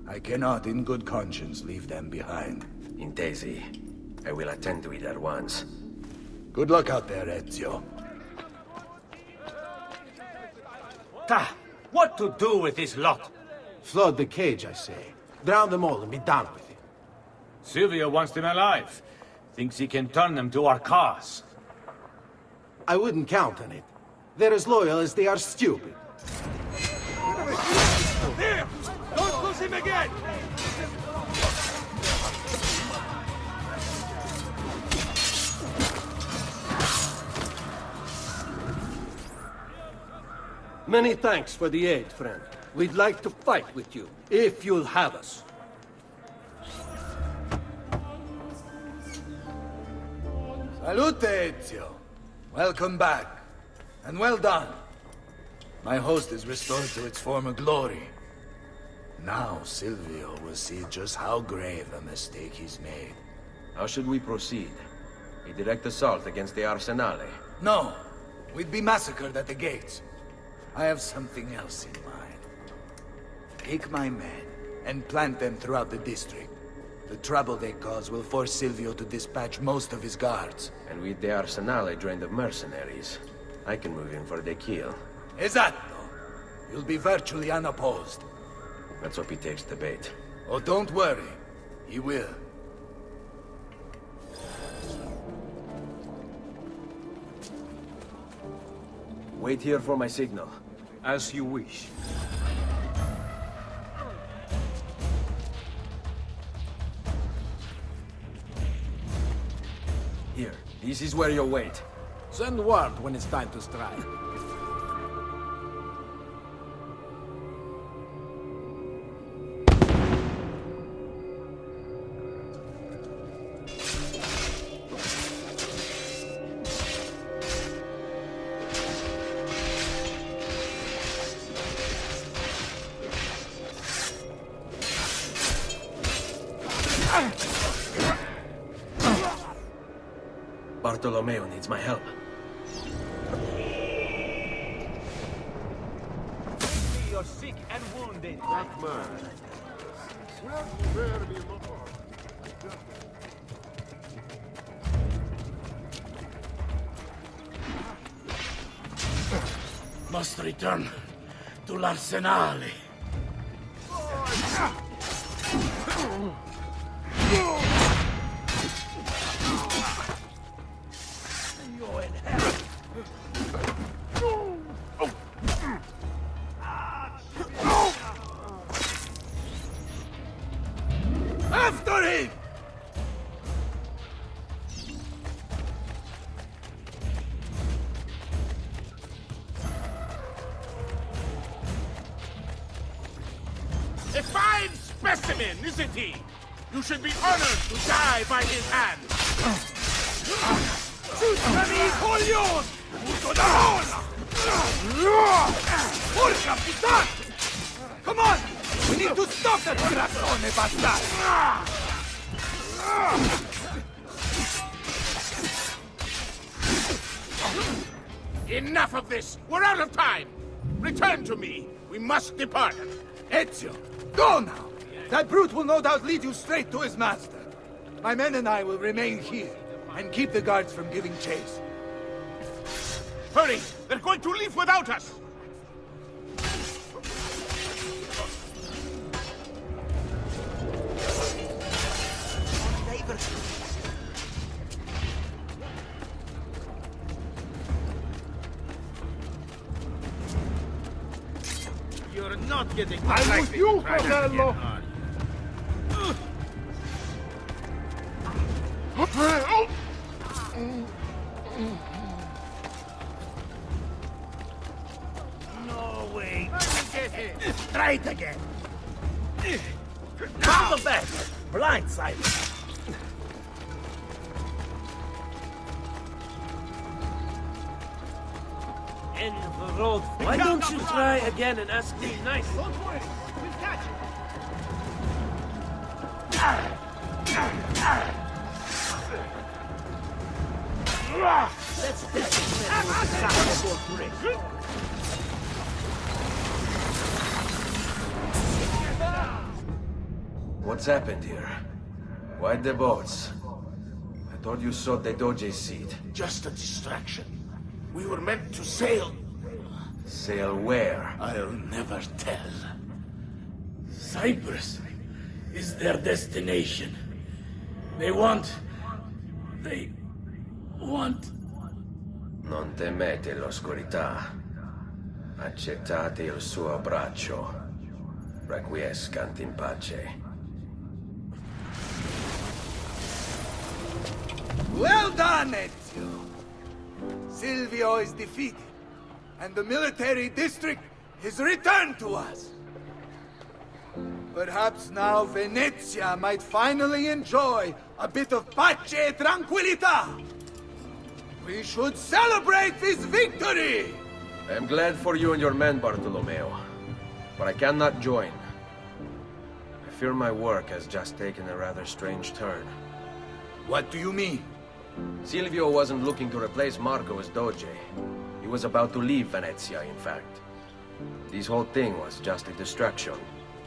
I cannot, in good conscience, leave them behind. Intesi. I will attend to it at once. Good luck out there, Ezio. What to do with this lot? Flood the cage, I say. Drown them all and be done with it. Silvio wants them alive. Thinks he can turn them to our cause. I wouldn't count on it. They're as loyal as they are stupid. There! Don't lose him again! Many thanks for the aid, friend. We'd like to fight with you, if you'll have us. Salute, Ezio. Welcome back. And well done. My host is restored to its former glory. Now Silvio will see just how grave a mistake he's made. How should we proceed? A direct assault against the Arsenale? No. We'd be massacred at the gates. I have something else in mind. Take my men and plant them throughout the district. The trouble they cause will force Silvio to dispatch most of his guards. And with the Arsenale drained of mercenaries, I can move in for the kill. Esatto. You'll be virtually unopposed. Let's hope he takes the bait. Oh, don't worry. He will. Wait here for my signal. As you wish. Here, this is where you'll wait. Send word when it's time to strike. Bartolomeo needs my help. your sick and wounded. Not mine. Well, spare me more. Must return to l'Arsenale. You're in hell. After him! A fine specimen, isn't he? You should be honored to die by his hand. Scusami, coglione! Uso da rosa! Porca puttana! Come on! We need to stop that grassone bastard! Enough of this! We're out of time! Return to me! We must depart! Ezio, go now! That brute will no doubt lead you straight to his master. My men and I will remain here, and keep the guards from giving chase. Hurry! They're going to leave without us! You're not getting I'm with you, Fratello! No way! Try it again! From the back! Blindside! End of the road. Why don't you try again and ask me nicely? Don't worry, we'll catch it! Let's What's happened here? Why the boats? I thought you sought the Doge's seat. Just a distraction. We were meant to sail. Sail where? I'll never tell. Cyprus is their destination. They want... Non temete l'oscurità. Accettate il suo braccio. Requiescant in pace. Well done, Ezio! Silvio is defeated, and the military district is returned to us. Perhaps now Venezia might finally enjoy a bit of pace e tranquillità. We should celebrate this victory! I am glad for you and your men, Bartolomeo. But I cannot join. I fear my work has just taken a rather strange turn. What do you mean? Silvio wasn't looking to replace Marco as Doge. He was about to leave Venezia, in fact. This whole thing was just a distraction.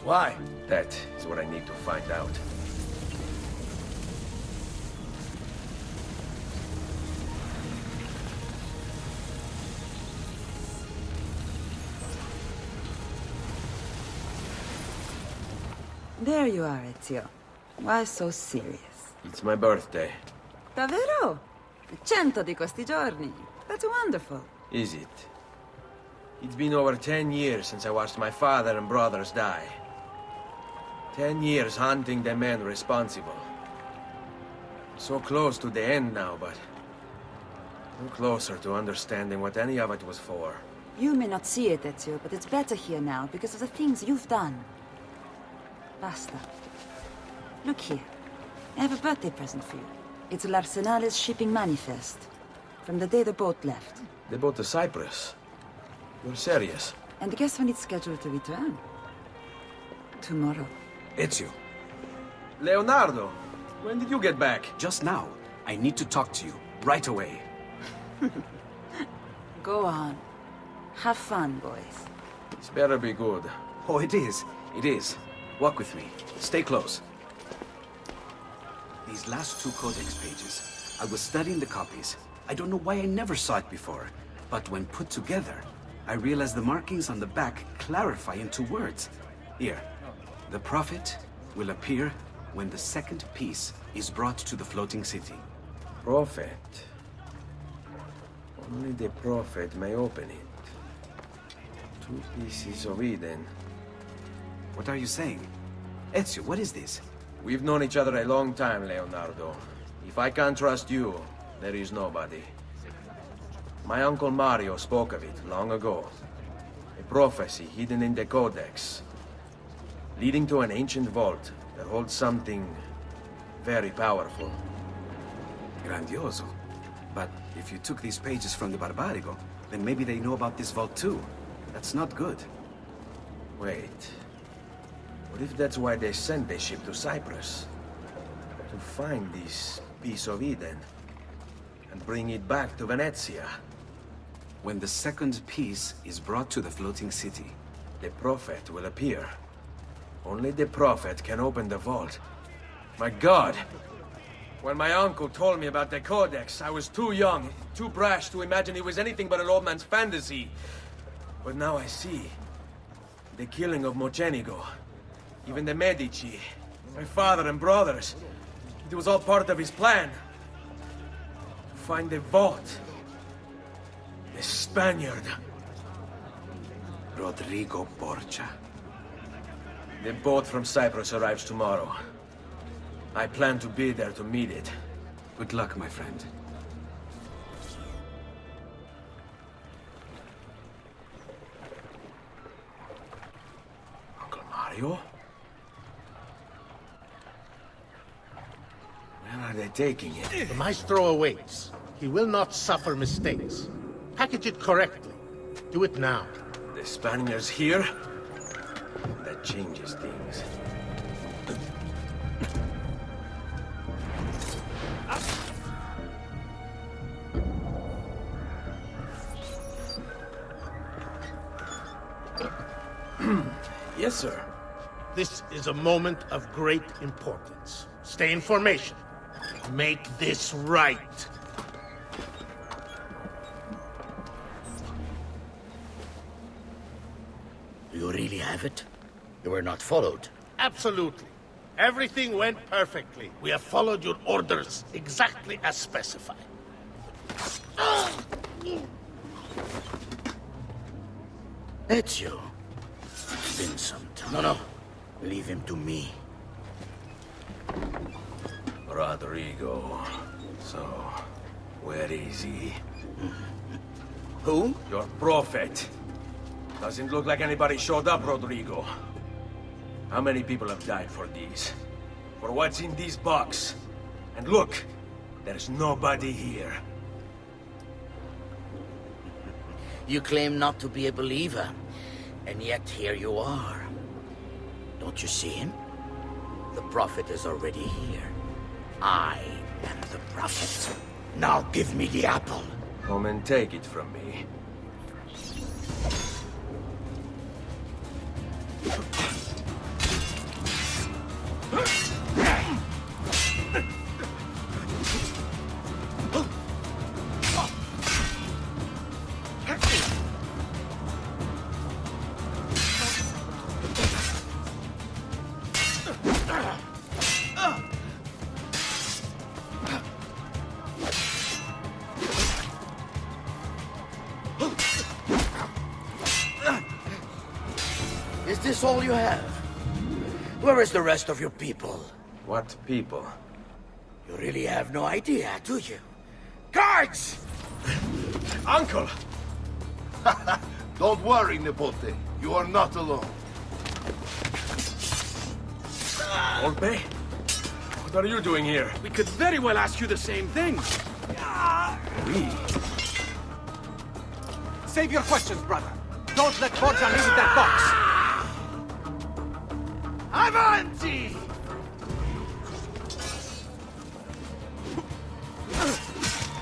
Why? That is what I need to find out. There you are, Ezio. Why so serious? It's my birthday. Davvero? 100 di questi giorni. That's wonderful. Is it? It's been over 10 years since I watched my father and brothers die. 10 years hunting the men responsible. So close to the end now, but... no closer to understanding what any of it was for. You may not see it, Ezio, but it's better here now because of the things you've done. Basta. Look here. I have a birthday present for you. It's l'Arsenale's shipping manifest. From the day the boat left. The boat to Cyprus? You're serious? And guess when it's scheduled to return? Tomorrow. Ezio. Leonardo! When did you get back? Just now. I need to talk to you. Right away. Go on. Have fun, boys. This better be good. Oh, it is. It is. Walk with me. Stay close. These last 2 codex pages, I was studying the copies. I don't know why I never saw it before, but when put together, I realized the markings on the back clarify into words. Here, the prophet will appear when the second piece is brought to the floating city. Prophet. Only the prophet may open it. 2 pieces of Eden. What are you saying? Ezio, what is this? We've known each other a long time, Leonardo. If I can't trust you, there is nobody. My uncle Mario spoke of it long ago. A prophecy hidden in the Codex, leading to an ancient vault that holds something very powerful. Grandioso. But if you took these pages from the Barbarigo, then maybe they know about this vault too. That's not good. Wait. What if that's why they sent the ship to Cyprus? To find this piece of Eden and bring it back to Venezia. When the second piece is brought to the floating city, the prophet will appear. Only the prophet can open the vault. My God! When my uncle told me about the Codex, I was too young, too brash to imagine it was anything but an old man's fantasy. But now I see. The killing of Mocenigo, even the Medici, my father and brothers. It was all part of his plan. To find the vault. The Spaniard. Rodrigo Borgia. The boat from Cyprus arrives tomorrow. I plan to be there to meet it. Good luck, my friend. Uncle Mario? Where are they taking it? The maestro awaits. He will not suffer mistakes. Package it correctly. Do it now. The Spaniards here? That changes things. Yes, sir. This is a moment of great importance. Stay in formation. Make this right. Do you really have it? You were not followed. Absolutely. Everything went perfectly. We have followed your orders exactly as specified. Ezio. It's been some time. No. Leave him to me. Rodrigo. So, where is he? Who? Your prophet. Doesn't look like anybody showed up, Rodrigo. How many people have died for these? For what's in this box? And look, there's nobody here. You claim not to be a believer, and yet here you are. Don't you see him? The prophet is already here. I am the prophet. Now give me the apple. Come and take it from me. Is this all you have? Where is the rest of your people? What people? You really have no idea, do you? Guards! Uncle! Don't worry, Nipote. You are not alone. Volpe? What are you doing here? We could very well ask you the same thing. We? Save your questions, brother. Don't let Borgia leave with that box. Avanti!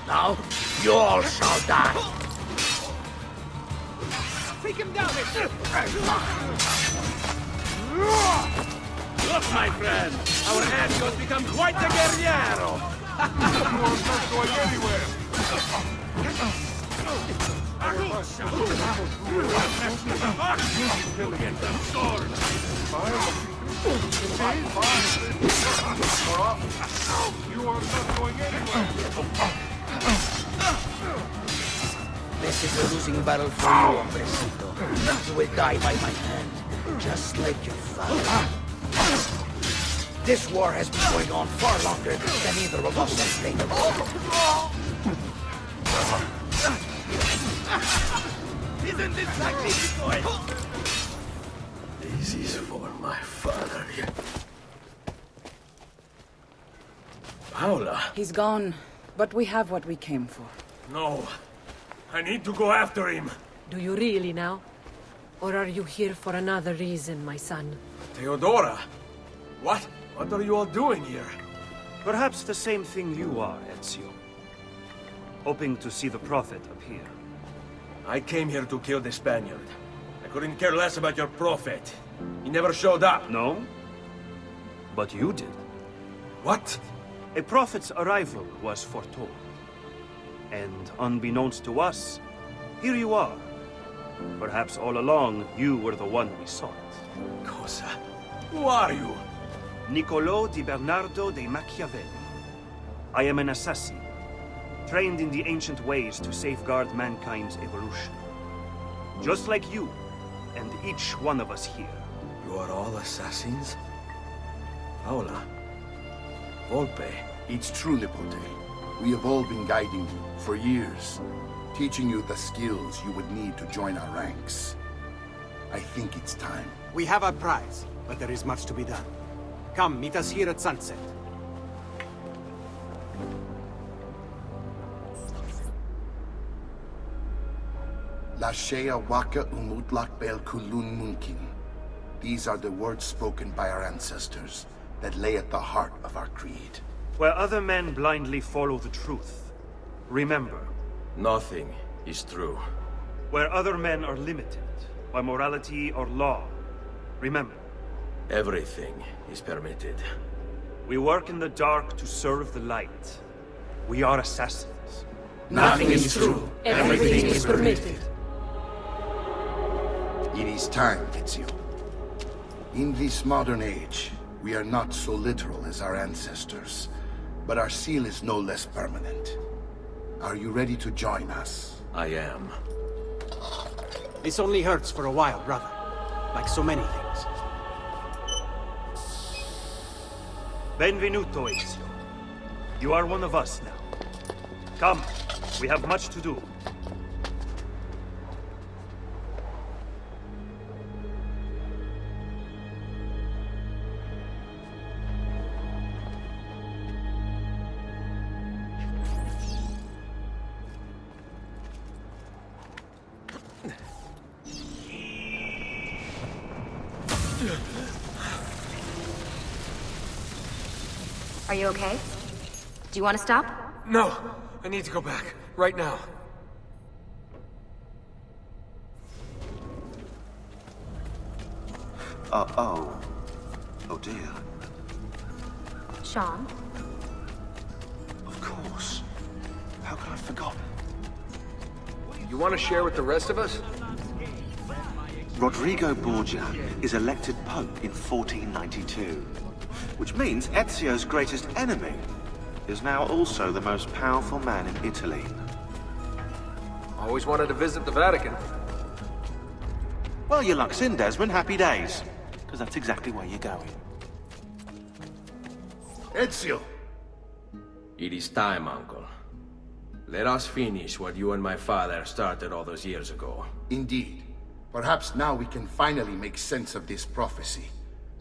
Now, you all shall die. Take him down! Look, my friend! Our Ezio's become quite the guerriero! You're not going anywhere! Get the sword! You are not going anywhere! This is a losing battle for you, hombrecito. You will die by my hand, just like your father. This war has been going on far longer than either of us has played. Isn't this magnificent? This is for my father. Paola. He's gone, but we have what we came for. No. I need to go after him. Do you really now? Or are you here for another reason, my son? Theodora! What? What are you all doing here? Perhaps the same thing you are, Ezio. Hoping to see the Prophet appear. I came here to kill the Spaniard. I couldn't care less about your Prophet. He never showed up. No? But you did. What? A Prophet's arrival was foretold. And unbeknownst to us, here you are. Perhaps all along, you were the one we sought. Cosa? Who are you? Niccolò di Bernardo de Machiavelli. I am an assassin, trained in the ancient ways to safeguard mankind's evolution. Just like you, and each one of us here. You are all assassins? Paola. Volpe. It's true, Nipote. We have all been guiding you for years, teaching you the skills you would need to join our ranks. I think it's time. We have our prize, but there is much to be done. Come, meet us here at sunset. Lashea waka umutlak bel kulun munkin. These are the words spoken by our ancestors that lay at the heart of our creed. Where other men blindly follow the truth, remember, nothing is true. Where other men are limited by morality or law, remember, everything is permitted. We work in the dark to serve the light. We are assassins. Nothing is true. Everything is permitted. It is time, Ezio. In this modern age, we are not so literal as our ancestors, but our seal is no less permanent. Are you ready to join us? I am. This only hurts for a while, brother. Like so many things. Benvenuto, Ezio. You are one of us now. Come, we have much to do. Are you okay? Do you want to stop? No! I need to go back. Right now. Oh dear. Sean? Of course. How could I have forgotten? You want to share with the rest of us? Rodrigo Borgia is elected Pope in 1492. Which means Ezio's greatest enemy is now also the most powerful man in Italy. Always wanted to visit the Vatican. Well, your luck's in, Desmond. Happy days. Because that's exactly where you're going. Ezio! It is time, Uncle. Let us finish what you and my father started all those years ago. Indeed. Perhaps now we can finally make sense of this prophecy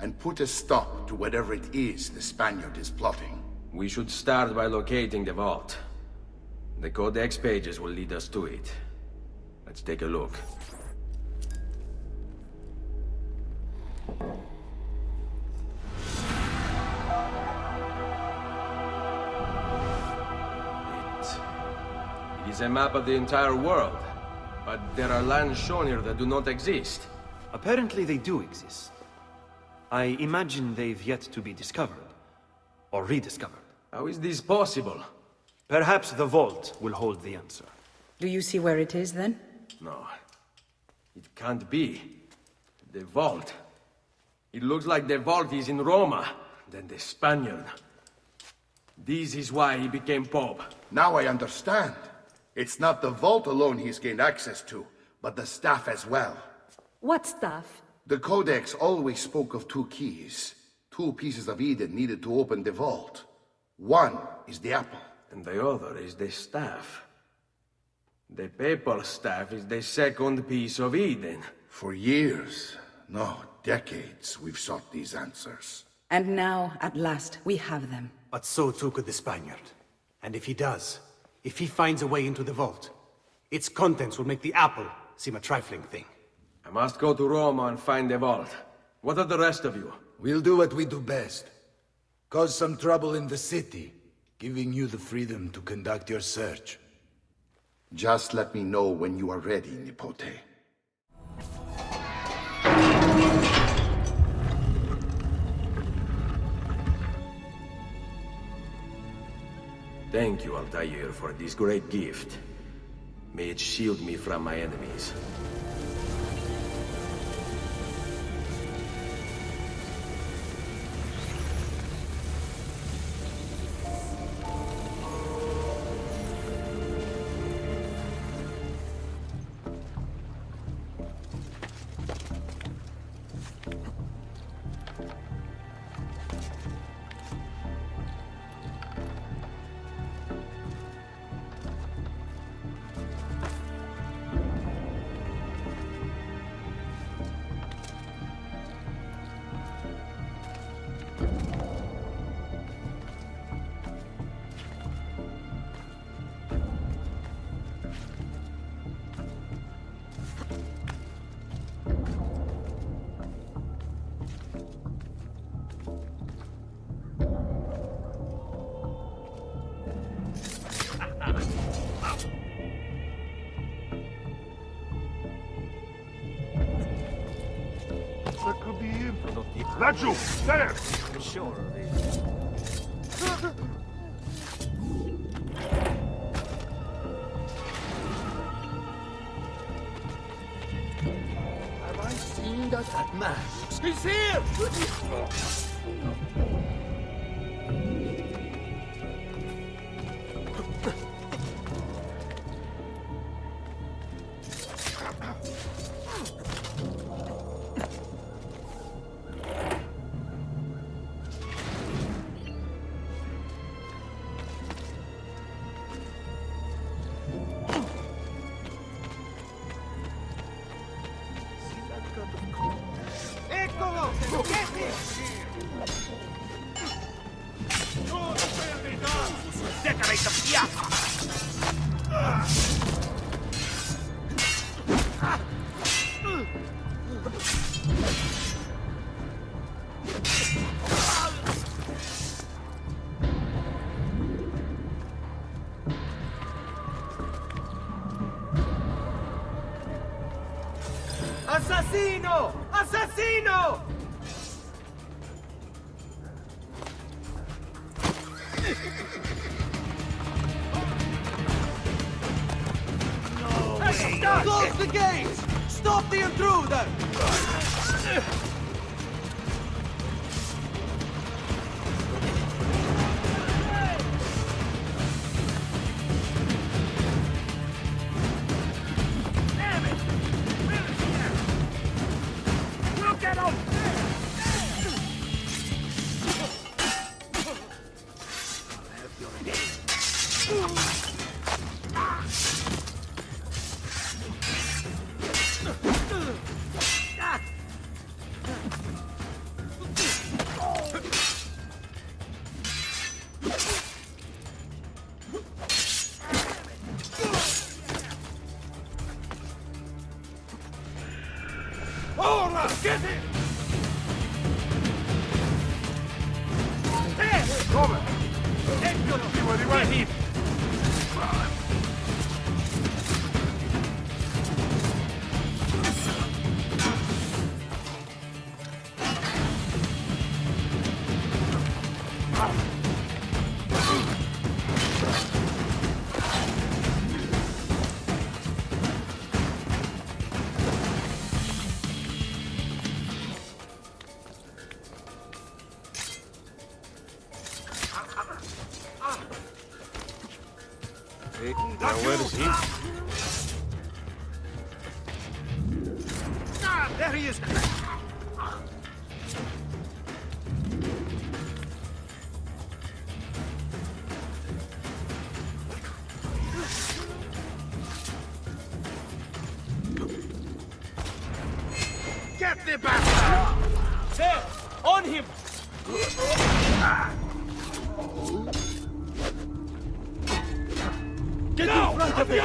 and put a stop to whatever it is the Spaniard is plotting. We should start by locating the vault. The Codex pages will lead us to it. Let's take a look. It is a map of the entire world. But there are lands shown here that do not exist. Apparently they do exist. I imagine they've yet to be discovered. Or rediscovered. How is this possible? Perhaps the vault will hold the answer. Do you see where it is, then? No. It can't be. The vault. It looks like the vault is in Roma, then the Spaniard. This is why he became Pope. Now I understand. It's not the vault alone he's gained access to, but the staff as well. What staff? The Codex always spoke of 2 keys. 2 pieces of Eden needed to open the vault. One is the apple. And the other is the staff. The papal staff is the second piece of Eden. For years, no, decades, we've sought these answers. And now, at last, we have them. But so too could the Spaniard. And if he does, if he finds a way into the vault, its contents will make the apple seem a trifling thing. I must go to Roma and find the vault. What are the rest of you? We'll do what we do best. Cause some trouble in the city, giving you the freedom to conduct your search. Just let me know when you are ready, Nipote. Thank you, Altair, for this great gift. May it shield me from my enemies. That could be him. Laggiù, there! I'm sure of it. Have I seen that man? He's here! Eccolo! Get him! Decorate the piazza! Assassino! Assassino! No way! Stop! Close the gates! Stop the intruder! Damn it! Really here! Look at him! Ora! Get him! Come? Eccolo! See where he went? Get him! Now where is he? Ah, there he is! Get the bastard! There! On him! Get in front of him!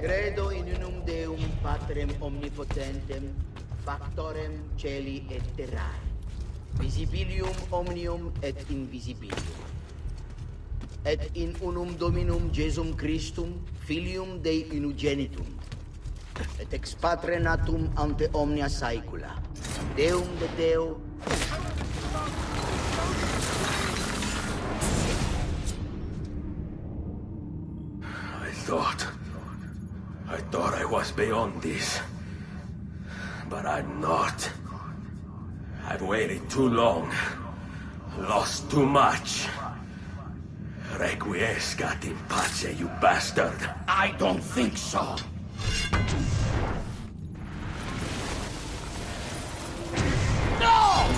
Credo in unum Deum Patrem omnipotentem, factorem celi et terrae, visibilium omnium et invisibilium. Et in unum Dominum Jesum Christum, Filium Dei unigenitum, et ex Patre natum ante omnia saecula, Deum de Deo. I thought I was beyond this. But I'm not. I've waited too long. Lost too much. Requiescat in pace, you bastard. I don't think so. No!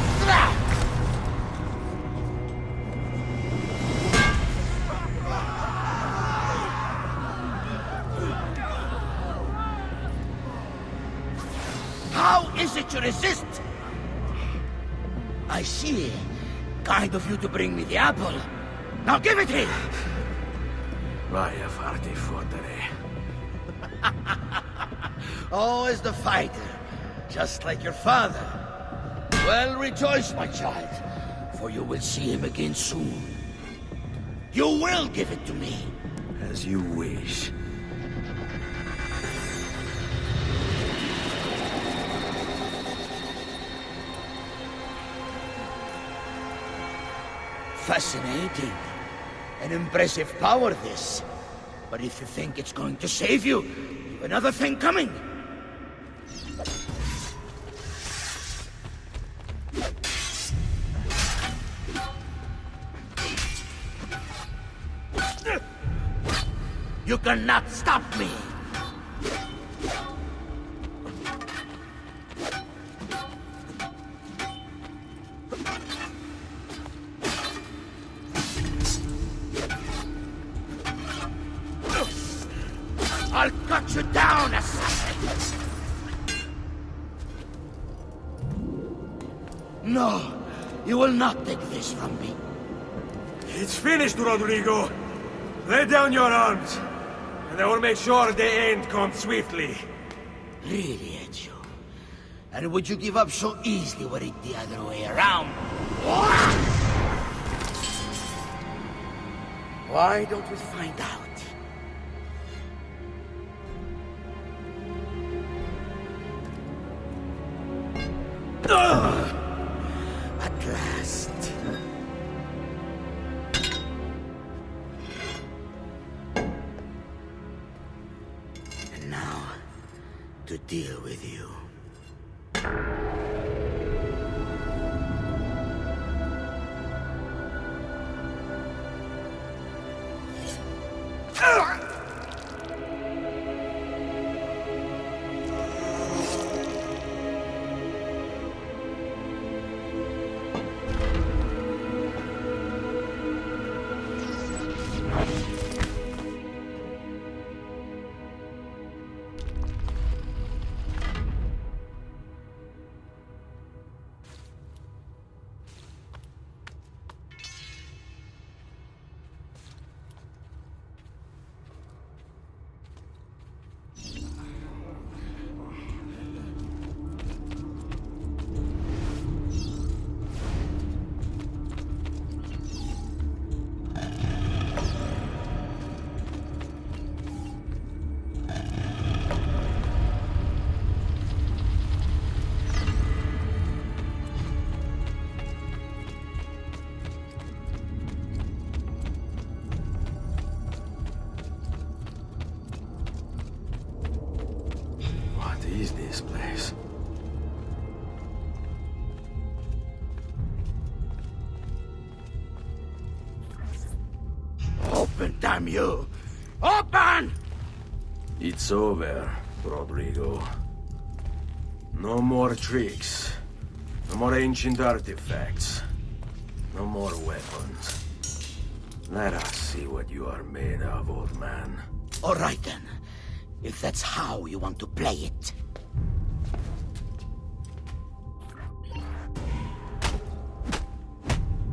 How is it you resist? I see. Kind of you to bring me the apple. Now give it here! Vaya farti fottere. Oh, as the fighter, just like your father. Well, rejoice, my child, for you will see him again soon. You will give it to me. As you wish. Fascinating. An impressive power, this. But if you think it's going to save you, you've another thing coming. You cannot stop me! I'll cut you down, assassin! No, you will not take this from me. It's finished, Rodrigo. Lay down your arms, and I will make sure the end comes swiftly. Really, Ezio? And would you give up so easily were it the other way around? Why don't we find out? At last. And now, to deal with you. this place. Open, damn you! Open! It's over, Rodrigo. No more tricks. No more ancient artifacts. No more weapons. Let us see what you are made of, old man. All right then. If that's how you want to play it.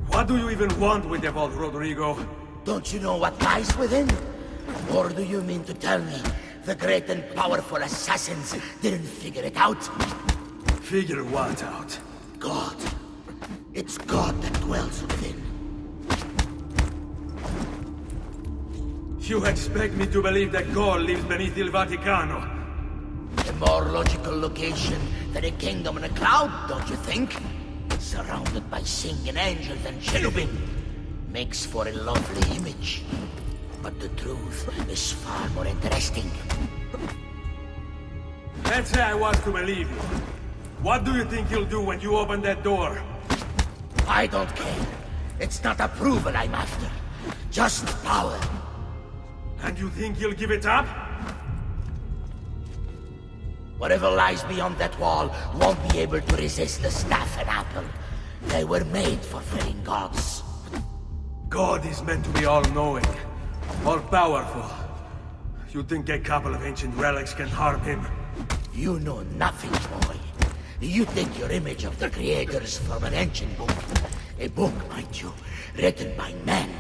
What do you even want with the vault, Rodrigo? Don't you know what lies within? Or do you mean to tell me the great and powerful assassins didn't figure it out? Figure what out? God. It's God that dwells within. You expect me to believe that God lives beneath Il Vaticano? A more logical location than a kingdom in a cloud, don't you think? Surrounded by singing angels and cherubim. Makes for a lovely image. But the truth is far more interesting. Let's say I was to believe you. What do you think you'll do when you open that door? I don't care. It's not approval I'm after. Just power. And you think you'll give it up? Whatever lies beyond that wall won't be able to resist the staff and apple. They were made for felling gods. God is meant to be all-knowing, all-powerful. You think a couple of ancient relics can harm him? You know nothing, boy. You take your image of the creators from an ancient book. A book, mind you, written by men.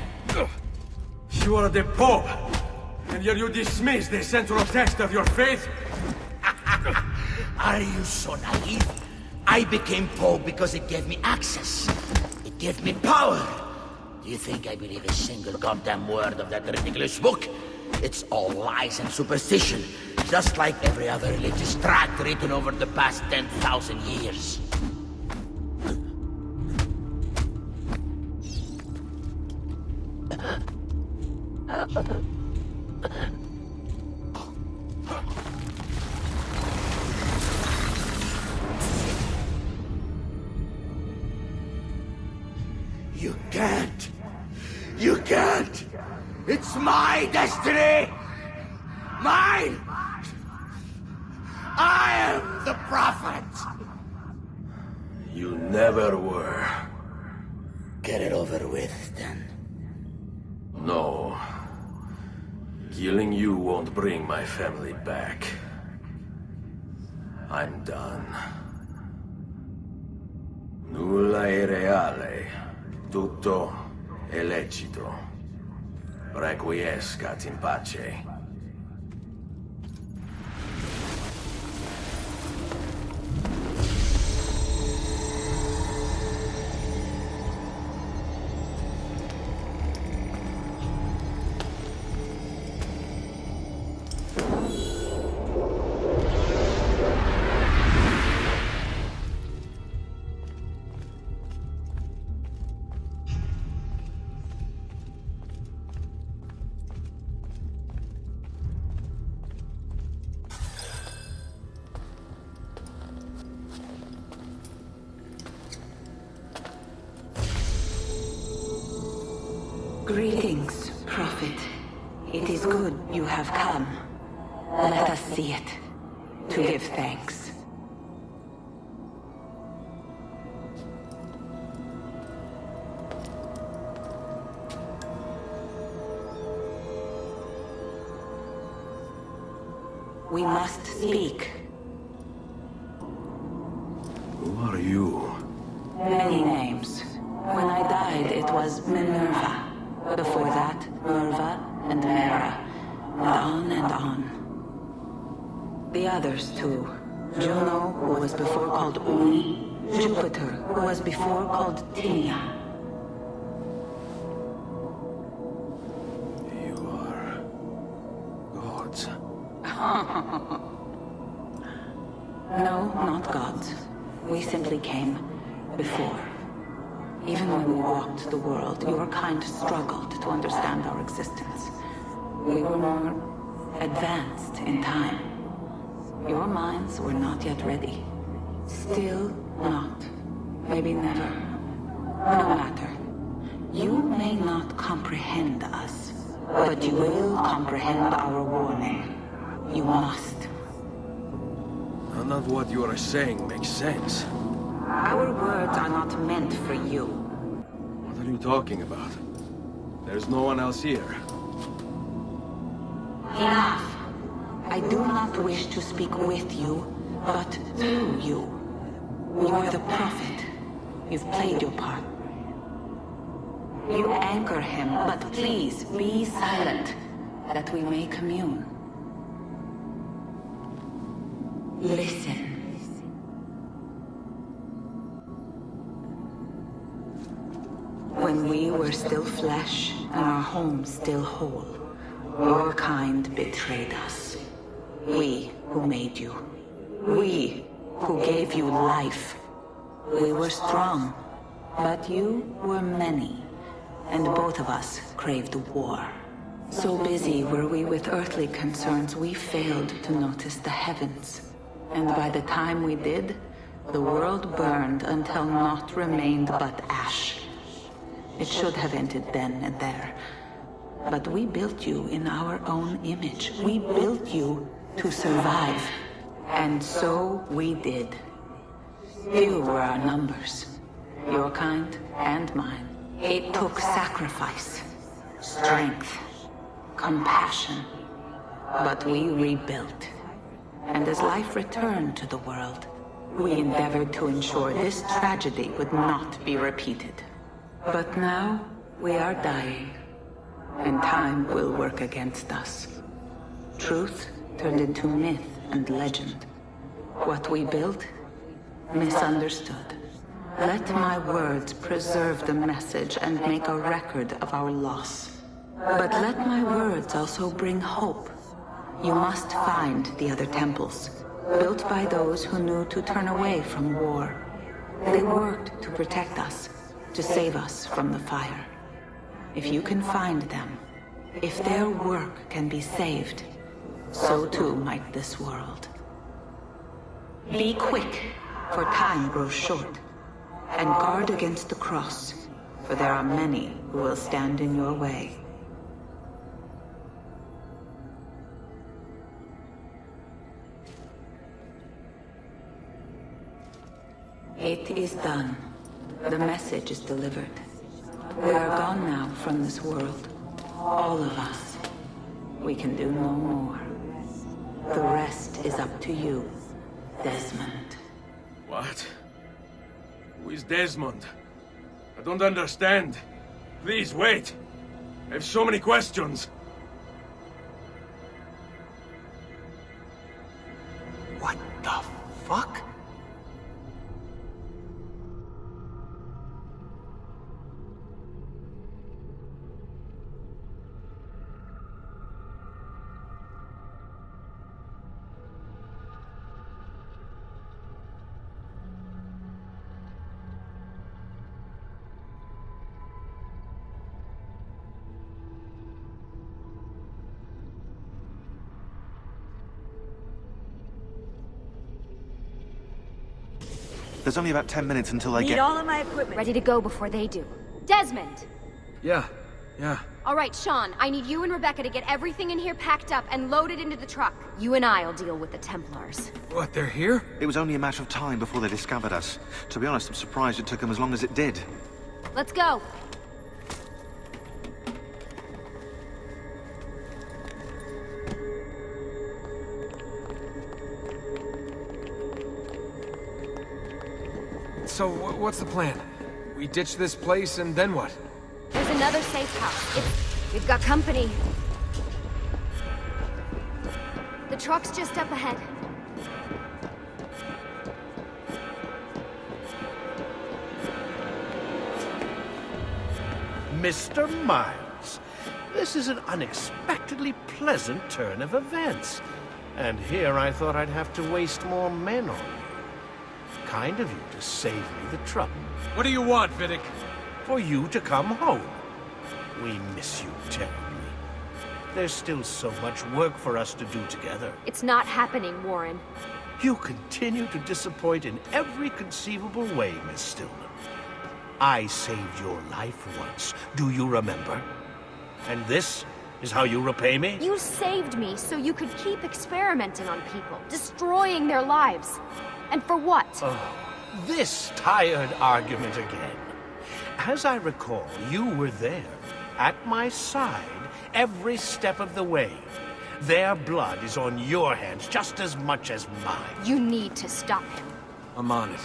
You are the Pope, and yet you dismiss the central text of your faith? Are you so naive? I became Pope because it gave me access. It gave me power. Do you think I believe a single goddamn word of that ridiculous book? It's all lies and superstition, just like every other religious tract written over the past 10,000 years. You can't! You can't! It's my destiny! Mine! I am the prophet! You never were. Get it over with, then. No. Killing you won't bring my family back. I'm done. Nulla è reale. Tutto è lecito. Requiescat in pace. Greetings, Prophet. It is good you have come. Let us see it, to give thanks. We must speak. Who are you? Many names. When I died, it was Minerva. Before that, Merva and Mera. And on and on. The others, too. Juno, who was before called Uni. Jupiter, who was before called Tinia. You are... gods. No, not gods. We simply came before. Even when we walked the world, your kind struggled to understand our existence. We were more advanced in time. Your minds were not yet ready. Still not. Maybe never. No matter. You may not comprehend us, but you will comprehend our warning. You must. None of what you are saying makes sense. Our words are not meant for you. What are you talking about? There's no one else here. Enough. I do not wish to speak with you, but through you. You are the prophet. You've played your part. You anchor him, but please be silent, that we may commune. Listen. When we were still flesh and our home still whole, your kind betrayed us. We who made you. We who gave you life. We were strong, but you were many, and both of us craved war. So busy were we with earthly concerns, we failed to notice the heavens. And by the time we did, the world burned until naught remained but ash. It should have ended then and there. But we built you in our own image. We built you to survive. And so we did. Few were our numbers. Your kind and mine. It took sacrifice, strength, compassion. But we rebuilt. And as life returned to the world, we endeavored to ensure this tragedy would not be repeated. But now, we are dying, and time will work against us. Truth turned into myth and legend. What we built, misunderstood. Let my words preserve the message and make a record of our loss. But let my words also bring hope. You must find the other temples, built by those who knew to turn away from war. They worked to protect us, to save us from the fire. If you can find them, if their work can be saved, so too might this world. Be quick, for time grows short, and guard against the cross, for there are many who will stand in your way. It is done. The message is delivered. We are gone now from this world. All of us. We can do no more. The rest is up to you, Desmond. What? Who is Desmond? I don't understand. Please, wait. I have so many questions. What the fuck? There's only about 10 minutes until I Need get... all of my equipment ready to go before they do. Desmond! Yeah. All right, Sean, I need you and Rebecca to get everything in here packed up and loaded into the truck. You and I'll deal with the Templars. What, they're here? It was only a matter of time before they discovered us. To be honest, I'm surprised it took them as long as it did. Let's go. So, what's the plan? We ditch this place, and then what? There's another safe house. We've got company. The truck's just up ahead. Mr. Miles, this is an unexpectedly pleasant turn of events. And here I thought I'd have to waste more men on you. Kind of you to save me the trouble. What do you want, Vidic? For you to come home. We miss you terribly. There's still so much work for us to do together. It's not happening, Warren. You continue to disappoint in every conceivable way, Miss Stillman. I saved your life once. Do you remember? And this is how you repay me? You saved me so you could keep experimenting on people, destroying their lives. And for what? Oh, this tired argument again. As I recall, you were there, at my side, every step of the way. Their blood is on your hands just as much as mine. You need to stop him. I'm on it.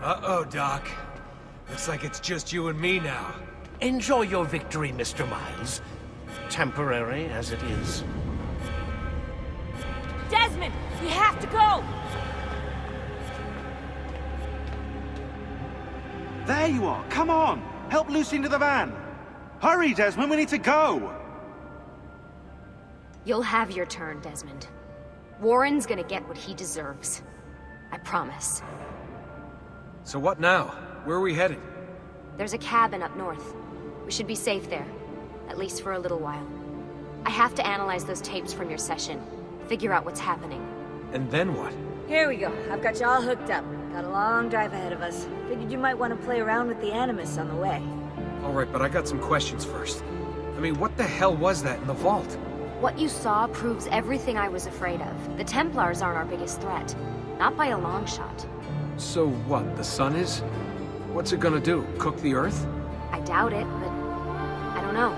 Uh-oh, Doc. Looks like it's just you and me now. Enjoy your victory, Mr. Miles. Temporary as it is. Desmond, we have to go! There you are! Come on! Help Lucy into the van! Hurry, Desmond, we need to go! You'll have your turn, Desmond. Warren's gonna get what he deserves. I promise. So what now? Where are we headed? There's a cabin up north. We should be safe there. At least for a little while. I have to analyze those tapes from your session. Figure out what's happening. And then what? Here we go. I've got you all hooked up. Got a long drive ahead of us. Figured you might want to play around with the Animus on the way. Alright, but I got some questions first. I mean, what the hell was that in the vault? What you saw proves everything I was afraid of. The Templars aren't our biggest threat. Not by a long shot. So what, the sun is? What's it gonna do? Cook the Earth? I doubt it, but I don't know.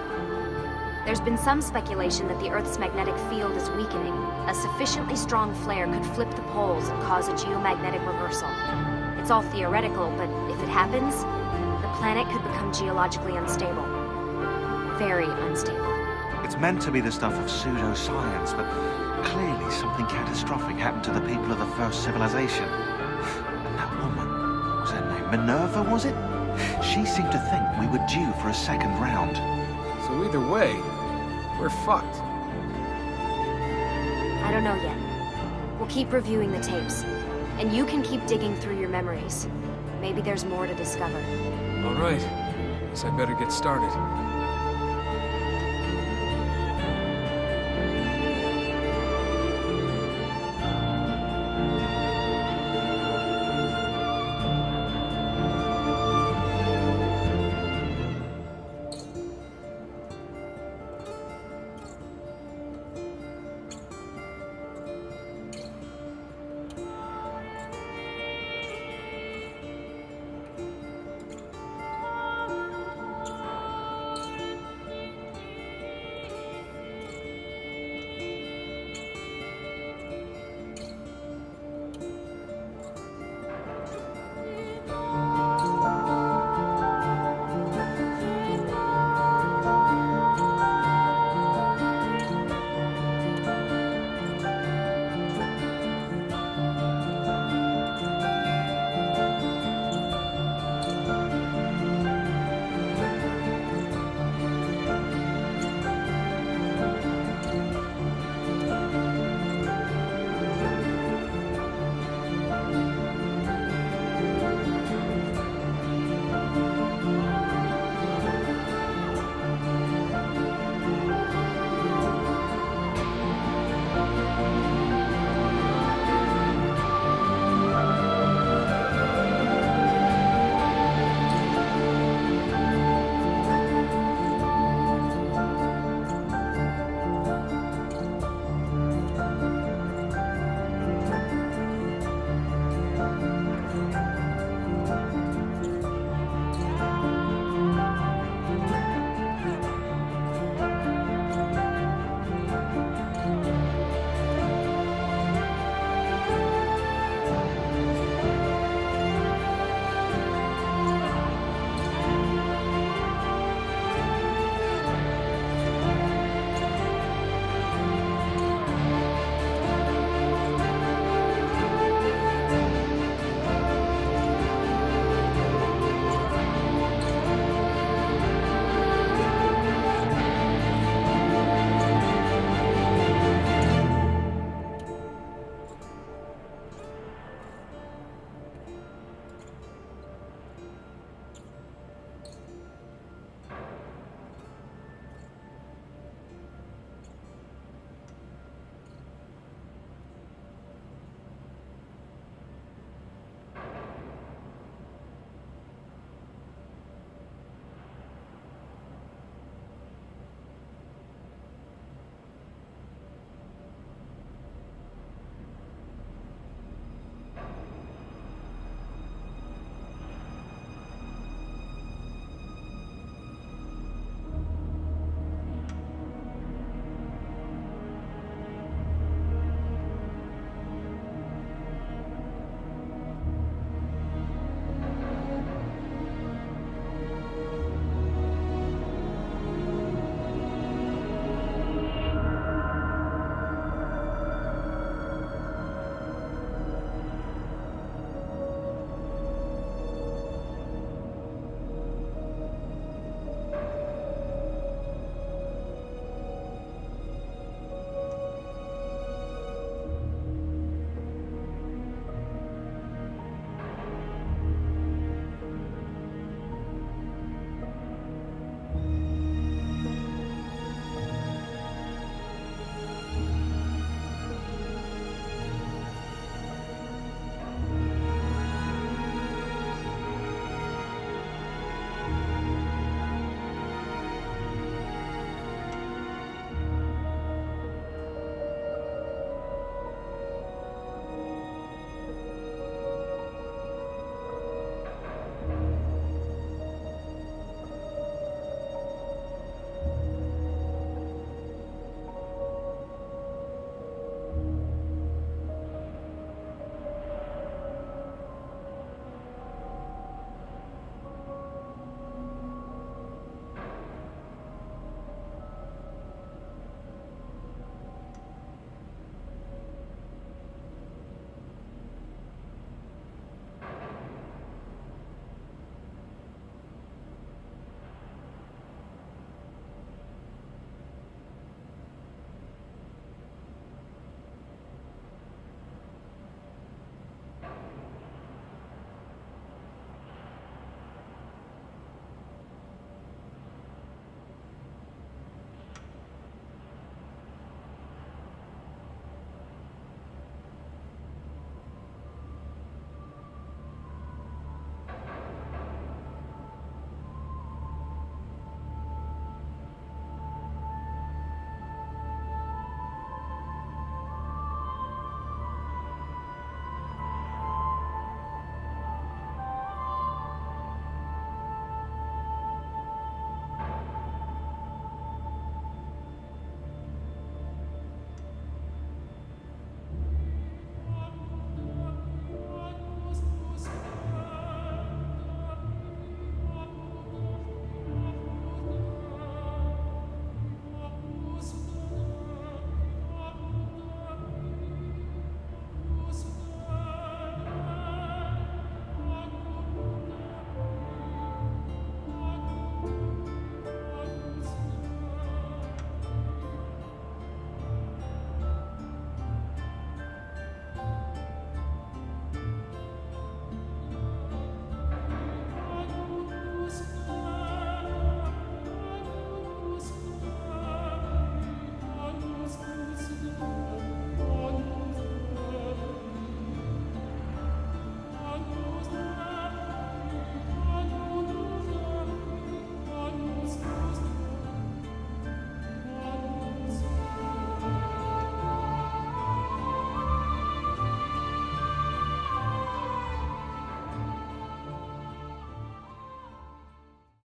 There's been some speculation that the Earth's magnetic field is weakening. A sufficiently strong flare could flip the poles and cause a geomagnetic reversal. It's all theoretical, but if it happens, the planet could become geologically unstable. Very unstable. It's meant to be the stuff of pseudoscience, but clearly something catastrophic happened to the people of the first civilization. And that woman, what was her name? Minerva, was it? She seemed to think we were due for a second round. So either way, we're fucked. I don't know yet. We'll keep reviewing the tapes. And you can keep digging through your memories. Maybe there's more to discover. Alright. Guess I better get started.